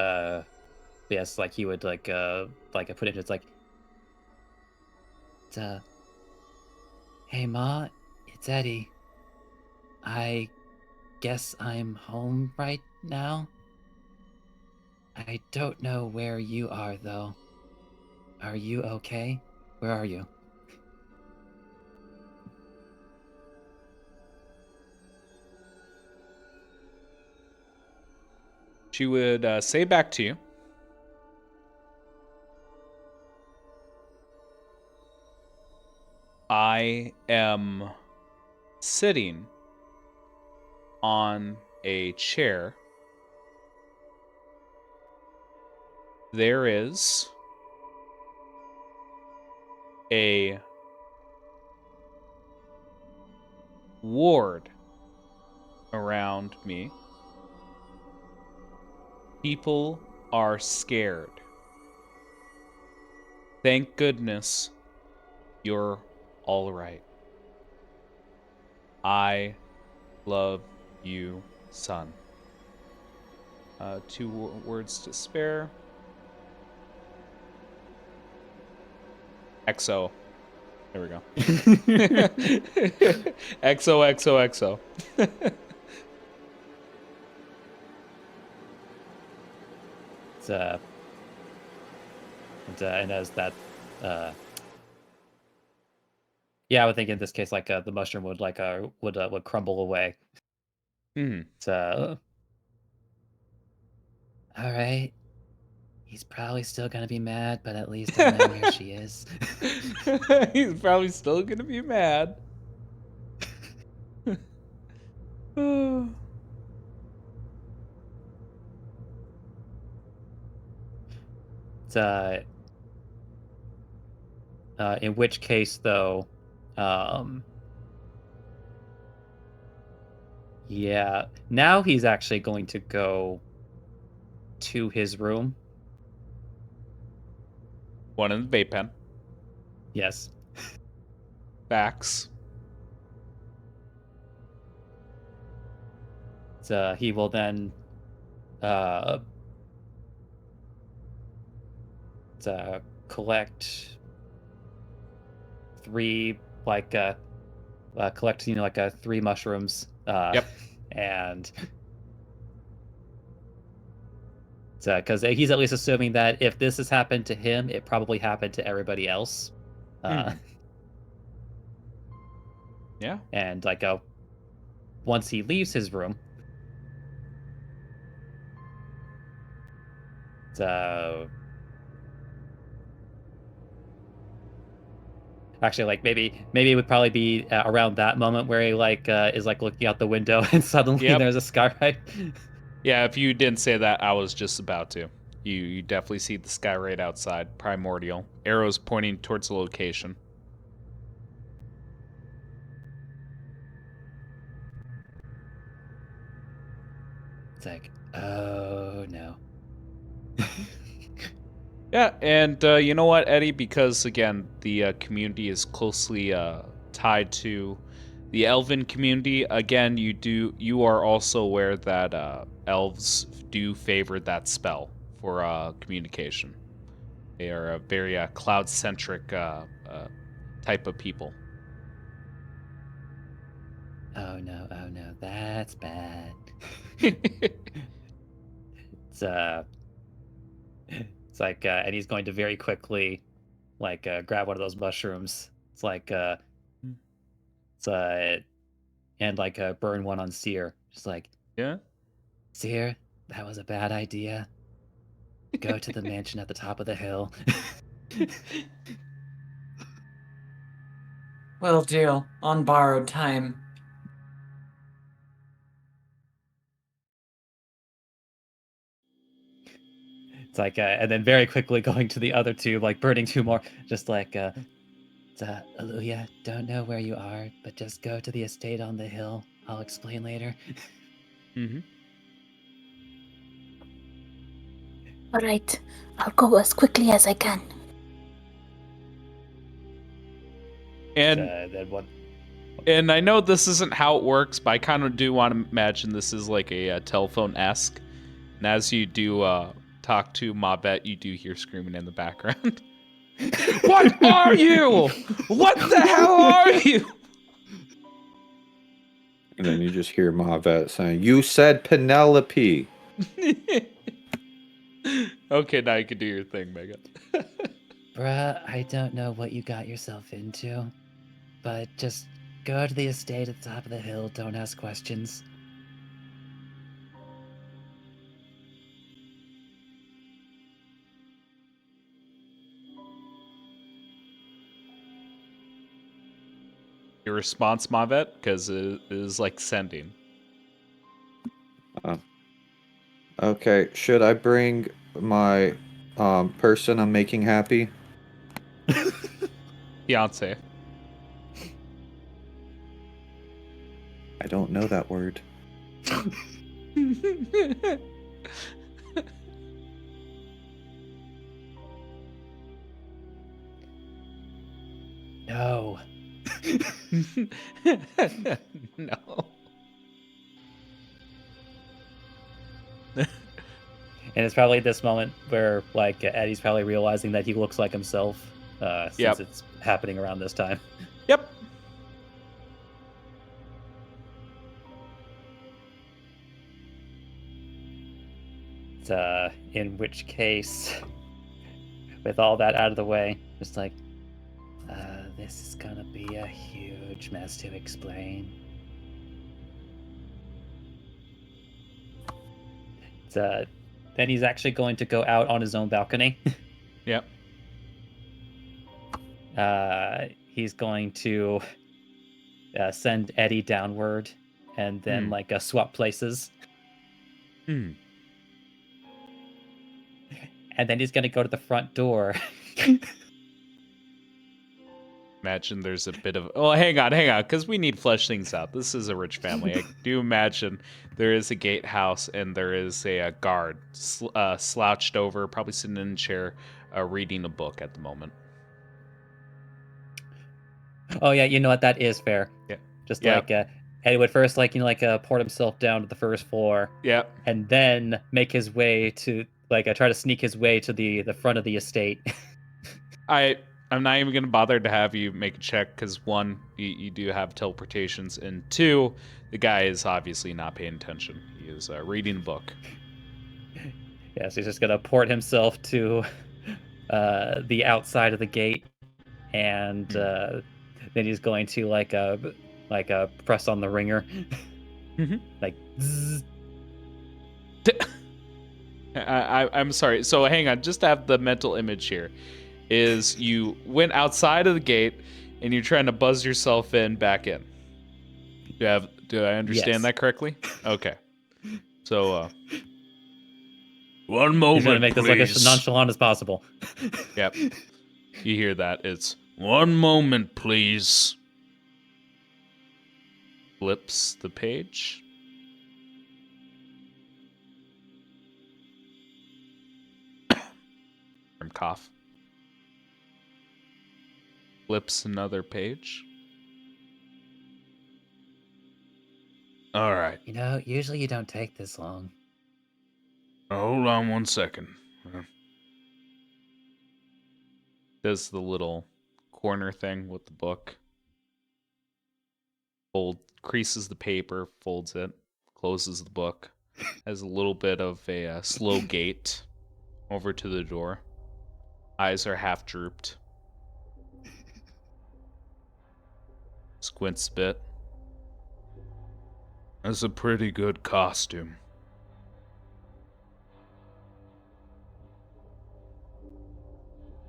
yes, like he would like I put it. It's like, it's, hey Ma, it's Eddie. I guess I'm home right now. I don't know where you are though. Are you okay? Where are you? She would say back to you, I am sitting on a chair. There is a ward around me. People are scared. Thank goodness you're all right. I love you, son. Two words to spare. XO. There we go. XO. It's and as that yeah, I would think in this case like the mushroom would like would crumble away. So all right. He's probably still gonna be mad, but at least I know where she is. He's probably still gonna be mad. It's, in which case, though, yeah, now he's actually going to go to his room. One in the vape pen. Yes. Facts. He will then collect three collect three mushrooms. Yep. And because he's at least assuming that if this has happened to him, it probably happened to everybody else. Yeah. And once he leaves his room, so actually, like maybe it would probably be around that moment where he is looking out the window and suddenly there's a skyride. Yeah, if you didn't say that, I was just about to. You definitely see the sky right outside, primordial. Arrows pointing towards the location. It's like, oh no. Yeah, and you know what, Eddie? Because again, the community is closely tied to the elven community. Again, you are also aware that elves do favor that spell for communication. They are a very cloud-centric type of people. Oh no, that's bad. It's like, and he's going to very quickly, grab one of those mushrooms. It's like, and burn one on Seer. Just like, Yeah. Seer, that was a bad idea. Go to the mansion at the top of the hill. Will do. On borrowed time. It's like, and then very quickly going to the other two, like burning two more, just like, Aluya, don't know where you are, but just go to the estate on the hill. I'll explain later. Mm-hmm. All right, I'll go as quickly as I can. And Then what? and I know this isn't how it works, but I kind of do want to imagine this is like a telephone-esque. And as you do talk to Mabet, you do hear screaming in the background. What are you? What the hell are you? And then you just hear Mavet saying, "You said Penelope." Okay, now you can do your thing, Megan. Bruh, I don't know what you got yourself into, but just go to the estate at the top of the hill. Don't ask questions. Your response, Mavet, because it is like sending. Okay, should I bring my person I'm making happy? Fiance. I don't know that word. No. No. And it's probably this moment where, like, Eddie's probably realizing that he looks like himself, since Yep. it's happening around this time. Yep. In which case, with all that out of the way, just like, this is gonna be a huge mess to explain. Then he's actually going to go out on his own balcony. Yep. He's going to send Eddie downward and then swap places. Hmm. And then he's going to go to the front door. Imagine there's a bit of... Oh, hang on, because we need to flesh things out. This is a rich family. I do imagine there is a gatehouse and there is a guard slouched over, probably sitting in a chair, reading a book at the moment. Oh, yeah, you know what? That is fair. Yeah. Just Yeah. like Eddie would first, port himself down to the first floor. Yeah. And then make his way to, try to sneak his way to the front of the estate. I'm not even going to bother to have you make a check because, one, you do have teleportations, and two, the guy is obviously not paying attention. He is reading a book. Yeah, so he's just going to port himself to the outside of the gate, and then he's going to, press on the ringer. Mm-hmm. Like, zzz. I'm sorry. So hang on, just to have the mental image here. Is you went outside of the gate and you're trying to buzz yourself back in. Do I understand Yes. that correctly? Okay. So 1 moment, He's going to make please. this as nonchalant as possible. Yep. You hear that? It's 1 moment, please. Flips the page. Cough. Flips another page. All right. You know, usually you don't take this long. Hold on 1 second. Does the little corner thing with the book. Creases the paper, folds it, closes the book. Has a little bit of a slow gait over to the door. Eyes are half drooped. Squints a bit. That's a pretty good costume.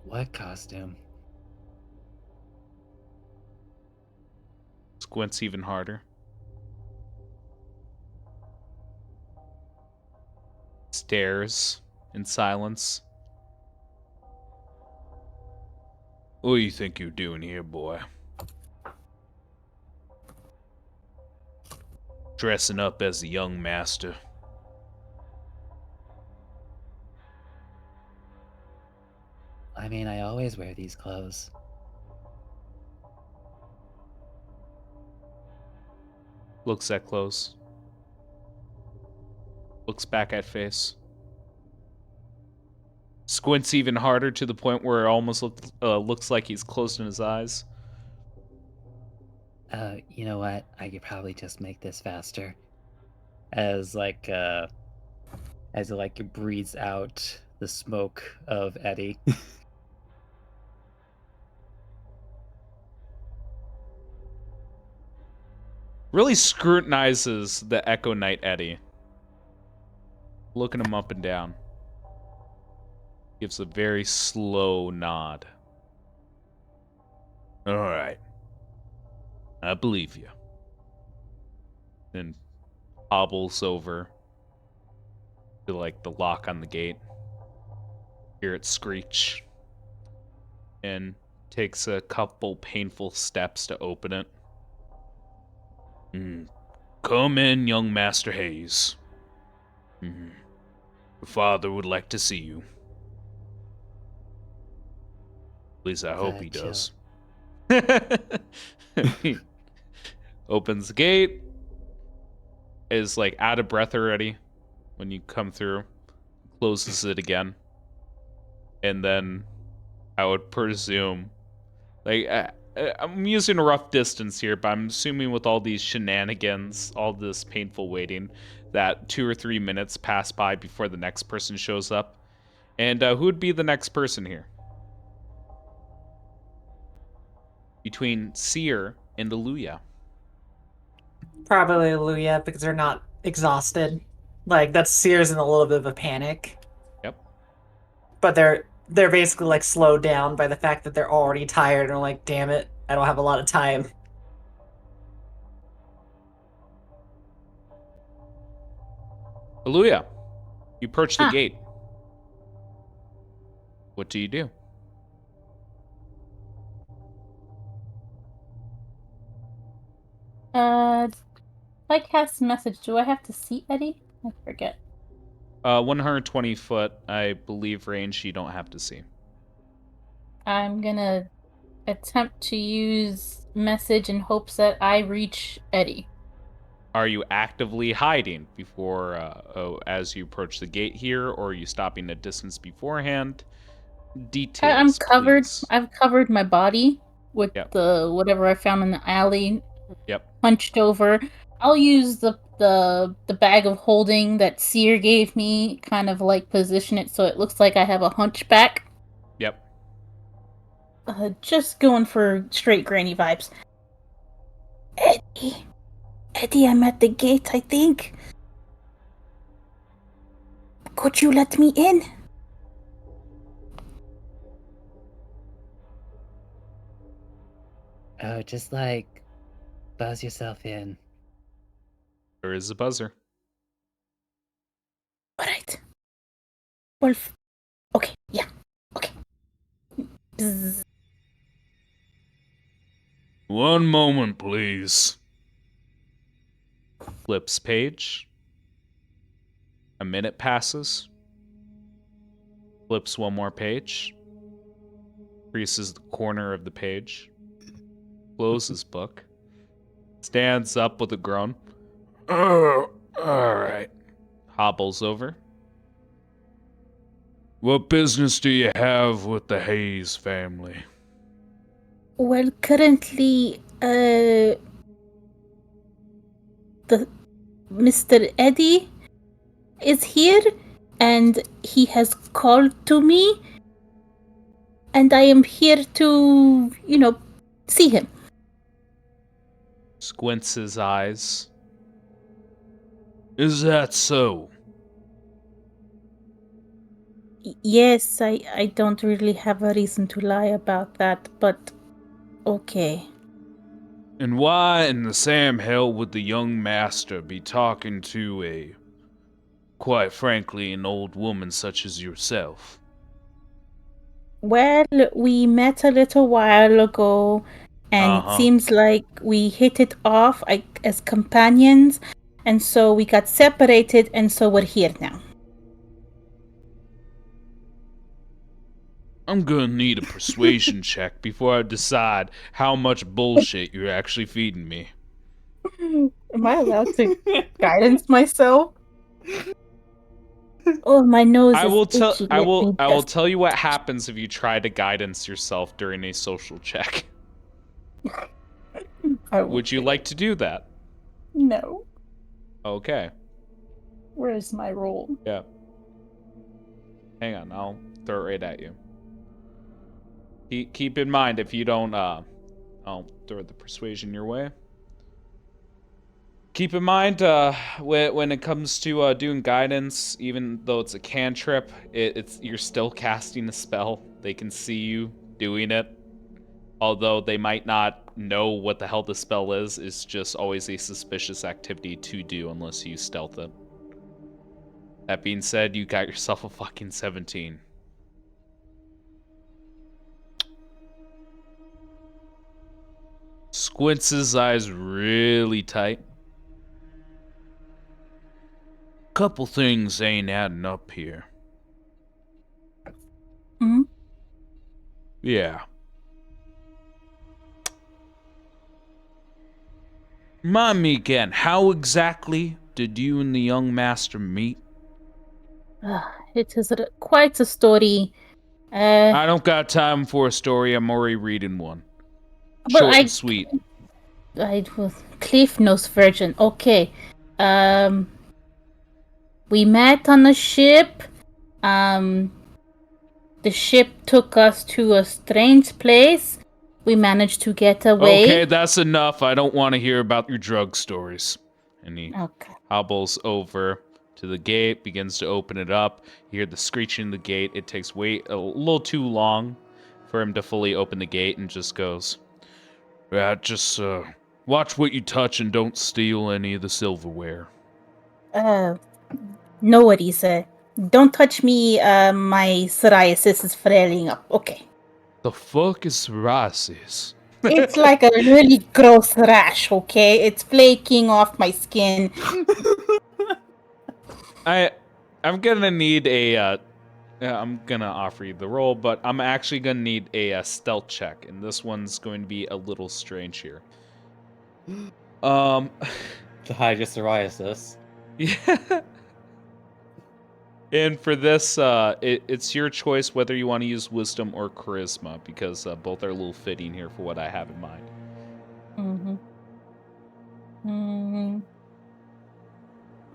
What costume? Squints even harder. Stares in silence. What do you think you're doing here, boy? Dressing up as a young master. I mean, I always wear these clothes. Looks at clothes. Looks back at face. Squints even harder to the point where it almost looks like he's closing his eyes. You know what? I could probably just make this faster. As it breathes out the smoke of Eddie. Really scrutinizes the Echo Knight Eddie. Looking him up and down. Gives a very slow nod. Alright. I believe you. Then hobbles over to like the lock on the gate. Hear it screech. And takes a couple painful steps to open it. Come in, young Master Hayes. Your father would like to see you. At least I hope he does. He opens the gate. Is like out of breath already when you come through. Closes it again. And then I would presume, like, I'm using a rough distance here, but I'm assuming with all these shenanigans, all this painful waiting, that 2 or 3 minutes pass by before the next person shows up. And who would be the next person here? Between Seer and Aluya. Probably Luya, because they're not exhausted. Like, that's Sears in a little bit of a panic. Yep. But they're basically like slowed down by the fact that they're already tired and are like, damn it, I don't have a lot of time. Aluya, you approach the gate. What do you do? If I cast message, do I have to see Eddie? I forget. 120 foot, I believe, range you don't have to see. I'm gonna attempt to use message in hopes that I reach Eddie. Are you actively hiding before, as you approach the gate here, or are you stopping a distance beforehand? Details, I'm covered. please. I've covered my body with Yep. the whatever I found in the alley. Yep. Hunched over. I'll use the bag of holding that Seer gave me, kind of like position it so it looks like I have a hunchback. Yep. Just going for straight granny vibes. Eddie, I'm at the gate, I think. Could you let me in? Oh, just like buzz yourself in. There is a buzzer. Alright. Well, okay, yeah, okay. Bzz. One moment, please. Flips page. A minute passes. Flips one more page. Creases the corner of the page. Closes book. Stands up with a groan. Oh, alright. Hobbles over. What business do you have with the Hayes family? Well, currently, the Mr. Eddie is here, and he has called to me, and I am here to, see him. Squints his eyes. Is that so? Yes, I don't really have a reason to lie about that, but okay. And why in the Sam hell would the young master be talking to quite frankly, an old woman such as yourself? Well, we met a little while ago, and it seems like we hit it off as companions, and so we got separated, and so we're here now. I'm gonna need a persuasion check before I decide how much bullshit you're actually feeding me. Am I allowed to guidance myself? Oh, my nose is itchy. I will tell you what happens if you try to guidance yourself during a social check. Would you like to do that? No. Okay. Where's my roll? Yeah. Hang on, I'll throw it right at you. Keep in mind, if you don't, I'll throw the persuasion your way. Keep in mind, when it comes to doing guidance, even though it's a cantrip, you're still casting a spell. They can see you doing it. Although they might not know what the hell the spell is, it's just always a suspicious activity to do unless you stealth it. That being said, you got yourself a fucking 17. Squints his eyes really tight. Couple things ain't adding up here. Hmm? Yeah. Remind me again, how exactly did you and the young master meet? It is quite a story. I don't got time for a story, I'm already reading one. But Short and sweet. I was Cliff Nose Virgin. Okay. We met on a ship. The ship took us to a strange place. We managed to get away. Okay, that's enough. I don't want to hear about your drug stories. And he hobbles over to the gate, begins to open it up. You hear the screeching of the gate. It takes a little too long for him to fully open the gate and just goes, yeah, just watch what you touch and don't steal any of the silverware. No worries. Don't touch me. My psoriasis is flaring up. Okay. The fuck is psoriasis? It's like a really gross rash, okay? It's flaking off my skin. I'm gonna need a I'm gonna offer you the roll, but I'm actually gonna need a stealth check, and this one's going to be a little strange here. To hide your psoriasis. Yeah. And for this, it's your choice whether you want to use wisdom or charisma, because both are a little fitting here for what I have in mind. I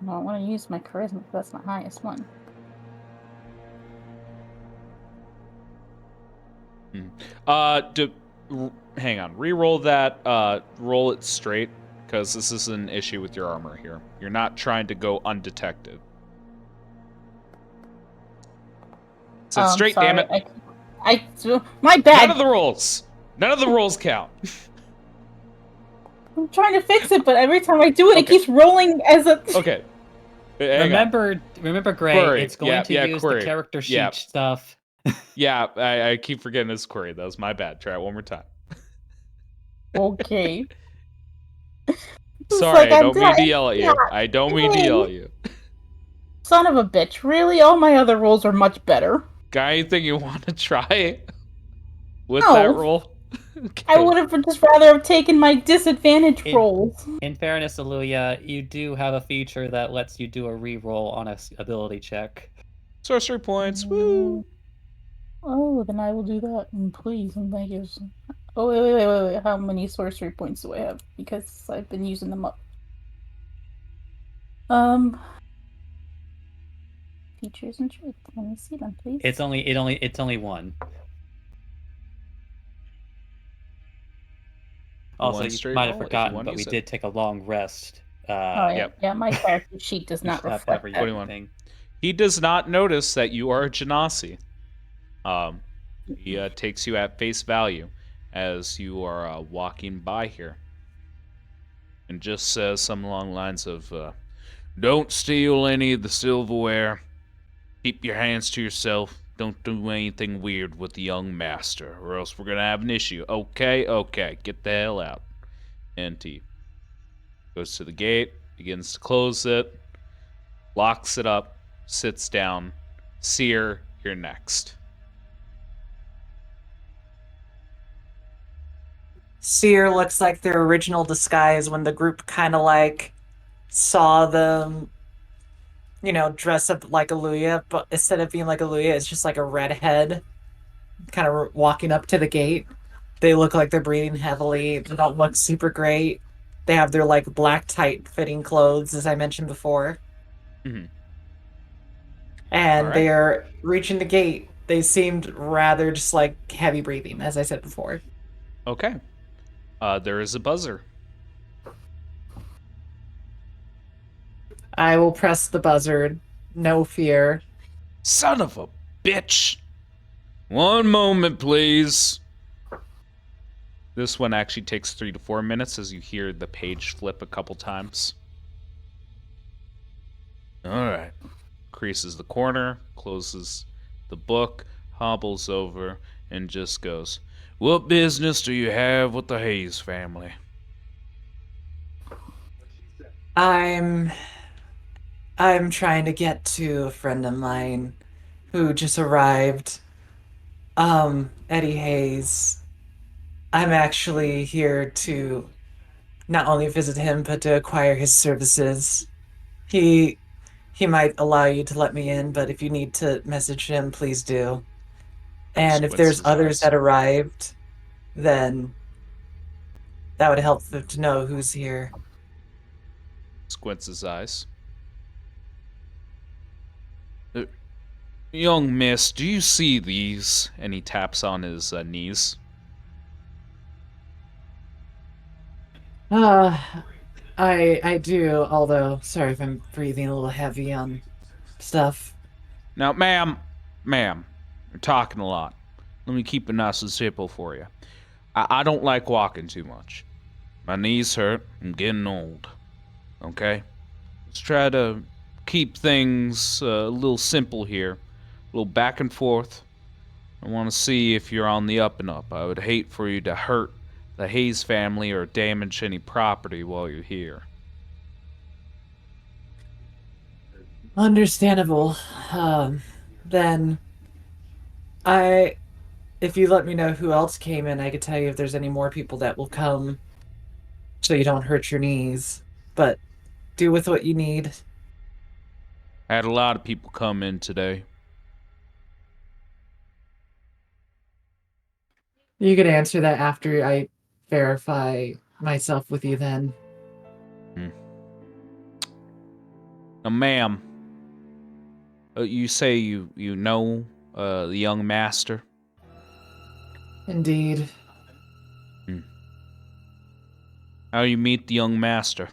don't want to use my charisma because that's my highest one. Hang on. Re-roll that. Roll it straight, because this is an issue with your armor here. You're not trying to go undetected. So straight, sorry. damn it. My bad. None of the rolls count. I'm trying to fix it, but every time I do it, it keeps rolling as a. Okay. Remember, Gray. Query. It's going to use query. the character sheet stuff. Yeah, I keep forgetting this query. That was my bad. Try it one more time. Okay. Sorry, I don't mean to yell at you. I don't mean to yell at you. Son of a bitch. Really? All my other rolls are much better. Got anything you want to try with that roll? Okay. I would have just rather have taken my disadvantage rolls. In fairness, Aluya, you do have a feature that lets you do a re-roll on a ability check. Sorcery points, woo! Oh, then I will do that. Please, and thank you. Oh, wait. How many sorcery points do I have? Because I've been using them up. Features and traits. Let me see them, please. It's only one. Also, you might have forgotten, but we did take a long rest. Yeah, my character sheet does not reflect everything. He does not notice that you are a Genasi. He takes you at face value as you are walking by here. and just says something along the lines of, don't steal any of the silverware. Keep your hands to yourself. Don't do anything weird with the young master, or else we're gonna have an issue. Okay, okay, get the hell out. And he goes to the gate, begins to close it, locks it up, sits down. Seer, you're next. Seer looks like their original disguise when the group kind of like saw them, dress up like Aluya, but instead of being like Aluya, it's just like a redhead kind of walking up to the gate. They look like they're breathing heavily. They don't look super great. They have their like black tight fitting clothes, as I mentioned before. Mm-hmm. And All right. they're reaching the gate. They seemed rather just like heavy breathing, as I said before. Okay. There is a buzzer. I will press the buzzer. No fear. Son of a bitch! One moment, please. This one actually takes 3 to 4 minutes as you hear the page flip a couple times. Alright. Creases the corner, closes the book, hobbles over, and just goes, "What business do you have with the Hayes family?" I'm trying to get to a friend of mine who just arrived. Eddie Hayes. I'm actually here to not only visit him but to acquire his services. He he might allow you to let me in, but if you need to message him, please do. And if Squints there's his others eyes. that arrived, then that would help them to know who's here. Squints his eyes. Young miss, do you see these? And he taps on his knees. Uh, I do, although sorry if I'm breathing a little heavy on stuff. Now, ma'am, you're talking a lot. Let me keep it nice and simple for you. I don't like walking too much. My knees hurt. I'm getting old. Okay? Let's try to keep things a little simple here. A little back and forth. I want to see if you're on the up and up. I would hate for you to hurt the Hayes family or damage any property while you're here. Understandable. Then I if you let me know who else came in, I could tell you if there's any more people that will come so you don't hurt your knees. But do with what you need. I had a lot of people come in today. You can answer that after I verify myself with you then. Now, ma'am, you say you know the young master? Indeed. How you meet the young master?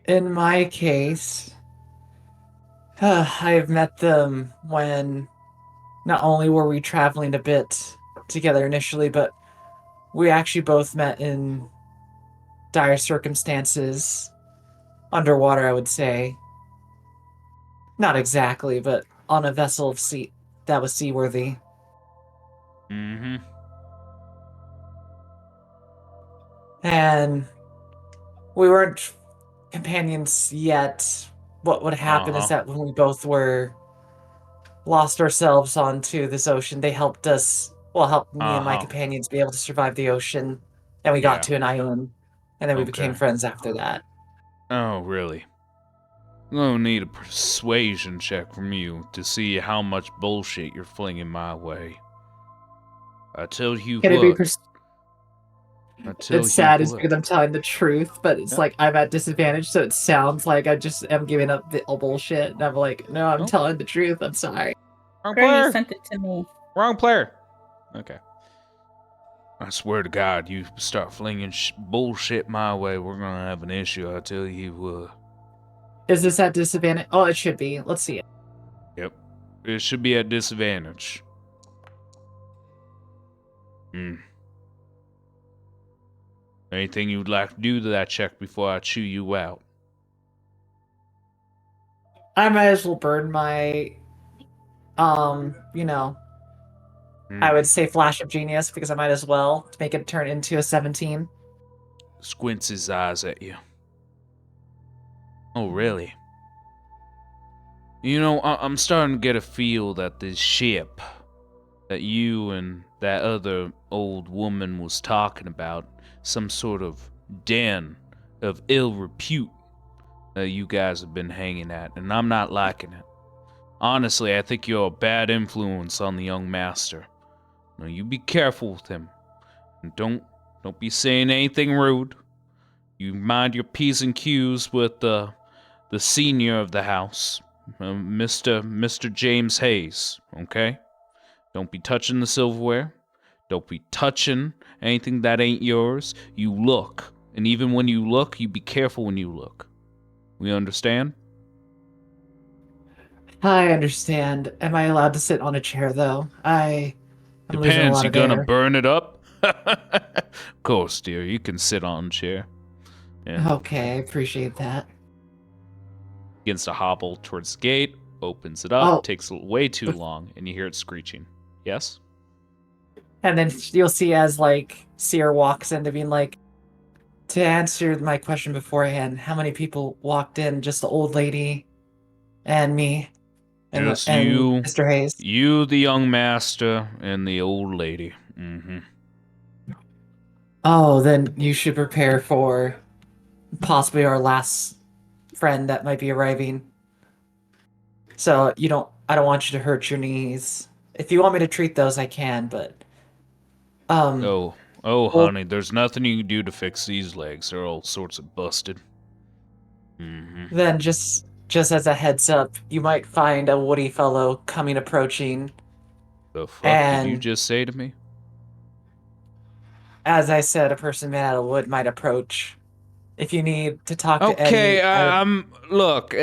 In my case, I've met them when not only were we traveling a bit together initially, but we actually both met in dire circumstances. Underwater, I would say. Not exactly, but on a vessel of sea that was seaworthy. Mm-hmm. And we weren't companions yet. What would happen is Uh-huh. that when we both were lost ourselves onto this ocean, they helped us, well, helped me and my Uh-huh. companions be able to survive the ocean. And we got Yeah. to an island, and then we became Okay. friends after that. Oh, really? I'm gonna need a persuasion check from you to see how much bullshit you're flinging my way. I tell you Can it be? what. I tell It's you sad, is what. because I'm telling the truth, but it's Yeah. like I'm at disadvantage, so it sounds like I just am giving up the bullshit. And I'm like, no, I'm Oh. telling the truth. I'm sorry. Wrong Girl, you player. sent it to me. Wrong player. Okay. I swear to God, you start flinging bullshit my way, we're gonna have an issue. I tell you what. Is this at disadvantage? Oh, it should be. Let's see it. Yep. It should be at disadvantage. Anything you'd like to do to that check before I chew you out? I might as well burn my, you know, I would say flash of genius because I might as well to make it turn into a 17. Squints his eyes at you. Oh, really? You know, I'm starting to get a feel that this ship that you and that other old woman was talking about, some sort of den of ill repute that you guys have been hanging at, and I'm not liking it. Honestly, I think you're a bad influence on the young master. Now, you be careful with him, and don't be saying anything rude. You mind your P's and Q's with the senior of the house, Mr. James Hayes, okay? Don't be touching the silverware. Don't be touching anything that ain't yours. You look, and even when you look, you be careful when you look. We understand? I understand. Am I allowed to sit on a chair though? I'm losing a Depends, lot you of gonna air. burn it up? Of course, dear, you can sit on a chair. Yeah. Okay, I appreciate that. Begins to hobble towards the gate, opens it up, Oh, takes way too long, and you hear it screeching. Yes? and then you'll see as like Seer walks in to being like, to answer my question beforehand, how many people walked in? Just the old lady and me Just and you, Mr. Hayes. the young master, and the old lady. Mm-hmm. Oh, then you should prepare for possibly our last friend that might be arriving. So I don't want you to hurt your knees. If you want me to treat those, I can, but Oh, well, honey, there's nothing you can do to fix these legs. They're all sorts of busted. Mm-hmm. then just as a heads up, you might find a woody fellow coming approaching, The fuck did you and just say to me? as I said, a person made out of wood might approach. If you need to talk to Okay, Eddie, look,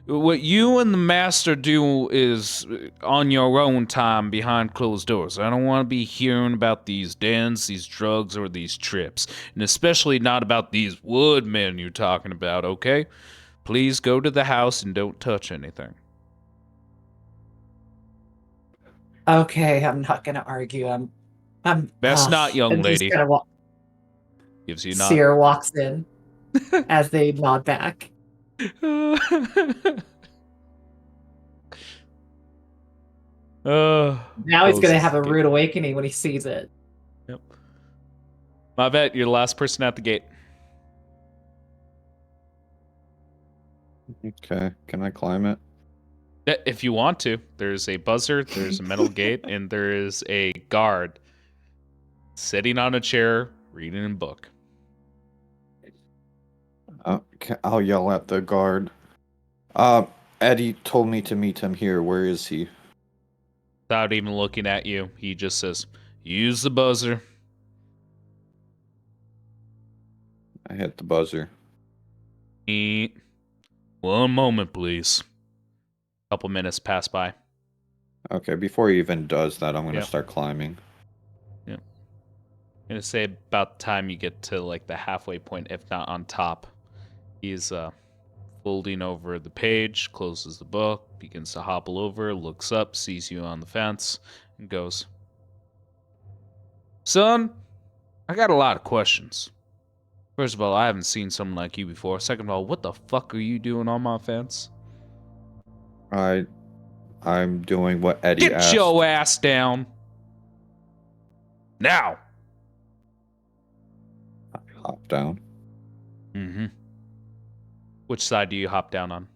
what you and the master do is on your own time behind closed doors. I don't want to be hearing about these dens, these drugs, or these trips. And especially not about these woodmen you're talking about, okay? Please go to the house and don't touch anything. okay, I'm not gonna argue. I'm Best not, young and just lady. kind of Gives you not. Seer walks in as they nod back. Now he's gonna have a rude awakening when he sees it. Yep. Mavet, you're the last person at the gate. Okay, can I climb it? If you want to, there's a buzzer, there's a metal gate, and there is a guard sitting on a chair reading a book. Okay, I'll yell at the guard. Eddie told me to meet him here. Where is he? Without even looking at you, he just says, use the buzzer. I hit the buzzer. One moment, please. A couple minutes pass by. Okay, before he even does that, I'm gonna Yep. start climbing. Yep. I'm gonna say about the time you get to like the halfway point, if not on top, he's folding over the page, closes the book, begins to hobble over, looks up, sees you on the fence, and goes, son, I got a lot of questions. First of all, I haven't seen someone like you before. Second of all, what the fuck are you doing on my fence? I'm doing what Eddie asked. Get your ass down. Now. I hop down. Mm-hmm. Which side do you hop down on?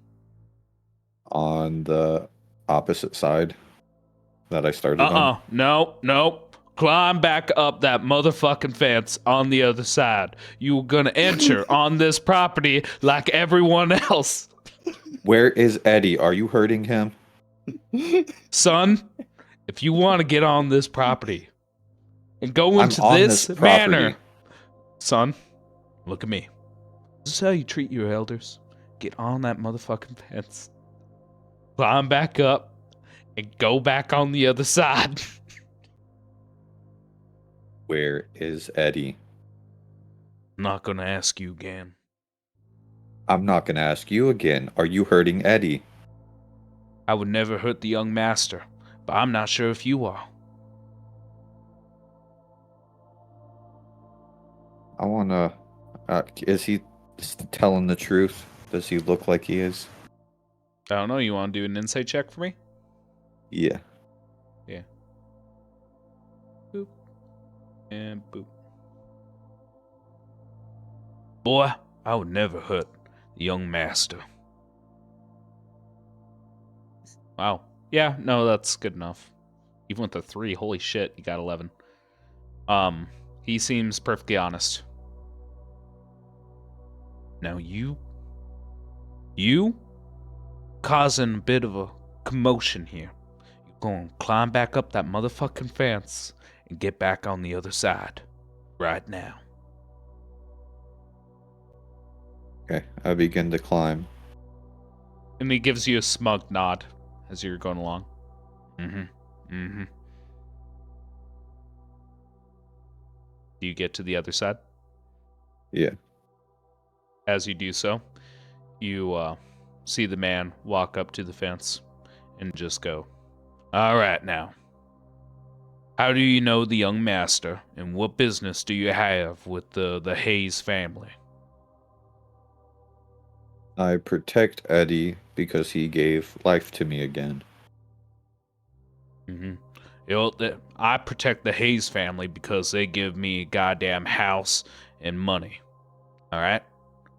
On the opposite side that I started on. No. Climb back up that motherfucking fence on the other side. You're gonna enter on this property like everyone else. Where is Eddie? Are you hurting him? Son, if you want to get on this property and go into I'm on this this manner, property. son, look at me. This is how you treat your elders. Get on that motherfucking fence. Climb back up and go back on the other side. Where is Eddie? I'm not gonna ask you again. I'm not gonna ask you again. Are you hurting Eddie? I would never hurt the young master, but I'm not sure if you are. I wanna. Is he telling the truth? Does he look like he is? I don't know, you want to do an insight check for me? Yeah. Yeah. Boop. And boop. Boy, I would never hurt the young master. Wow. Yeah, no, that's good enough. Even with the 3, holy shit, you got 11. He seems perfectly honest. Now you causing a bit of a commotion here. You're going to climb back up that motherfucking fence and get back on the other side. Right now. Okay, I begin to climb. And he gives you a smug nod as you're going along. Do you get to the other side? Yeah. As you do so, you see the man walk up to the fence and just go, "All right now. How do you know the young master, and what business do you have with the Hayes family?" I protect Eddie because he gave life to me again. You know, I protect the Hayes family because they give me a goddamn house and money. All right?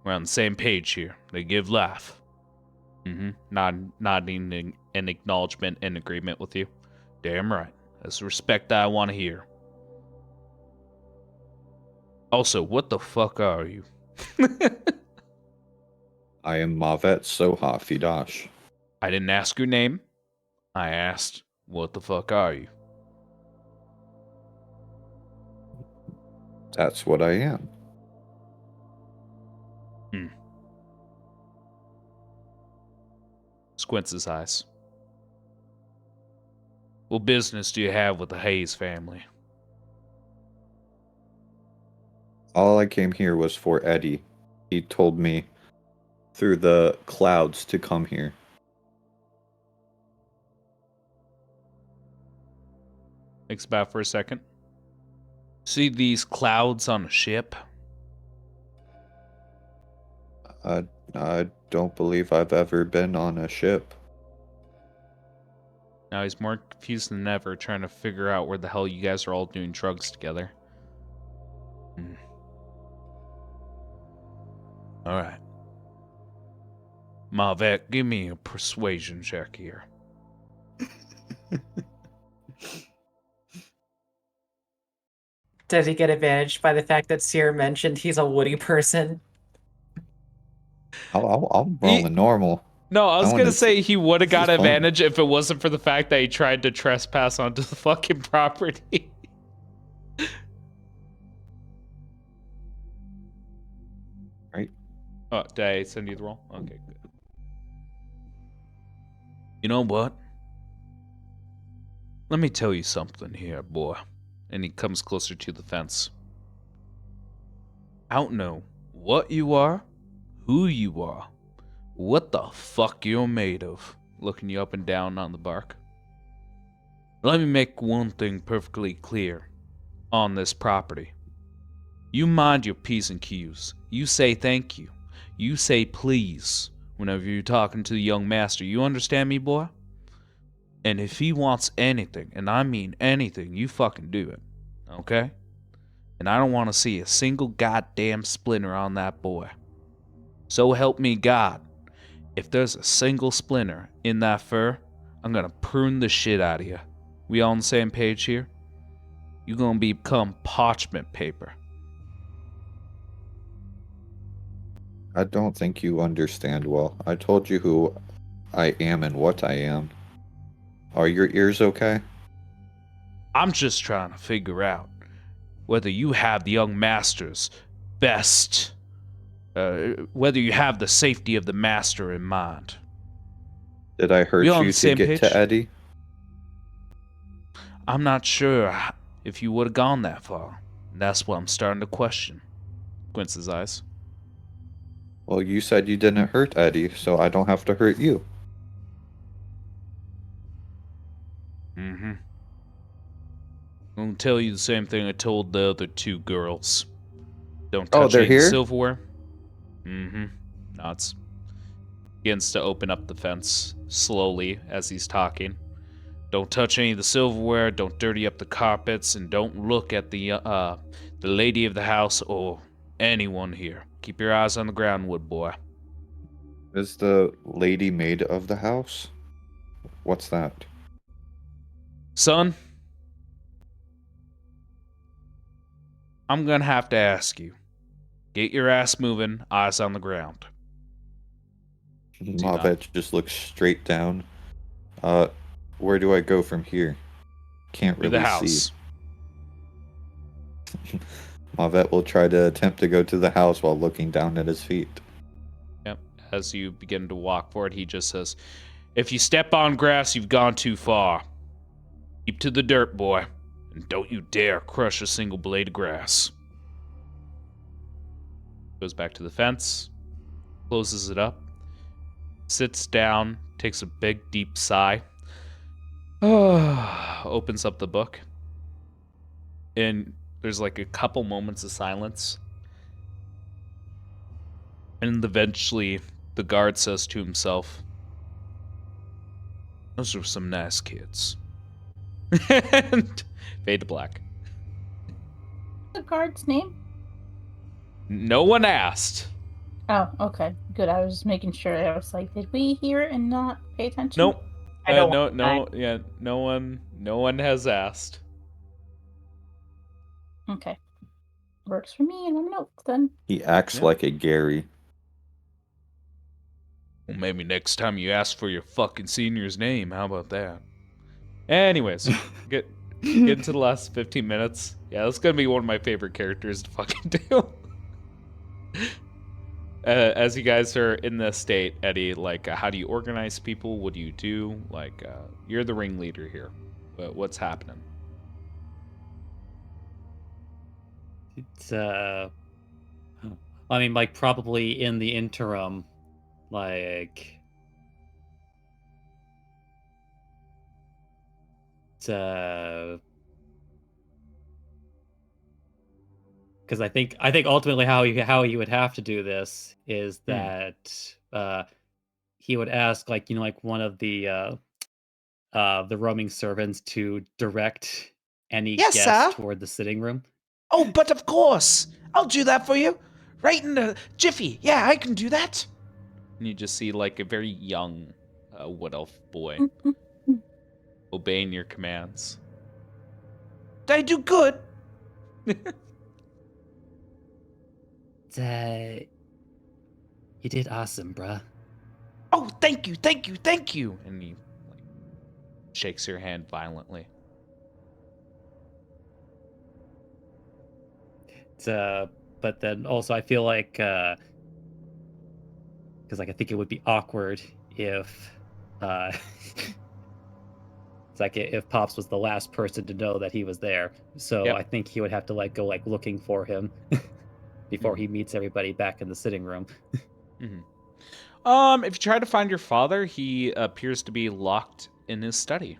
We're on the same page here. They give life. Nodding in acknowledgement and agreement with you. Damn right. That's the respect I want to hear. Also, what the fuck are you? I am Mavet Soha Fidash. I didn't ask your name. I asked, what the fuck are you? That's what I am. Squints his eyes. What business do you have with the Hayes family? All I came here was for Eddie. He told me through the clouds to come here. Thinks about it for a second. See these clouds on a ship? I don't believe I've ever been on a ship. Now he's more confused than ever, trying to figure out where the hell you guys are all doing drugs together. Alright. Mavet, give me a persuasion check here. Does he get advantaged by the fact that Seer mentioned he's a woody person? I'm rolling normal. No, I was wanna gonna say he would have this got is fun. advantage if it wasn't for the fact that he tried to trespass onto the fucking property. Right? Oh, did I send you the roll? Okay, good. You know what? Let me tell you something here, boy. And he comes closer to the fence. I don't know what you are, who you are, what the fuck you're made of. Looking you up and down on the bark. Let me make one thing perfectly clear on this property. You mind your P's and Q's. You say thank you. You say please whenever you're talking to the young master. You understand me, boy? And if he wants anything, and I mean anything, you fucking do it. Okay? And I don't want to see a single goddamn splinter on that boy. So help me God. If there's a single splinter in that fur, I'm gonna prune the shit out of you. We all on the same page here? You're gonna become parchment paper. I don't think you understand well. I told you who I am and what I am. Are your ears okay? I'm just trying to figure out whether you have the young master's best, whether you have the safety of the master in mind. Did I hurt We on you the to same get page? to Eddie? I'm not sure if you would have gone that far. That's what I'm starting to question. Squints his eyes. Well, you said you didn't hurt Eddie, so I don't have to hurt you. Mm-hmm. I'm gonna tell you the same thing I told the other two girls. Don't Oh, touch they're any of the here? silverware. Mm-hmm. Nods. Begins to open up the fence slowly as he's talking. Don't touch any of the silverware, don't dirty up the carpets, and don't look at the lady of the house or anyone here. Keep your eyes on the ground, wood boy. Is the lady maid of the house? What's that? Son, I'm gonna have to ask you. Get your ass moving, eyes on the ground. Mavet just looks straight down. Uh, where do I go from here? Can't To the really see. house. Mavet will try to attempt to go to the house while looking down at his feet. Yep. As you begin to walk forward, he just says, "If you step on grass, you've gone too far. Keep to the dirt, boy, and don't you dare crush a single blade of grass." Goes back to the fence, closes it up, sits down, takes a big, deep sigh, opens up the book, and there's like a couple moments of silence. And eventually, the guard says to himself, "Those were some nice kids." And fade to black. The guard's name? No one asked. Oh, okay. Good. I was just making sure. I was like, did we hear it and not pay attention? Nope. I don't No, want no, yeah, no one has asked. Okay. Works for me, and I'm an oak then. He acts Yeah. like a Gary. Well, maybe next time you ask for your fucking senior's name. How about that? Anyways, get into the last 15 minutes. Yeah, that's gonna be one of my favorite characters to fucking do. As you guys are in this state, Eddie, like, how do you organize people? What do you do? Like, you're the ringleader here. What's happening? It's I mean, like, probably in the interim, like, because I think ultimately how you would have to do this is that he would ask, like, you know, like one of the roaming servants to direct any Yes, guest sir. toward the sitting room. Oh, but of course. I'll do that for you. Right in a jiffy. Yeah, I can do that. And you just see, like, a very young wood elf boy obeying your commands. Did I do good? You did awesome, bruh. Oh, thank you, thank you, thank you. And he like, shakes your hand violently. But then also I feel like because like I think it would be awkward if it's like if Pops was the last person to know that he was there. So Yep. I think he would have to like go like looking for him before he meets everybody back in the sitting room. If you try to find your father, he appears to be locked in his study.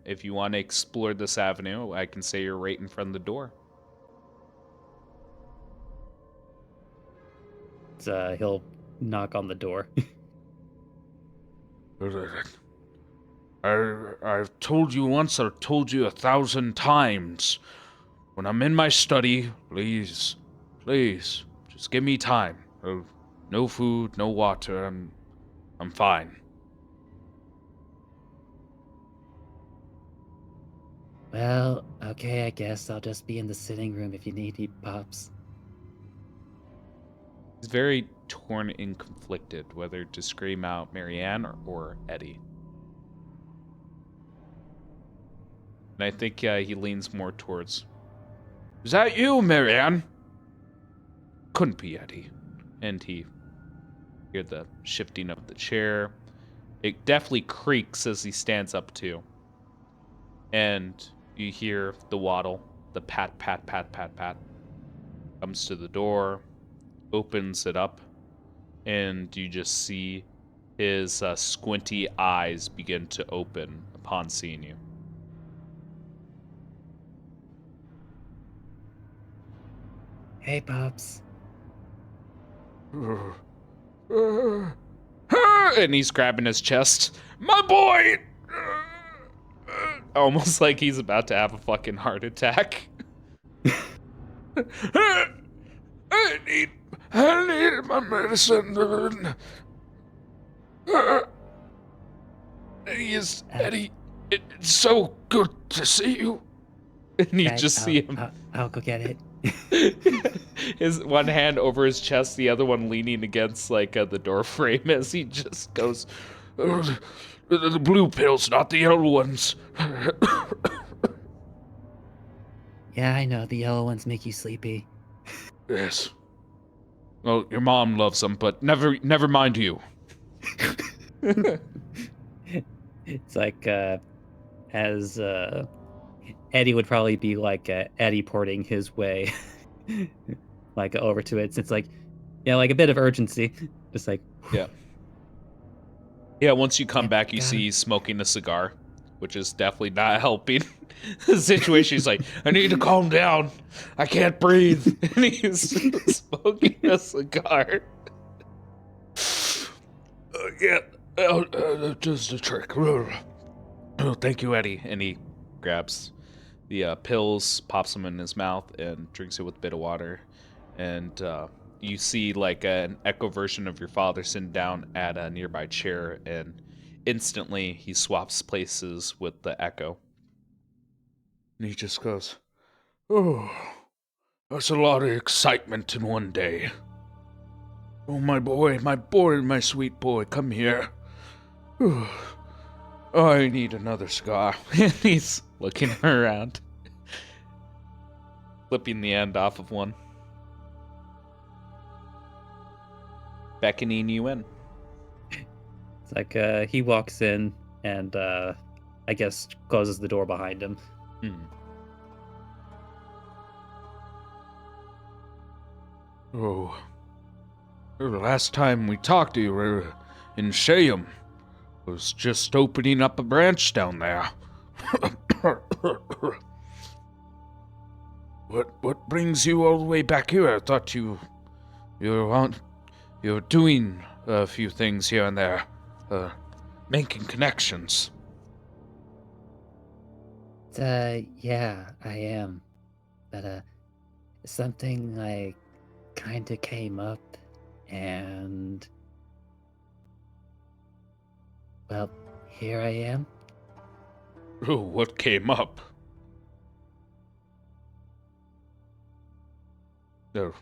If you want to explore this avenue, I can say you're right in front of the door. He'll knock on the door. I've told you once, I've told you 1,000 times. When I'm in my study, please, just give me time. No food, no water, I'm fine. Well, okay, I guess I'll just be in the sitting room if you need me, Pops. He's very torn and conflicted whether to scream out Marianne or Eddie. And I think he leans more towards, "Is that you, Marianne?" "Couldn't be Eddie." And he hear the shifting of the chair. It definitely creaks as he stands up too. And you hear the waddle. the pat, pat, pat, pat, pat. Comes to the door, opens it up, and you just see his squinty eyes begin to open upon seeing you. Hey, Pops. And he's grabbing his chest. My boy! Almost like he's about to have a fucking heart attack. I need my medicine. Eddie, it's so good to see you. And you just see him. I'll go get it. His one hand over his chest, the other one leaning against the door frame as he just goes, the blue pills, not the yellow ones. Yeah, I know. The yellow ones make you sleepy. Yes. Well, your mom loves them, but never mind you. It's like, as Eddie would probably be like Eddie porting his way over to it. So it's like, yeah, like a bit of urgency. Just like, Yeah. Yeah, once you come back, you got see him. he's smoking a cigar, which is definitely not helping the situation. He's like, I need to calm down. I can't breathe. And he's smoking a cigar. Just a trick. Oh, thank you, Eddie. And he grabs the pills, pops them in his mouth, and drinks it with a bit of water. And you see an echo version of your father sitting down at a nearby chair, and instantly he swaps places with the echo. And he just goes, oh, that's a lot of excitement in one day. Oh, my boy, my sweet boy, come here. Oh, I need another cigar. And he's looking around, flipping the end off of one. Beckoning you in. It's like he walks in and I guess closes the door behind him. Oh, the last time we talked to you were in Shayam. Was just opening up a branch down there. What brings you all the way back here? I thought you were doing a few things here and there, making connections. Yeah, I am. But something kinda came up and well, here I am. Oh, what came up? No.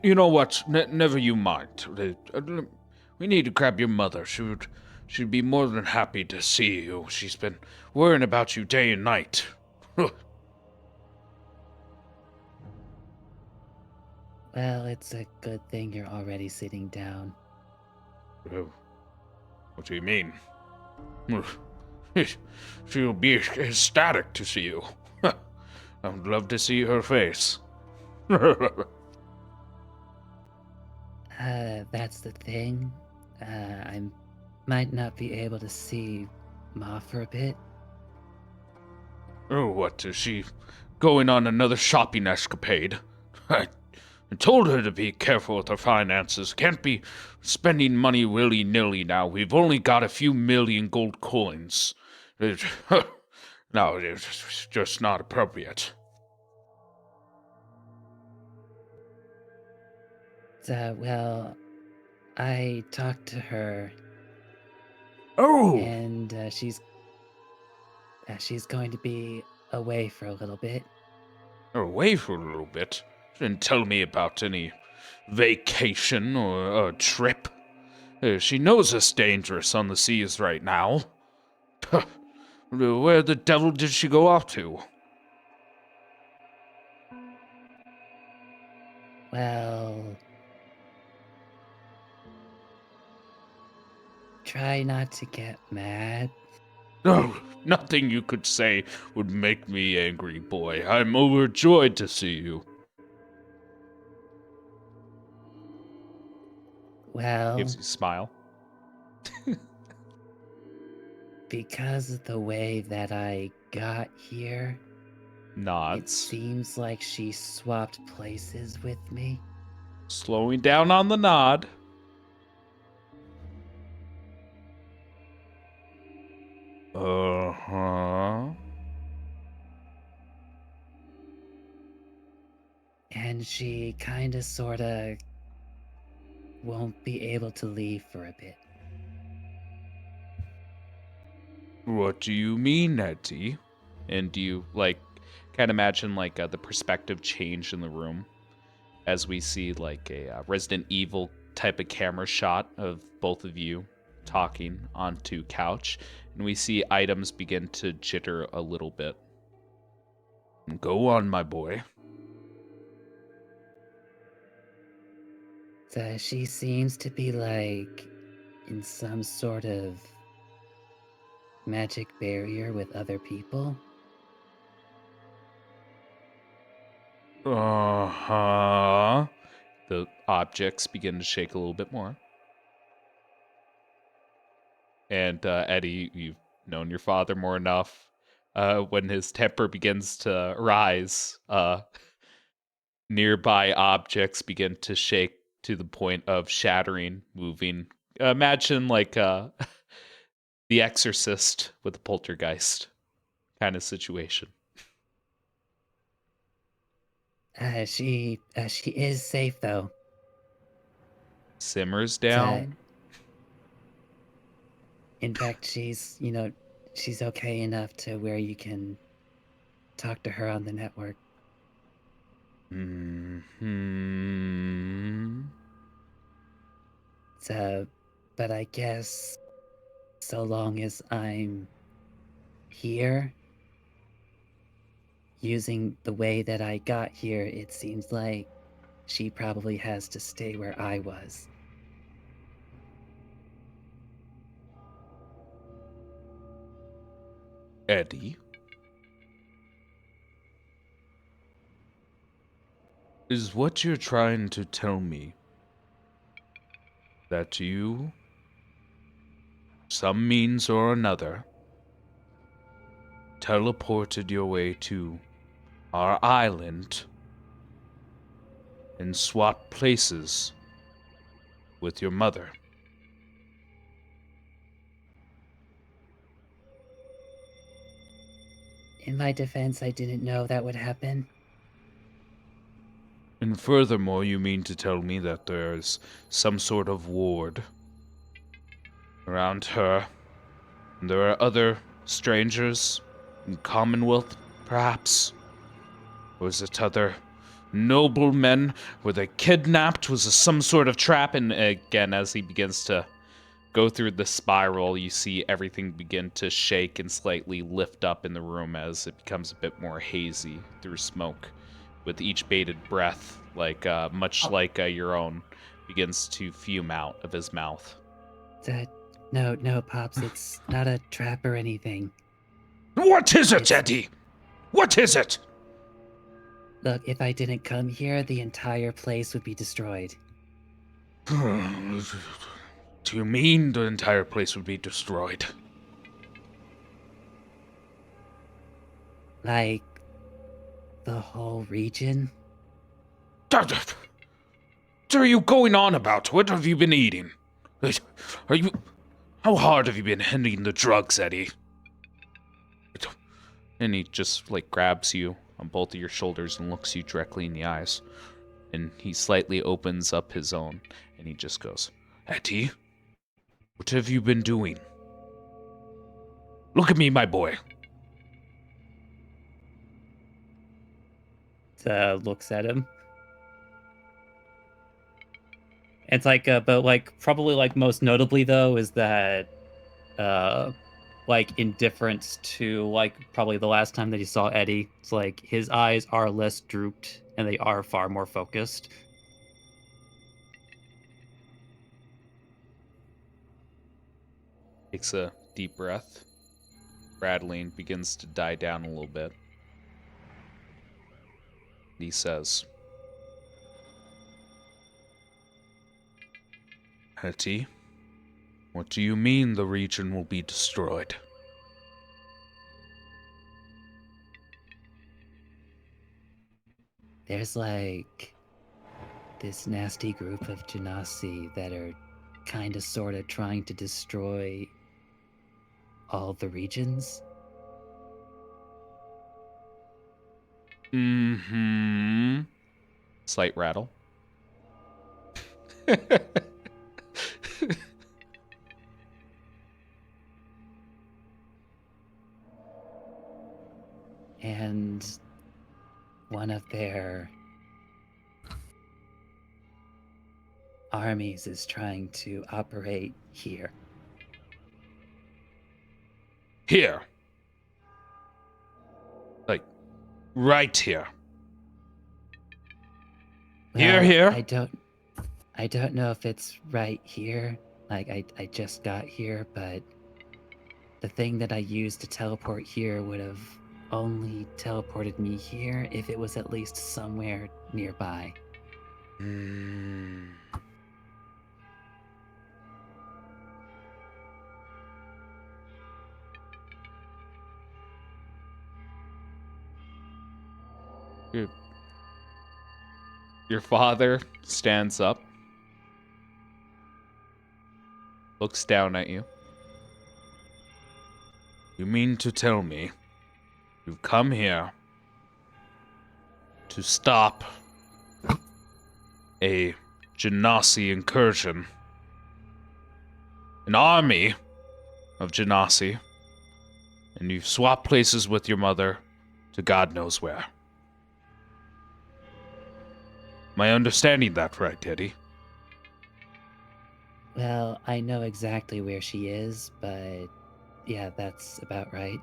You know what? Never you mind. We need to grab your mother. She'd be more than happy to see you. She's been worrying about you day and night. Well, it's a good thing you're already sitting down. Oh, what do you mean? She'll be ecstatic to see you. I'd love to see her face. That's the thing. I might not be able to see Ma for a bit. Oh, what, is she going on another shopping escapade? I told her to be careful with her finances. Can't be spending money willy-nilly now. We've only got a few million gold coins. No, it's just not appropriate. Well, I talked to her. Oh! And she's going to be away for a little bit. Away for a little bit? Didn't tell me about any vacation or a trip. She knows it's dangerous on the seas right now. Where the devil did she go off to? Well, try not to get mad. Oh, nothing you could say would make me angry, boy. I'm overjoyed to see you. Well, Gives you a smile. because of the way that I got here, it Nods. seems like she swapped places with me. Slowing down on the nod. Uh-huh. And she kinda sorta won't be able to leave for a bit. What do you mean, Eddie? And do you, like, kind of imagine, like, the perspective change in the room as we see, like, a Resident Evil type of camera shot of both of you talking onto couch, and we see items begin to jitter a little bit. Go on, my boy. So she seems to be like in some sort of magic barrier with other people. Uh-huh. The objects begin to shake a little bit more. And Eddie, you've known your father more enough. When his temper begins to rise, nearby objects begin to shake to the point of shattering, moving. Imagine like The Exorcist with a poltergeist kind of situation. She is safe though. Simmers So, down. in fact, she's okay enough to where you can talk to her on the network. Hmm. So, but I guess so long as I'm here, using the way that I got here, it seems like she probably has to stay where I was. Eddie, is what you're trying to tell me that you, some means or another, teleported your way to our island and swapped places with your mother? In my defense, I didn't know that would happen. And furthermore, you mean to tell me that there's some sort of ward around her, and there are other strangers in Commonwealth, perhaps? Or is it other noblemen? Were they kidnapped? Was this some sort of trap? And again, as he begins to go through the spiral, you see everything begin to shake and slightly lift up in the room as it becomes a bit more hazy through smoke. With each bated breath, like much like your own, begins to fume out of his mouth. No, Pops, it's not a trap or anything. What is it, It's- Eddie? What is it? Look, if I didn't come here, the entire place would be destroyed. Do you mean the entire place would be destroyed? Like, the whole region? What are you going on about? What have you been eating? Are you... How hard have you been hitting the drugs, Eddie? And he just like grabs you on both of your shoulders and looks you directly in the eyes. And he slightly opens up his own and he just goes, Eddie, what have you been doing? Look at me, my boy. Looks at him. It's like, but like, probably like most notably though, is that, like indifference to like probably the last time that he saw Eddie. It's like his eyes are less drooped and they are far more focused. takes a deep breath. rattling begins to die down a little bit. He says, Hetty, what do you mean the region will be destroyed? There's like this nasty group of Genasi that are kind of sort of trying to destroy all the regions. Mm-hmm. slight rattle. And one of their armies is trying to operate here. Here. Like, right here. Well, Here. I don't know if it's right here. Like, I just got here, but the thing that I used to teleport here would have only teleported me here if it was at least somewhere nearby. Mm. Your father stands up, looks down at you. You mean to tell me you've come here to stop a Genasi incursion? An army of Genasi, and you've swapped places with your mother to God knows where. Am I understanding that right, Teddy? Well, I know exactly where she is, but yeah, that's about right.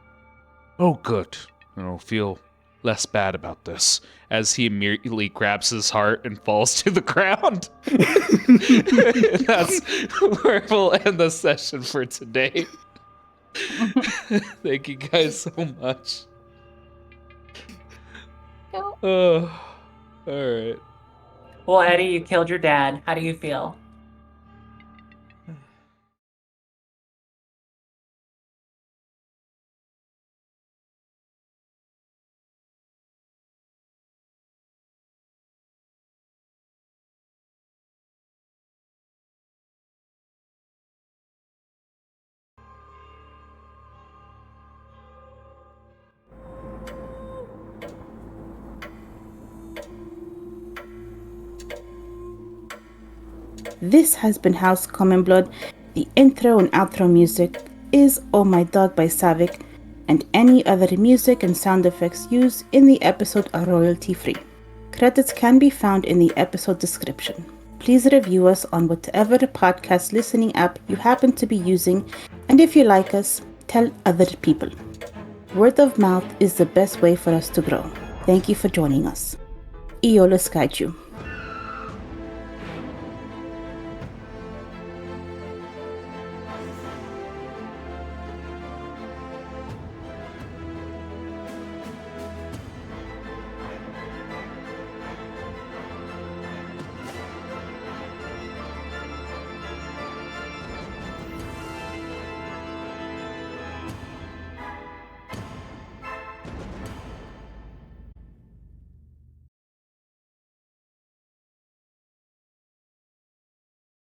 Oh, good. I'll feel less bad about this. As he immediately grabs his heart and falls to the ground. That's where we'll end the session for today. Thank you guys so much. Oh, all right. Well, Eddie, you killed your dad. How do you feel? This has been House Common Blood. The intro and outro music is Oh My Dog by Savik, and any other music and sound effects used in the episode are royalty free. Credits can be found in the episode description. Please review us on whatever podcast listening app you happen to be using, and if you like us, tell other people. Word of mouth is the best way for us to grow. Thank you for joining us. Iola Skyju.